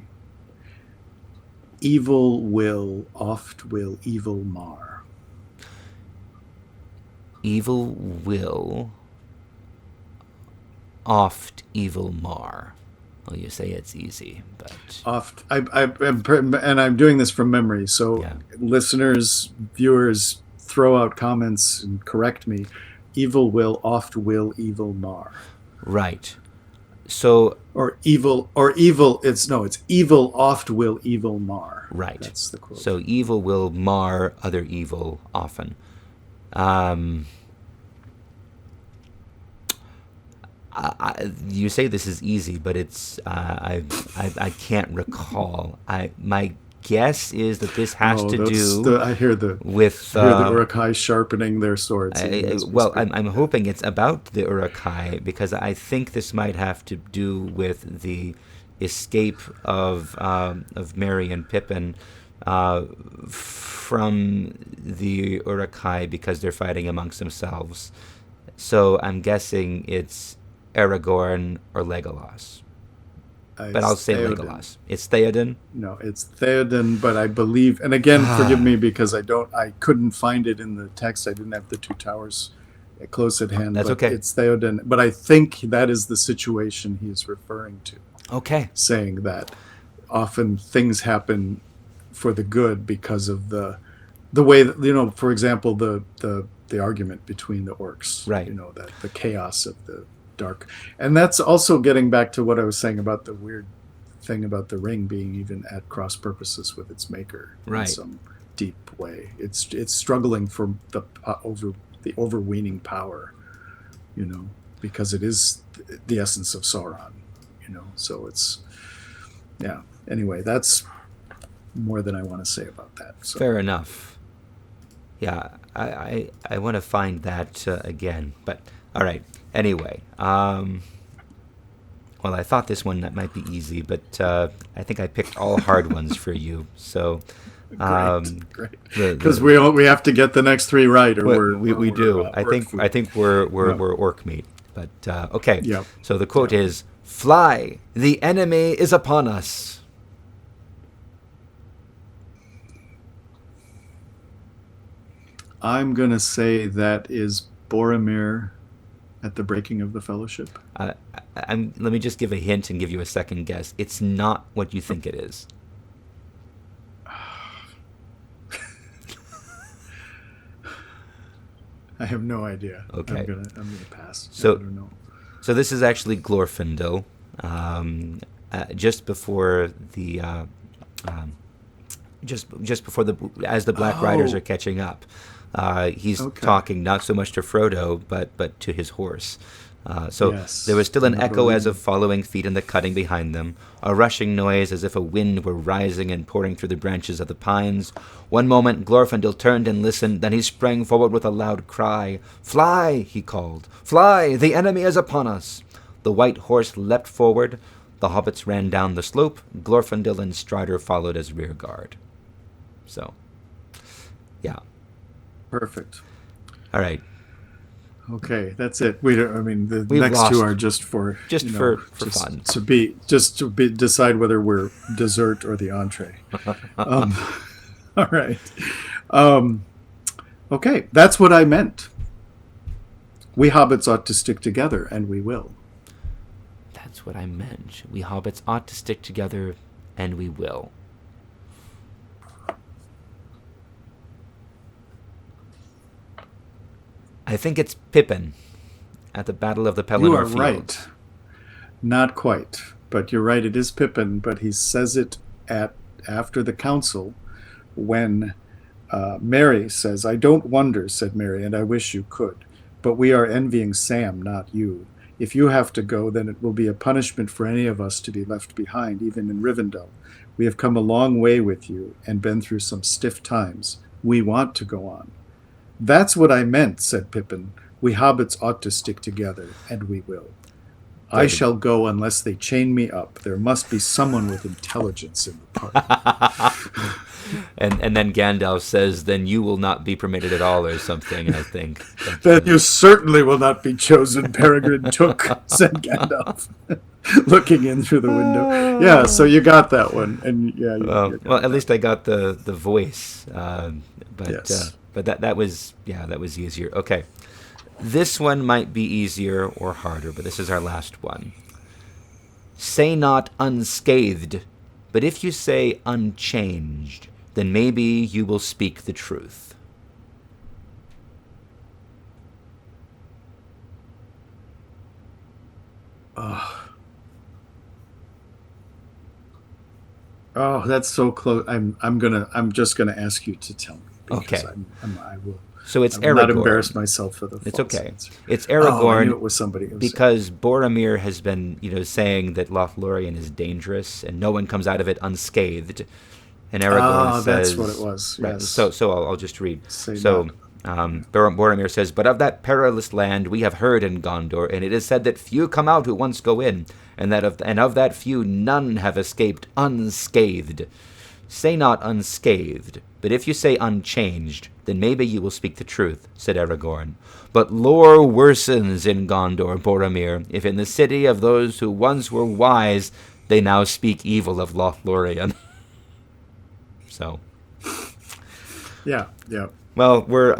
Evil will oft will evil mar. Evil will oft evil mar. Well, you say it's easy, but oft. I'm doing this from memory, so listeners, viewers, throw out comments and correct me. Evil will oft will evil mar. Right. So or evil. It's evil oft will evil mar. Right. That's the quote. So evil will mar other evil often. You say this is easy, but it's I can't recall. My guess is that this has to do. I hear the Uruk-hai sharpening their swords. I'm hoping it's about the Uruk-hai because I think this might have to do with the escape of Merry and Pippin from the Uruk-hai because they're fighting amongst themselves. So I'm guessing it's Aragorn or Legolas. But I'll say Theoden. Legolas. It's Theoden? No, it's Theoden, but I believe, and again, forgive me because I couldn't find it in the text. I didn't have the two towers close at hand. That's but okay. It's Theoden, but I think that is the situation he is referring to. Okay. Saying that often things happen for the good because of the way that, for example, the argument between the orcs. Right. That the chaos of the dark. And that's also getting back to what I was saying about the weird thing about the ring being even at cross purposes with its maker in some deep way. It's struggling for the overweening power, because it is the essence of Sauron, so it's anyway, that's more than I want to say about that. So. Fair enough. Yeah, I want to find that again, but all right. Anyway, well, I thought this one that might be easy, but I think I picked all hard ones for you. So, great. Because we have to get the next three right, or we do. I think we're orc meat. But okay. Yep. So the quote is, "Fly! The enemy is upon us." I'm gonna say that is Boromir at the breaking of the fellowship. Let me just give a hint and give you a second guess. It's not what you think it is. I have no idea. Okay. I'm gonna pass. So, I don't know. So this is actually Glorfindel, just before the as the Black Riders are catching up. He's talking not so much to Frodo, but to his horse. There was still an echo as of following feet in the cutting behind them, a rushing noise as if a wind were rising and pouring through the branches of the pines. One moment Glorfindel turned and listened, then he sprang forward with a loud cry. "Fly!" he called. "Fly! The enemy is upon us!" The white horse leapt forward. The hobbits ran down the slope. Glorfindel and Strider followed as rear guard. So, yeah. Perfect. All right. Okay, that's it. We've the next lost. two are just for fun. To decide whether we're dessert or the entree. All right. Okay, that's what I meant. We hobbits ought to stick together, and we will. That's what I meant. We hobbits ought to stick together, and we will. I think it's Pippin at the Battle of the Pelennor You are Field. right. Not quite, but you're right. It is Pippin, but he says it after the council when Mary says, "I don't wonder," said Mary, "and I wish you could. But we are envying Sam, not you. If you have to go, then it will be a punishment for any of us to be left behind, even in Rivendell. We have come a long way with you and been through some stiff times. We want to go on." "That's what I meant," said Pippin. "We hobbits ought to stick together, and we will. I shall go unless they chain me up. There must be someone with intelligence in the party." And then Gandalf says, "Then you will not be permitted at all," or something, I think. "Then you certainly will not be chosen, Peregrine Took," said Gandalf, looking in through the window. Yeah, so you got that one. And yeah, well, at least I got the voice. But yes. but that was easier. Okay. This one might be easier or harder, but this is our last one. Say not unscathed, but if you say unchanged, then maybe you will speak the truth. Oh, that's so close. I'm just gonna ask you to tell me. Because Okay. I will. So it's I will not Aragorn. embarrass myself for the It's false okay. answer. It's Oh, I Aragorn knew it was somebody else. because Boromir has been, saying that Lothlorien is dangerous and no one comes out of it unscathed. And Aragorn says, that's what it was. Right, Yes. so I'll just read. Say So Boromir says, "But of that perilous land we have heard in Gondor, and it is said that few come out who once go in, and of that few none have escaped unscathed. Say not unscathed, but if you say unchanged, then maybe you will speak the truth," said Aragorn. "But lore worsens in Gondor, Boromir, if in the city of those who once were wise, they now speak evil of Lothlorien." So, Yeah. well, we're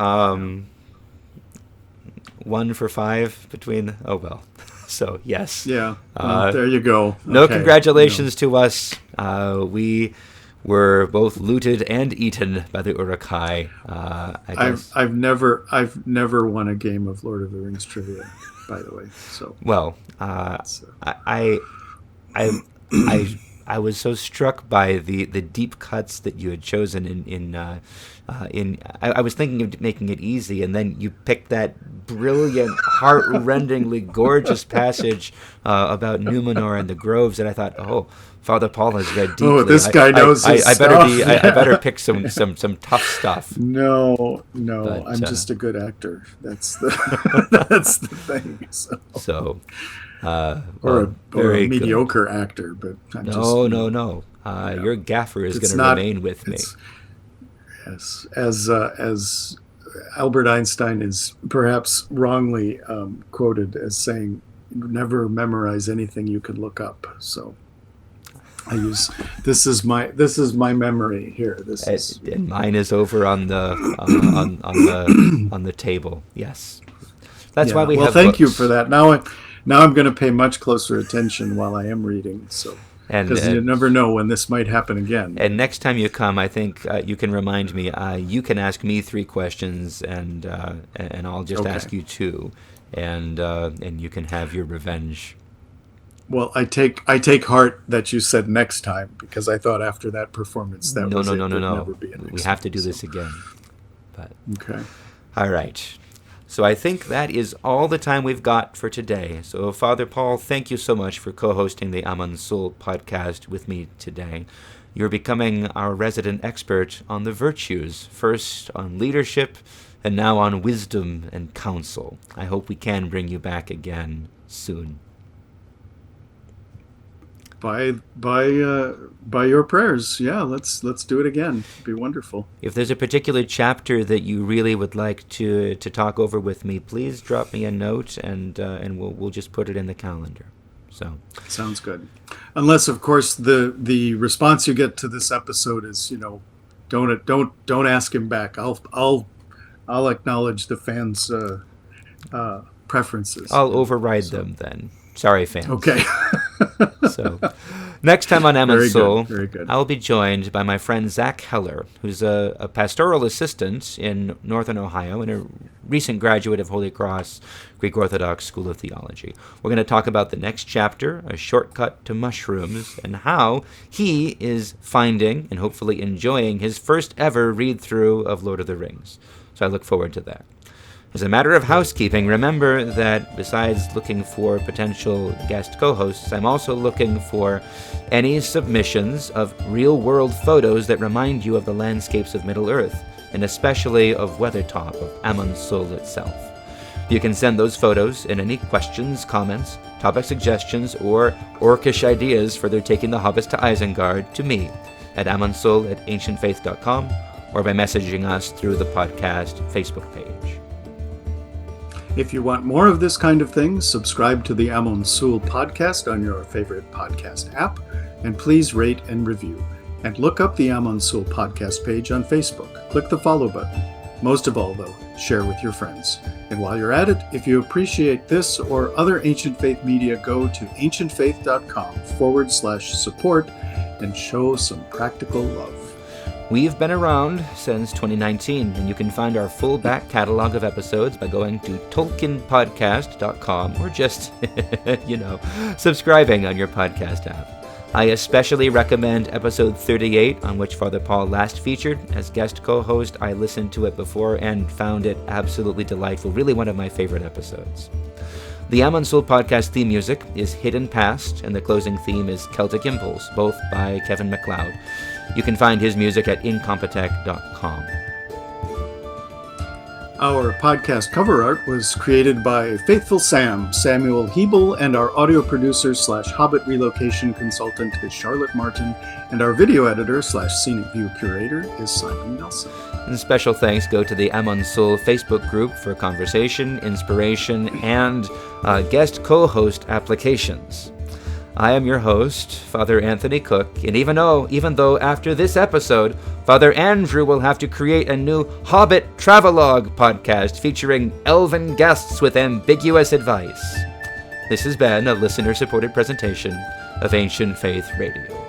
1 for 5 between. Oh well. So yes. Yeah. There you go. No Okay. congratulations to us. We were both looted and eaten by the Uruk-hai. I guess. I've never won a game of Lord of the Rings trivia, by the way. So Well, I was so struck by the deep cuts that you had chosen I was thinking of making it easy, and then you picked that brilliant, heart-rendingly gorgeous passage about Numenor and the groves, and I thought, oh, Father Paul has read deeply. Oh, this guy knows his I stuff. I better pick some tough stuff. No, But, I'm just a good actor. That's the thing. So. Or a mediocre actor, but I'm No. Your gaffer is going to remain with me. Yes, as Albert Einstein is perhaps wrongly quoted as saying, "Never memorize anything you can look up." So I use this is my memory here. And mine is over on the on the table. Yes, that's why we have. Well, thank you books. for that. Now I'm going to pay much closer attention while I am reading. So. Because you never know when this might happen again. And next time you come, I think you can remind me. You can ask me 3 questions, and I'll just ask you 2, and you can have your revenge. Well, I take heart that you said next time, because I thought after that performance that No. never be a next We have to do time, this again. But okay. All right. So I think that is all the time we've got for today. So Father Paul, thank you so much for co-hosting the Amon Sûl podcast with me today. You're becoming our resident expert on the virtues, first on leadership and now on wisdom and counsel. I hope we can bring you back again soon. By your prayers, yeah. Let's do it again. It'd be wonderful. If there's a particular chapter that you really would like to talk over with me, please drop me a note, and we'll just put it in the calendar. So sounds good. Unless, of course, the response you get to this episode is, Don't ask him back. I'll acknowledge the fans' preferences. I'll override them then. Sorry, fans. Okay. So, next time on Amon Sûl, Very good. I'll be joined by my friend Zach Heller, who's a pastoral assistant in Northern Ohio and a recent graduate of Holy Cross Greek Orthodox School of Theology. We're going to talk about the next chapter, A Shortcut to Mushrooms, and how he is finding and hopefully enjoying his first ever read-through of Lord of the Rings. So I look forward to that. As a matter of housekeeping, remember that besides looking for potential guest co-hosts, I'm also looking for any submissions of real-world photos that remind you of the landscapes of Middle-earth, and especially of Weathertop, of Amon Sûl itself. You can send those photos and any questions, comments, topic suggestions, or orcish ideas for their taking the hobbits to Isengard to me at amonsul@ancientfaith.com or by messaging us through the podcast Facebook page. If you want more of this kind of thing, subscribe to the Amon Sûl podcast on your favorite podcast app, and please rate and review. And look up the Amon Sûl podcast page on Facebook. Click the follow button. Most of all, though, share with your friends. And while you're at it, if you appreciate this or other Ancient Faith media, go to ancientfaith.com/support and show some practical love. We've been around since 2019, and you can find our full back catalog of episodes by going to tolkienpodcast.com or just, subscribing on your podcast app. I especially recommend episode 38, on which Father Paul last featured as guest co-host. I listened to it before and found it absolutely delightful, really one of my favorite episodes. The Amon Sûl podcast theme music is Hidden Past, and the closing theme is Celtic Impulse, both by Kevin MacLeod. You can find his music at incompetech.com. Our podcast cover art was created by Faithful Sam, Samuel Hebel, and our audio producer / Hobbit relocation consultant is Charlotte Martin, and our video editor / scenic view curator is Simon Nelson. And special thanks go to the Amon Sûl Facebook group for conversation, inspiration, and guest co-host applications. I am your host, Father Anthony Cook, and even though after this episode, Father Andrew will have to create a new Hobbit travelogue podcast featuring elven guests with ambiguous advice. This has been a listener-supported presentation of Ancient Faith Radio.